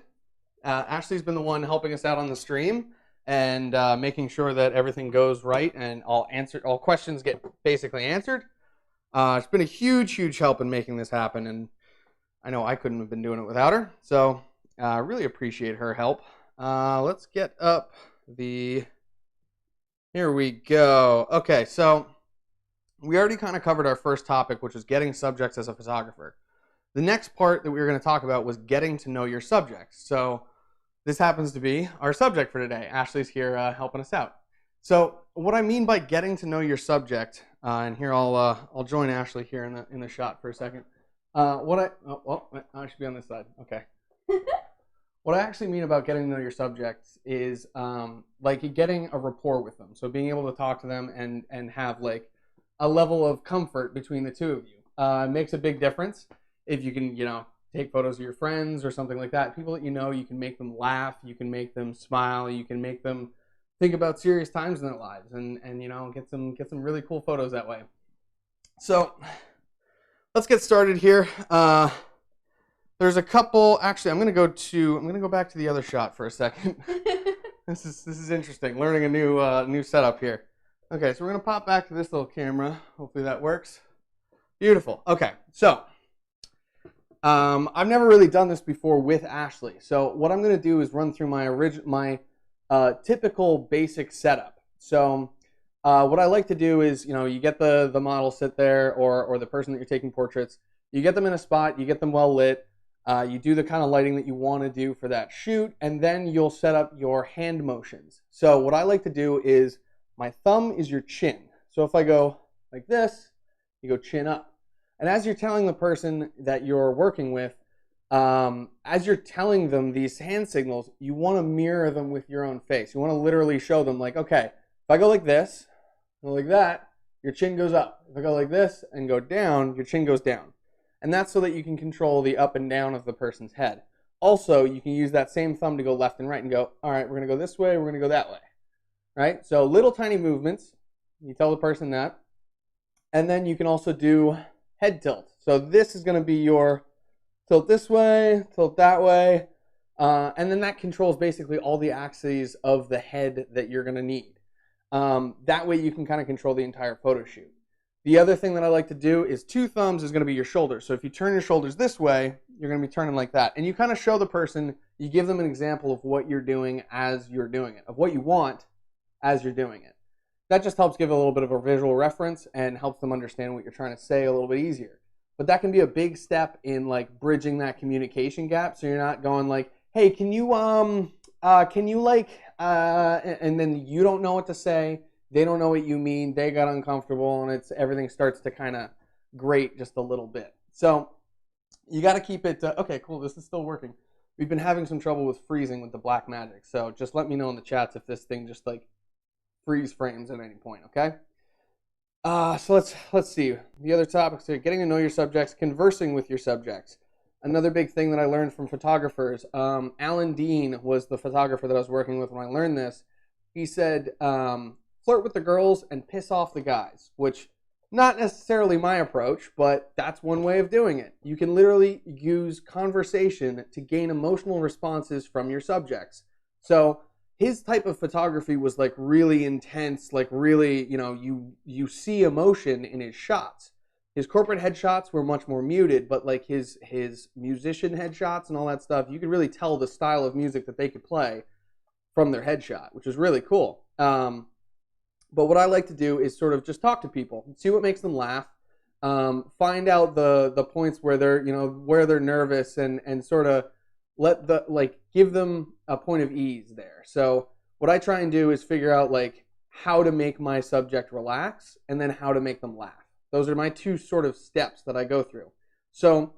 Ashley's been the one helping us out on the stream and making sure that everything goes right and all questions get basically answered. It's been a huge help in making this happen, and I know I couldn't have been doing it without her. So I really appreciate her help. Let's get up the... Here we go. Okay, so we already kind of covered our first topic, which was getting subjects as a photographer. The next part that we were going to talk about was getting to know your subjects. So this happens to be our subject for today. Ashley's here helping us out. So what I mean by getting to know your subject, and here I'll join Ashley here in the shot for a second. I should be on this side. Okay. What I actually mean about getting to know your subjects is like getting a rapport with them. So being able to talk to them and have like a level of comfort between the two of you. It makes a big difference if you can, take photos of your friends or something like that. People that you can make them laugh, you can make them smile, you can make them think about serious times in their lives and get some really cool photos that way. So let's get started here. There's a couple. Actually, I'm gonna go back to the other shot for a second. This is interesting. Learning a new setup here. Okay, so we're gonna pop back to this little camera. Hopefully that works. Beautiful. Okay, so I've never really done this before with Ashley. So what I'm gonna do is run through my typical basic setup. So what I like to do is you get the model sit there or the person that you're taking portraits. You get them in a spot. You get them well lit. You do the kind of lighting that you want to do for that shoot, and then you'll set up your hand motions. So what I like to do is my thumb is your chin. So if I go like this, you go chin up. And as you're telling the person that you're working with, as you're telling them these hand signals, you want to mirror them with your own face. You want to literally show them like, okay, if I go like this, go like that, your chin goes up. If I go like this and go down, your chin goes down. And that's so that you can control the up and down of the person's head. Also, you can use that same thumb to go left and right and go, all right, we're going to go this way, we're going to go that way. Right? So little tiny movements. You tell the person that. And then you can also do head tilt. So this is going to be your tilt this way, tilt that way. And then that controls basically all the axes of the head that you're going to need. That way you can kind of control the entire photo shoot. The other thing that I like to do is two thumbs is going to be your shoulders. So if you turn your shoulders this way, you're going to be turning like that. And you kind of show the person, you give them an example of what you're doing as you're doing it, of what you want as you're doing it. That just helps give a little bit of a visual reference and helps them understand what you're trying to say a little bit easier. But that can be a big step in like bridging that communication gap. So you're not going like, hey, can you and then you don't know what to say. They don't know what you mean. They got uncomfortable, and everything starts to kind of grate just a little bit. So you got to keep it. Okay, cool. This is still working. We've been having some trouble with freezing with the black magic. So just let me know in the chats if this thing just like freeze frames at any point. Okay. So let's see. The other topics here: getting to know your subjects, conversing with your subjects. Another big thing that I learned from photographers. Alan Dean was the photographer that I was working with when I learned this. He said, flirt with the girls and piss off the guys, which not necessarily my approach, but that's one way of doing it. You can literally use conversation to gain emotional responses from your subjects. So his type of photography was like really intense, like really, you see emotion in his shots. His corporate headshots were much more muted, but like his musician headshots and all that stuff, you could really tell the style of music that they could play from their headshot, which was really cool. But what I like to do is sort of just talk to people, see what makes them laugh, find out the points where they're nervous and sort of give them a point of ease there. So what I try and do is figure out like how to make my subject relax and then how to make them laugh. Those are my two sort of steps that I go through. So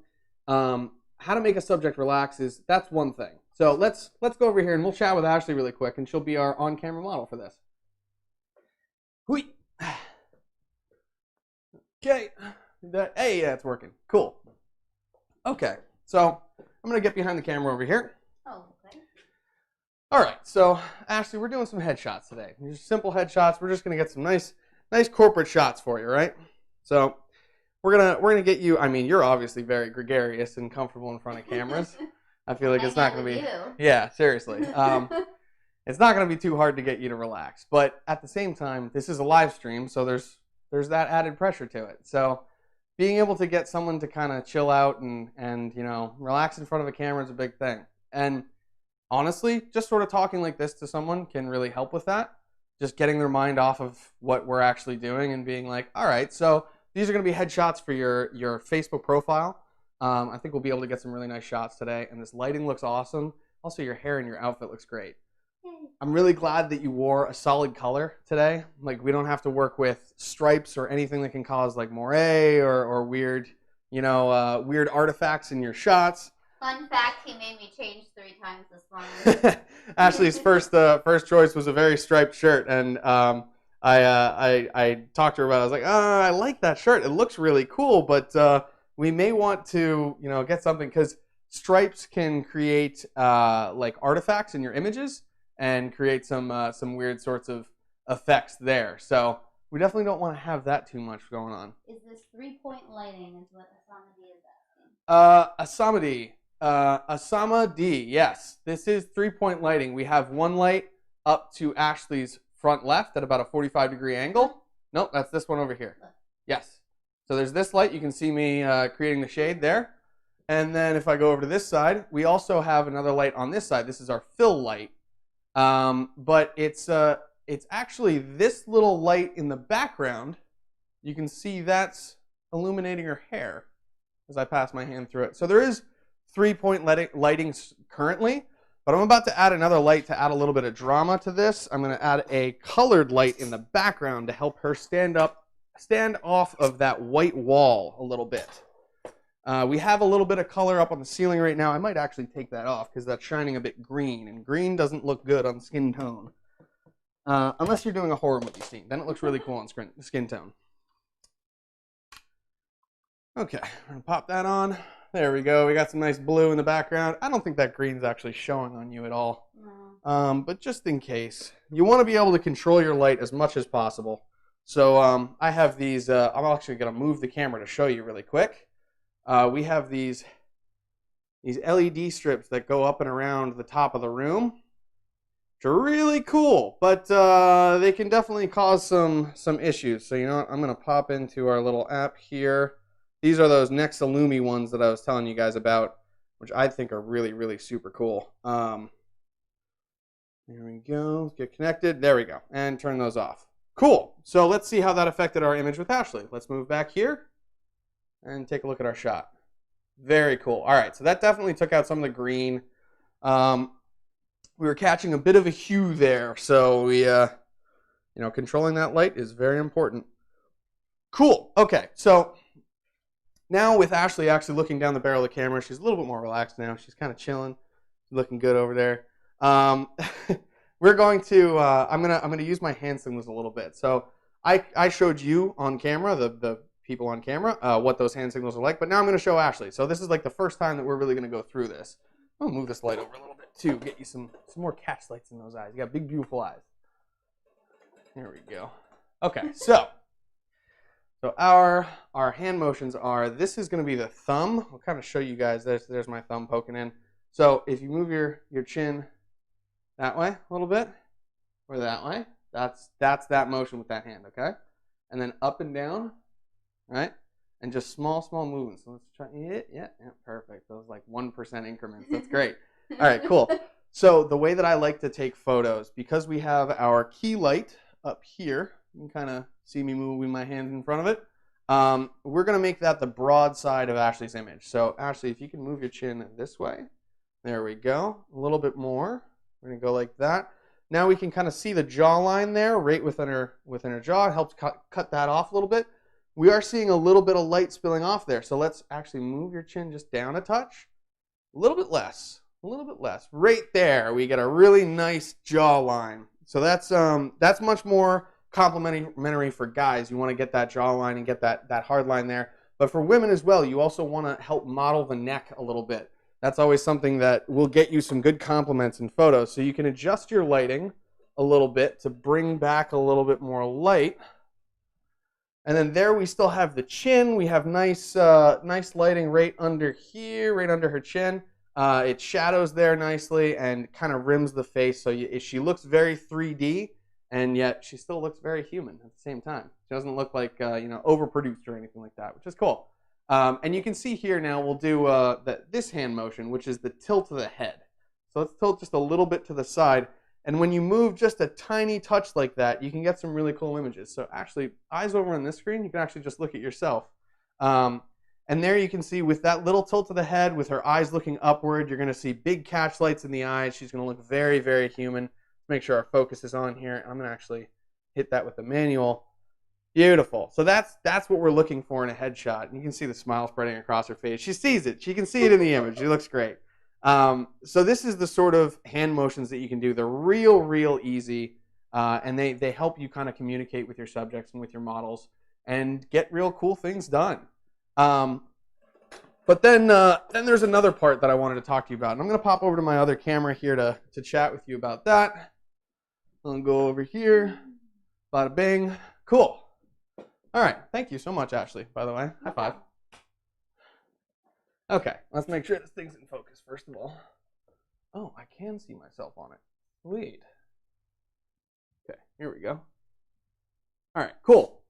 how to make a subject relax that's one thing. So let's go over here and we'll chat with Ashley really quick, and she'll be our on-camera model for this. Hui. Okay. Hey, yeah, it's working. Cool. Okay, so I'm gonna get behind the camera over here. Oh, okay. All right, so Ashley, we're doing some headshots today. These are simple headshots. We're just gonna get some nice corporate shots for you, right? So we're gonna get you. I mean, you're obviously very gregarious and comfortable in front of cameras. I feel like it's not gonna be. Yeah, seriously. It's not gonna be too hard to get you to relax, but at the same time, this is a live stream, so there's that added pressure to it. So being able to get someone to kind of chill out and relax in front of a camera is a big thing. And honestly, just sort of talking like this to someone can really help with that. Just getting their mind off of what we're actually doing and being like, all right, so these are going to be headshots for your Facebook profile. I think we'll be able to get some really nice shots today. And this lighting looks awesome. Also, your hair and your outfit looks great. I'm really glad that you wore a solid color today. Like, we don't have to work with stripes or anything that can cause like moire or weird, weird artifacts in your shots. Fun fact, he made me change 3 times this morning. Ashley's first choice was a very striped shirt, and I talked to her about it. I was like, I like that shirt. It looks really cool, but we may want to get something, because stripes can create like artifacts in your images and create some weird sorts of effects there. So we definitely don't want to have that too much going on. Is this 3-point lighting is what Asama D is asking? Asama D, yes. This is 3-point lighting. We have one light up to Ashley's front left at about a 45-degree angle. Nope, that's this one over here. Yes. So there's this light. You can see me creating the shade there. And then if I go over to this side, we also have another light on this side. This is our fill light. But it's actually this little light in the background. You can see that's illuminating her hair as I pass my hand through it. So there is 3-point lighting currently, but I'm about to add another light to add a little bit of drama to this. I'm going to add a colored light in the background to help her stand off of that white wall a little bit. We have a little bit of color up on the ceiling right now. I might actually take that off because that's shining a bit green, and green doesn't look good on skin tone. Unless you're doing a horror movie scene. Then it looks really cool on skin tone. Okay, we're going to pop that on. There we go. We got some nice blue in the background. I don't think that green's actually showing on you at all. No. But just in case, you want to be able to control your light as much as possible. So I have these. I'm actually going to move the camera to show you really quick. We have these LED strips that go up and around the top of the room, which are really cool, but they can definitely cause some issues. So you know what? I'm going to pop into our little app here. These are those Next Illumi ones that I was telling you guys about, which I think are really, really super cool. There we go. Let's get connected. There we go. And turn those off. Cool. So let's see how that affected our image with Ashley. Let's move back here and take a look at our shot. Very cool. All right. So that definitely took out some of the green. We were catching a bit of a hue there. So we, controlling that light is very important. Cool. Okay. So now with Ashley actually looking down the barrel of the camera, she's a little bit more relaxed now. She's kind of chilling, looking good over there. We're going to I'm gonna use my hand signals a little bit. So I showed you on camera, the people on camera, what those hand signals are like, but now I'm gonna show Ashley. So this is like the first time that we're really gonna go through this. I'll move this light over a little bit too, get you some more catch lights in those eyes. You got big, beautiful eyes. There we go. Okay, so our hand motions are, this is going to be the thumb. I'll kind of show you guys. There's my thumb poking in. So if you move your chin that way a little bit, or that way, that's that motion with that hand, okay? And then up and down, right? And just small movements. So let's try it. Yeah, perfect. Those like 1% increments. That's great. All right, cool. So the way that I like to take photos, because we have our key light up here, you can kind of see me moving my hand in front of it. We're going to make that the broad side of Ashley's image. So Ashley, if you can move your chin this way, There we go. A little bit more. We're going to go like that. Now we can kind of see the jawline there, right within her jaw. It helps cut that off a little bit. We are seeing a little bit of light spilling off there. So let's actually move your chin just down a touch. A little bit less. A little bit less. Right there, we get a really nice jawline. So that's much more complimentary for guys. You want to get that jawline and get that hard line there. But for women as well, you also want to help model the neck a little bit. That's always something that will get you some good compliments in photos. So you can adjust your lighting a little bit to bring back a little bit more light. And then there we still have the chin. We have nice lighting right under here, right under her chin. It shadows there nicely and kind of rims the face. So she looks very 3D, and yet she still looks very human at the same time. She doesn't look like overproduced or anything like that, which is cool. And you can see here now we'll do this hand motion, which is the tilt of the head. So let's tilt just a little bit to the side. And when you move just a tiny touch like that, you can get some really cool images. So actually, eyes over on this screen, you can actually just look at yourself. And there you can see with that little tilt of the head, with her eyes looking upward, you're going to see big catch lights in the eyes. She's going to look very, very human. Make sure our focus is on here. I'm going to actually hit that with the manual. Beautiful. So that's what we're looking for in a headshot. And you can see the smile spreading across her face. She sees it. She can see it in the image. She looks great. So this is the sort of hand motions that you can do. They're real easy, and they help you kind of communicate with your subjects and with your models and get real cool things done. But then there's another part that I wanted to talk to you about. And I'm going to pop over to my other camera here to chat with you about that. I'm going to go over here. Bada bing. Cool. All right. Thank you so much, Ashley, by the way. High five. Okay. Let's make sure this thing's in focus, first of all. Oh, I can see myself on it. Sweet. Okay. Here we go. All right. Cool.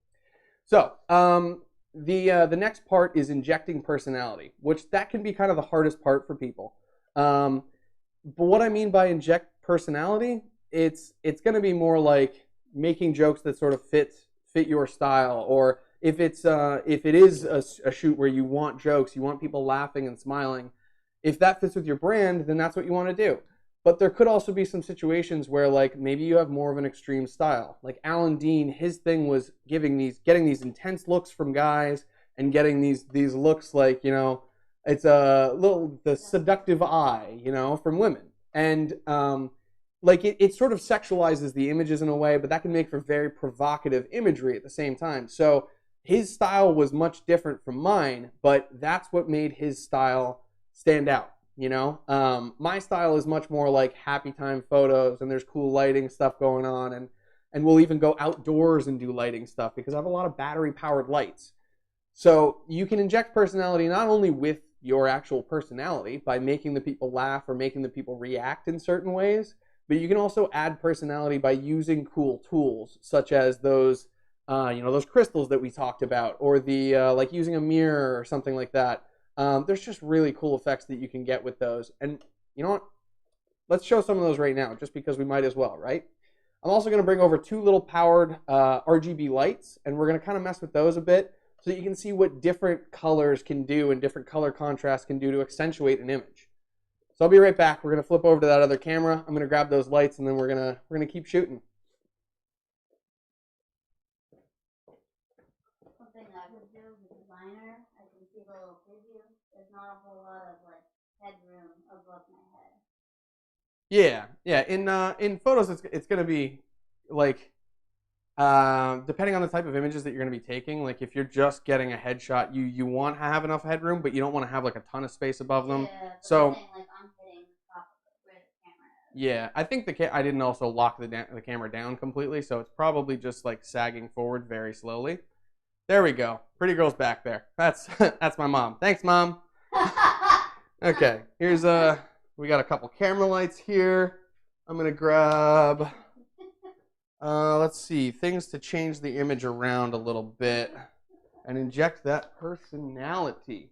So, the next part is injecting personality, which that can be kind of the hardest part for people. But what I mean by inject personality, it's going to be more like making jokes that sort of fit your style, or if it is a shoot where you want jokes, you want people laughing and smiling, if that fits with your brand, then that's what you want to do. But there could also be some situations where, like, maybe you have more of an extreme style. Like Alan Dean, his thing was getting these intense looks from guys and getting these looks like, it's the seductive eye, from women. And it sort of sexualizes the images in a way, but that can make for very provocative imagery at the same time. So his style was much different from mine, but that's what made his style stand out. My style is much more like happy time photos, and there's cool lighting stuff going on, and we'll even go outdoors and do lighting stuff because I have a lot of battery powered lights. So you can inject personality not only with your actual personality by making the people laugh or making the people react in certain ways, but you can also add personality by using cool tools such as those crystals that we talked about, or the like using a mirror or something like that. There's just really cool effects that you can get with those. And you know what? Let's show some of those right now, just because we might as well, right? I'm also going to bring over 2 little powered RGB lights, and we're going to kind of mess with those a bit so that you can see what different colors can do and different color contrasts can do to accentuate an image. So I'll be right back. We're going to flip over to that other camera. I'm going to grab those lights, and then we're going to keep shooting. Something I would do as a designer, I can see the little preview. There's not a whole lot of headroom above my head. Yeah. In photos, it's going to be depending on the type of images that you're going to be taking. Like if you're just getting a headshot, you want to have enough headroom, but you don't want to have a ton of space above them. Yeah, so I'm hitting the top of where the camera is. Yeah, I think I didn't also lock the camera down completely, so it's probably just sagging forward very slowly. There we go. Pretty girl's back there. That's my mom. Thanks, Mom. Okay, here's we got a couple camera lights here. I'm gonna grab let's see, things to change the image around a little bit and inject that personality.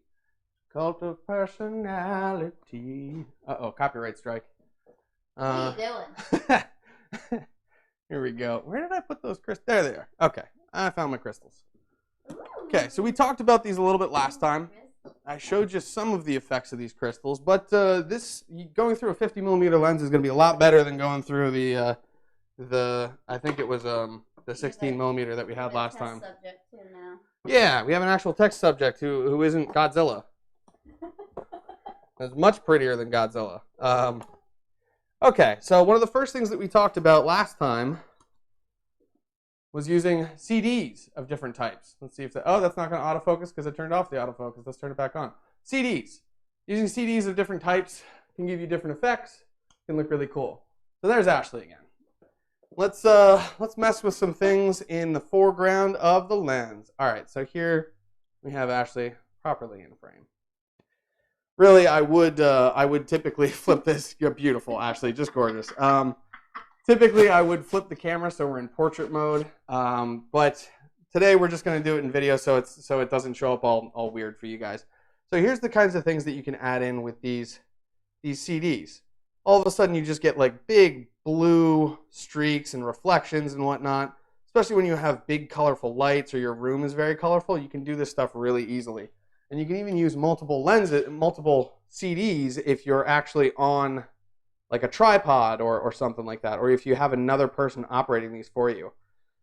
Cult of personality. Uh-oh, copyright strike. What are you doing? Here we go. Where did I put those crystals? There they are. Okay, I found my crystals. Okay, so we talked about these a little bit last time. I showed you some of the effects of these crystals, but this going through a 50 millimeter lens is going to be a lot better than going through the I think it was the 16 millimeter that we had last time. Subject too now. Yeah, we have an actual text subject who isn't Godzilla. It's much prettier than Godzilla. Okay, so one of the first things that we talked about last time was using CDs of different types. Let's see if that's not going to autofocus because I turned off the autofocus. Let's turn it back on. CDs. Using CDs of different types can give you different effects. Can look really cool. So there's Ashley again. Let's mess with some things in the foreground of the lens. All right, so here we have Ashley properly in frame. Really, I would typically flip this. You're beautiful, Ashley, just gorgeous. Typically, I would flip the camera so we're in portrait mode, but today we're just going to do it in video so it doesn't show up all weird for you guys. So here's the kinds of things that you can add in with these CDs. All of a sudden, you just get like big blue streaks and reflections and whatnot. Especially when you have big colorful lights or your room is very colorful, you can do this stuff really easily. And you can even use multiple lenses, multiple CDs if you're actually on like a tripod or something like that, or if you have another person operating these for you.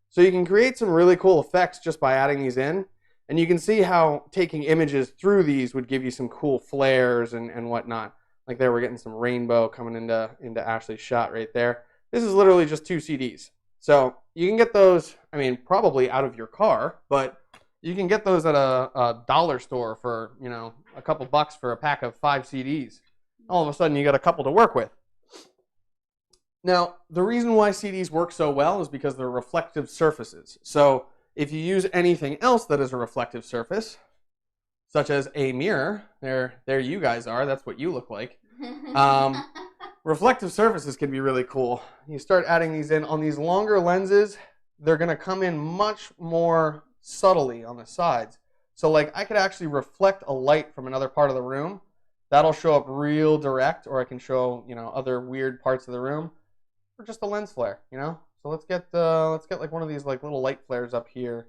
So you can create some really cool effects just by adding these in. And you can see how taking images through these would give you some cool flares and whatnot. Like there, we're getting some rainbow coming into Ashley's shot right there. This is literally just 2 CDs. So you can get those, I mean, probably out of your car, but you can get those at a dollar store for, you know, a couple bucks for a pack of 5 CDs. All of a sudden, you got a couple to work with. Now, the reason why CDs work so well is because they're reflective surfaces. So if you use anything else that is a reflective surface, such as a mirror, there you guys are, that's what you look like. Reflective surfaces can be really cool. You start adding these in on these longer lenses, they're going to come in much more subtly on the sides. So like I could actually reflect a light from another part of the room. That'll show up real direct, or I can show, you know, other weird parts of the room, or just a lens flare, you know. So let's get like one of these like little light flares up here.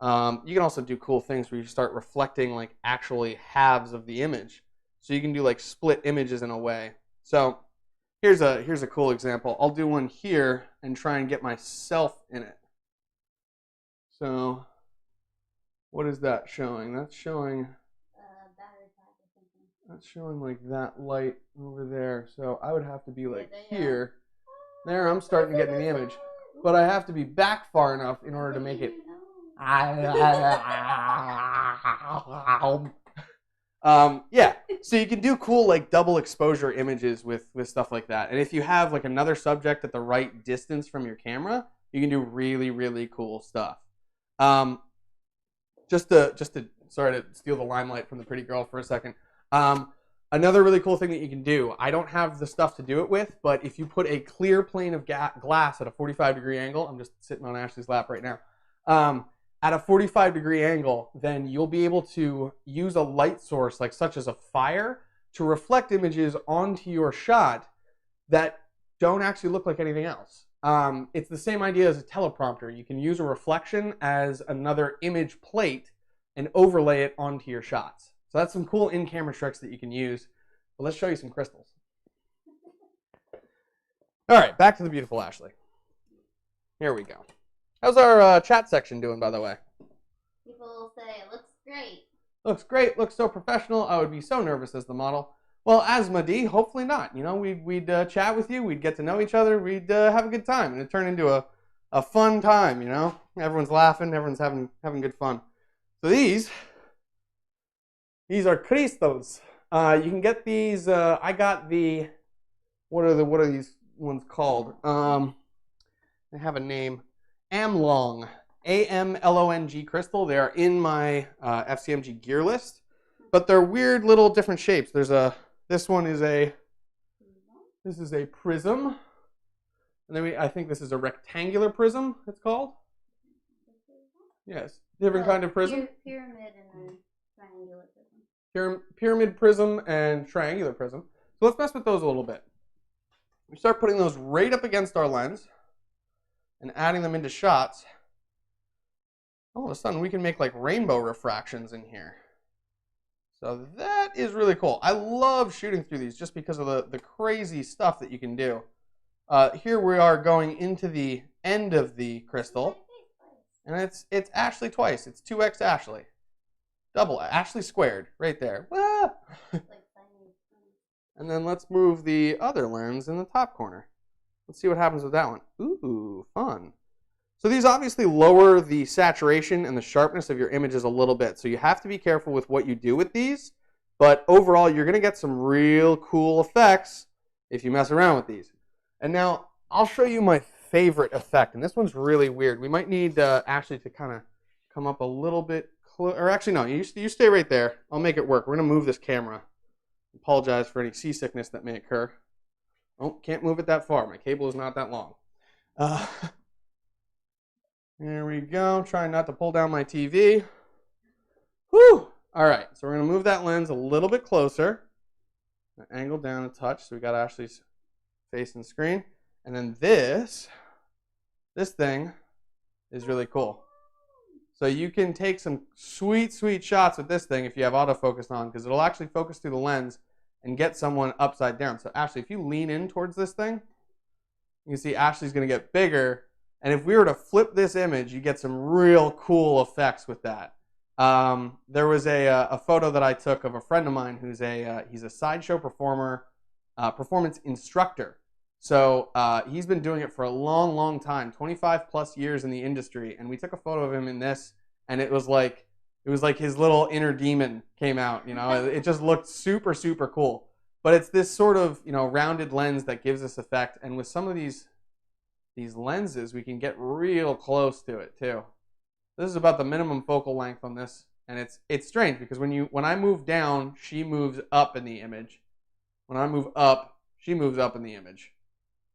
You can also do cool things where you start reflecting like actually halves of the image. So you can do like split images in a way. So here's a cool example. I'll do one here and try and get myself in it. So what is that showing? That's showing Battery pack or something. that's showing like that light over there. So I would have to be like there you here. There, I'm starting to get in the image. But I have to be back far enough in order to make it. Yeah, so you can do cool like double exposure images with stuff like that. And if you have like another subject at the right distance from your camera, you can do really, really cool stuff. Just to sorry to steal the limelight from the pretty girl for a second. Another really cool thing that you can do, I don't have the stuff to do it with, but if you put a clear plane of glass at a 45-degree angle, I'm just sitting on Ashley's lap right now, at a 45-degree angle, then you'll be able to use a light source like such as a fire to reflect images onto your shot that don't actually look like anything else. It's the same idea as a teleprompter. You can use a reflection as another image plate and overlay it onto your shots. So that's some cool in-camera tricks that you can use. But let's show you some crystals. All right, back to the beautiful Ashley. Here we go. How's our chat section doing, by the way? People say it looks great. Looks great, looks so professional. I would be so nervous as the model. Well, as Madi, hopefully not. You know, we'd chat with you, we'd get to know each other, we'd have a good time, and it turned into a fun time, you know? Everyone's laughing, everyone's having good fun. So these are crystals. You can get these, I got the, what are these ones called? They have a name. Amlong, A-M-L-O-N-G crystal. They are in my FCMG gear list, but they're weird little different shapes. This one is a prism, and then I think this is a rectangular prism. It's called. Yes, different kind of prism. Pyramid and then triangular prism. Pyramid prism and triangular prism. So let's mess with those a little bit. We start putting those right up against our lens and adding them into shots. All of a sudden, we can make like rainbow refractions in here. So that is really cool. I love shooting through these just because of the crazy stuff that you can do. Here we are going into the end of the crystal. And it's Ashley twice. It's 2x Ashley. Double Ashley squared right there. Ah! And then let's move the other lens in the top corner. Let's see what happens with that one. Ooh, fun. So these obviously lower the saturation and the sharpness of your images a little bit. So you have to be careful with what you do with these. But overall, you're going to get some real cool effects if you mess around with these. And now I'll show you my favorite effect. And this one's really weird. We might need Ashley to kind of come up a little bit closer. Or actually, no, you stay right there. I'll make it work. We're going to move this camera. Apologize for any seasickness that may occur. Oh, can't move it that far. My cable is not that long. There we go. Trying not to pull down my TV. Whew. All right, so we're going to move that lens a little bit closer. Angle down a touch, so we got Ashley's face and screen. And then this thing is really cool. So you can take some sweet, sweet shots with this thing if you have autofocus on, because it'll actually focus through the lens and get someone upside down. So Ashley, if you lean in towards this thing, you can see Ashley's going to get bigger. And if we were to flip this image, you get some real cool effects with that. There was a photo that I took of a friend of mine who's he's a sideshow performer, performance instructor. So he's been doing it for a long, long time, 25 plus years in the industry. And we took a photo of him in this, and it was like his little inner demon came out. You know, it just looked super, super cool. But it's this sort of, you know, rounded lens that gives this effect. And with some of these lenses, we can get real close to it too. This is about the minimum focal length on this, and it's strange because when I move down, she moves up in the image. When I move up, she moves up in the image.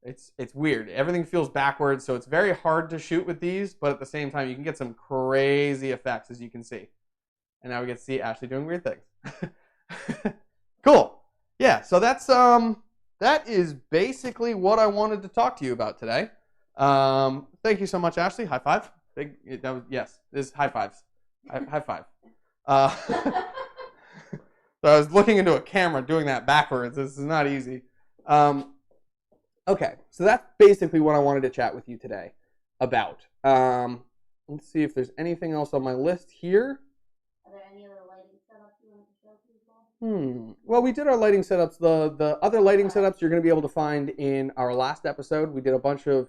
It's weird. Everything feels backwards, so it's very hard to shoot with these, but at the same time, you can get some crazy effects, as you can see. And now we get to see Ashley doing weird things. Cool. Yeah, so that is basically what I wanted to talk to you about today. Thank you so much, Ashley. High five. Yes, this is high fives. High five. So I was looking into a camera doing that backwards. This is not easy. Okay, so that's basically what I wanted to chat with you today about. Let's see if there's anything else on my list here. Are there any other lighting setups you want to show people? Well, we did our lighting setups. The other lighting setups you're going to be able to find in our last episode. We did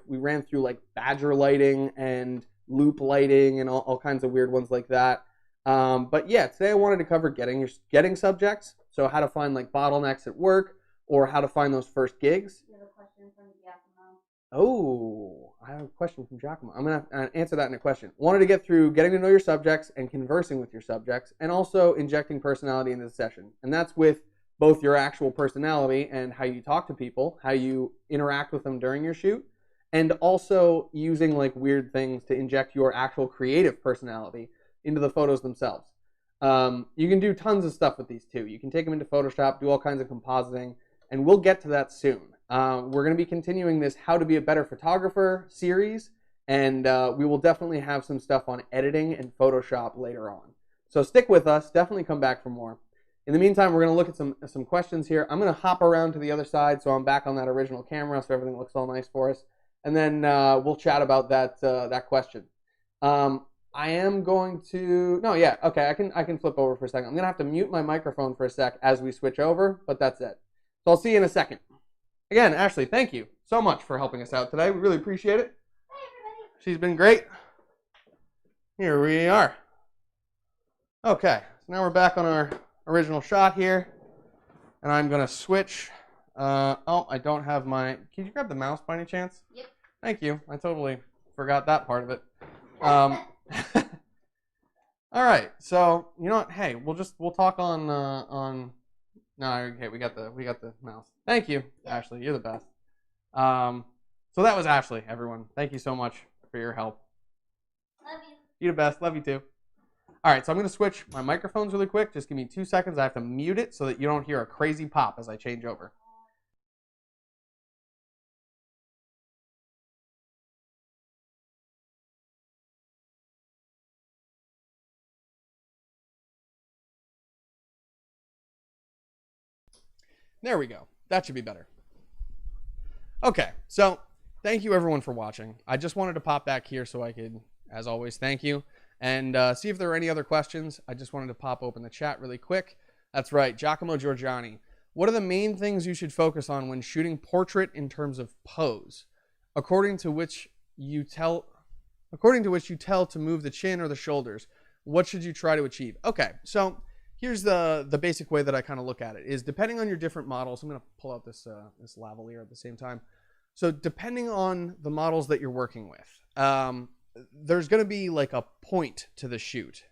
we ran through like badger lighting and loop lighting and all kinds of weird ones like that. But yeah, today I wanted to cover getting subjects. So how to find like bottlenecks at work or how to find those first gigs. You have a question from Giacomo. Oh, I have a question from Giacomo. I'm going to answer that in a question. Wanted to get through getting to know your subjects and conversing with your subjects and also injecting personality into the session. And that's with both your actual personality and how you talk to people, how you interact with them during your shoot, and also using like weird things to inject your actual creative personality into the photos themselves. You can do tons of stuff with these too. You can take them into Photoshop, do all kinds of compositing, and we'll get to that soon. We're going to be continuing this How to Be a Better Photographer series, and we will definitely have some stuff on editing and Photoshop later on. So stick with us. Definitely come back for more. In the meantime, we're going to look at some questions here. I'm going to hop around to the other side so I'm back on that original camera so everything looks all nice for us. And then we'll chat about that question. I am going to... No, yeah, okay, I can flip over for a second. I'm going to have to mute my microphone for a sec as we switch over, but that's it. So I'll see you in a second. Again, Ashley, thank you so much for helping us out today. We really appreciate it. Hi, everybody. She's been great. Here we are. Okay, so now we're back on our original shot here. And I'm going to switch. Oh, I don't have my... Can you grab the mouse by any chance? Yep. Thank you. I totally forgot that part of it. All right, so you know what? Hey, we'll talk on No, okay, we got the mouse. Thank you, Ashley. You're the best. So that was Ashley, everyone. Thank you so much for your help. Love you. You're the best. Love you too. All right, so I'm going to switch my microphones really quick. Just give me 2 seconds. I have to mute it so that you don't hear a crazy pop as I change over. There we go. That should be better. Okay, so thank you everyone for watching. I just wanted to pop back here so I could, as always, thank you. And see if there are any other questions. I just wanted to pop open the chat really quick. That's right, Giacomo Giorgiani. What are the main things you should focus on when shooting portrait in terms of pose? According to which you tell to move the chin or the shoulders, what should you try to achieve? Okay, so here's the basic way that I kind of look at it is depending on your different models. I'm going to pull out this lavalier at the same time. So depending on the models that you're working with, there's going to be like a point to the shoot.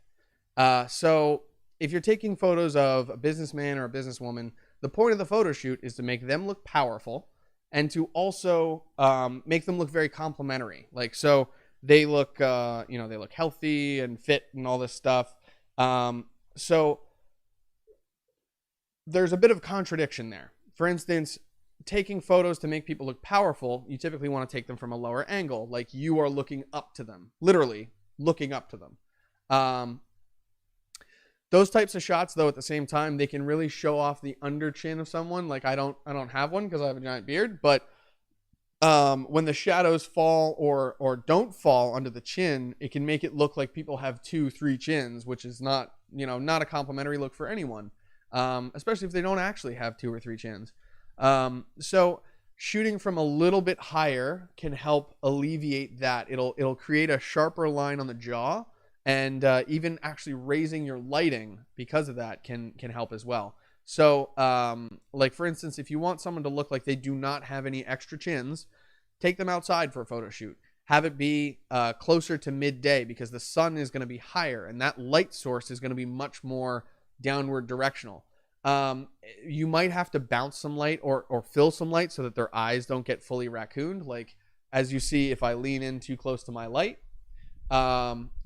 So if you're taking photos of a businessman or a businesswoman, the point of the photo shoot is to make them look powerful and to also make them look very complimentary. Like, so they look, they look healthy and fit and all this stuff. So there's a bit of contradiction there. For instance, taking photos to make people look powerful, you typically want to take them from a lower angle, like you are looking up to them, literally looking up to them. Those types of shots, though, at the same time, they can really show off the under chin of someone. Like I don't have one because I have a giant beard, but when the shadows fall or don't fall under the chin, it can make it look like people have 2-3 chins, which is not a complimentary look for anyone, especially if they don't actually have 2 or 3 chins. So shooting from a little bit higher can help alleviate that. It'll create a sharper line on the jaw, and even actually raising your lighting because of that can help as well. So like for instance, if you want someone to look like they do not have any extra chins, take them outside for a photo shoot. Have it be closer to midday because the sun is going to be higher and that light source is going to be much more downward directional. You might have to bounce some light or fill some light so that their eyes don't get fully raccooned. Like as you see, if I lean in too close to my light.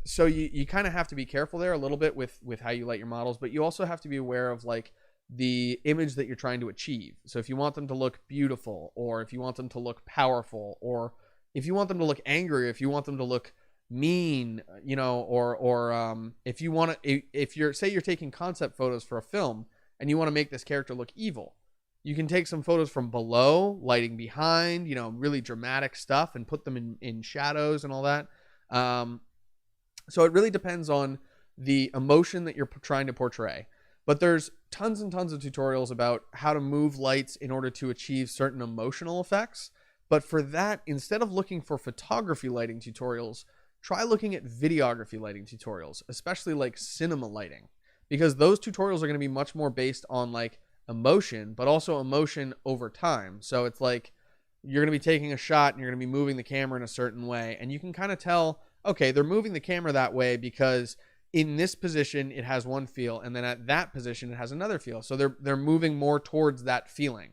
So you kind of have to be careful there a little bit with how you light your models, but you also have to be aware of like the image that you're trying to achieve. So if you want them to look beautiful, or if you want them to look powerful, or if you want them to look angry, or if you want them to look mean, or if you want to, if you're taking concept photos for a film and you want to make this character look evil, you can take some photos from below, lighting behind, really dramatic stuff, and put them in shadows and all that. So it really depends on the emotion that you're trying to portray. But there's tons and tons of tutorials about how to move lights in order to achieve certain emotional effects. But for that, instead of looking for photography lighting tutorials, try looking at videography lighting tutorials, especially like cinema lighting, because those tutorials are going to be much more based on like emotion, but also emotion over time. So it's like you're going to be taking a shot and you're going to be moving the camera in a certain way, and you can kind of tell, okay, they're moving the camera that way because in this position it has one feel, and then at that position it has another feel. So they're moving more towards that feeling.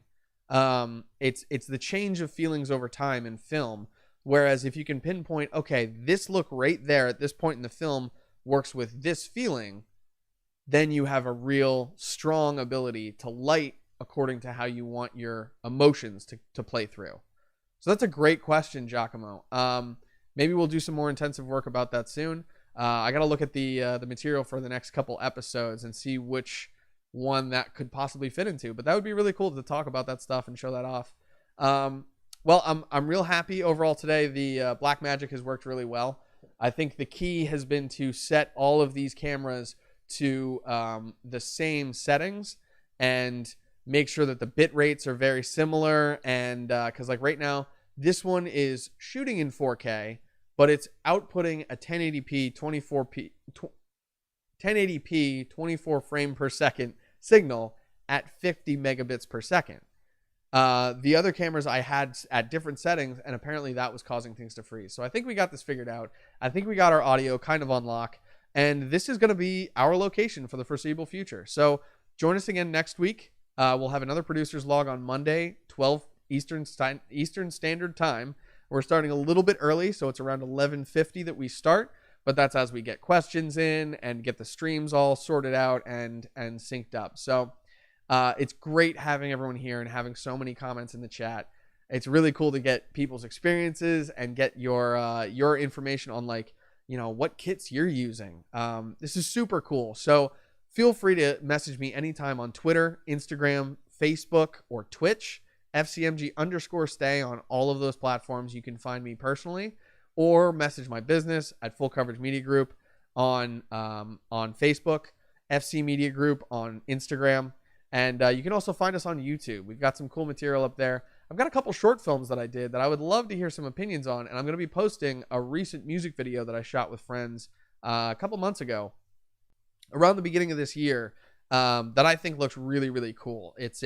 It's the change of feelings over time in film. Whereas if you can pinpoint, okay, this look right there at this point in the film works with this feeling, then you have a real strong ability to light according to how you want your emotions to play through. So that's a great question, Giacomo. Maybe we'll do some more intensive work about that soon. I got to look at the material for the next couple episodes and see which one that could possibly fit into. But that would be really cool to talk about that stuff and show that off. Well, I'm real happy overall today. The Black Magic has worked really well. I think the key has been to set all of these cameras to the same settings and make sure that the bit rates are very similar. And because like right now, this one is shooting in 4K, but it's outputting a 1080p 24 frame per second signal at 50 megabits per second. The other cameras I had at different settings, and apparently that was causing things to freeze. So I think we got this figured out. I think we got our audio kind of on lock, and this is going to be our location for the foreseeable future. So join us again next week. We'll have another Producers Log on Monday, 12 Eastern Standard Time. We're starting a little bit early, so it's around 11:50 that we start, but that's as we get questions in and get the streams all sorted out and synced up. So it's great having everyone here and having so many comments in the chat. It's really cool to get people's experiences and get your information on like, what kits you're using. This is super cool. So feel free to message me anytime on Twitter, Instagram, Facebook, or Twitch. FCMG_stay on all of those platforms. You can find me personally or message my business at Full Coverage Media Group on Facebook, FC Media Group on Instagram, and you can also find us on YouTube. We've got some cool material up there. I've got a couple short films that I did that I would love to hear some opinions on, and I'm going to be posting a recent music video that I shot with friends a couple months ago, around the beginning of this year, that I think looks really, really cool. It's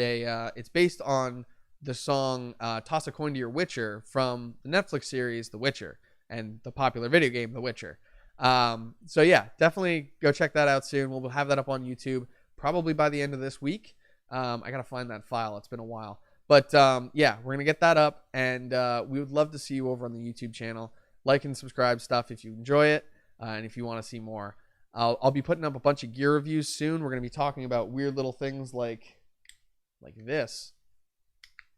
based on the song Toss a Coin to Your Witcher from the Netflix series The Witcher and the popular video game The Witcher. So yeah, definitely go check that out soon. We'll have that up on YouTube probably by the end of this week. I gotta find that file. It's been a while. But yeah, we're going to get that up, and we would love to see you over on the YouTube channel. Like and subscribe stuff if you enjoy it, and if you want to see more. I'll be putting up a bunch of gear reviews soon. We're going to be talking about weird little things like this.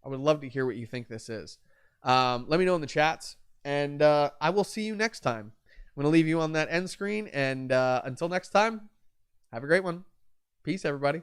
I would love to hear what you think this is. Let me know in the chats, and I will see you next time. I'm going to leave you on that end screen, and until next time, have a great one. Peace, everybody.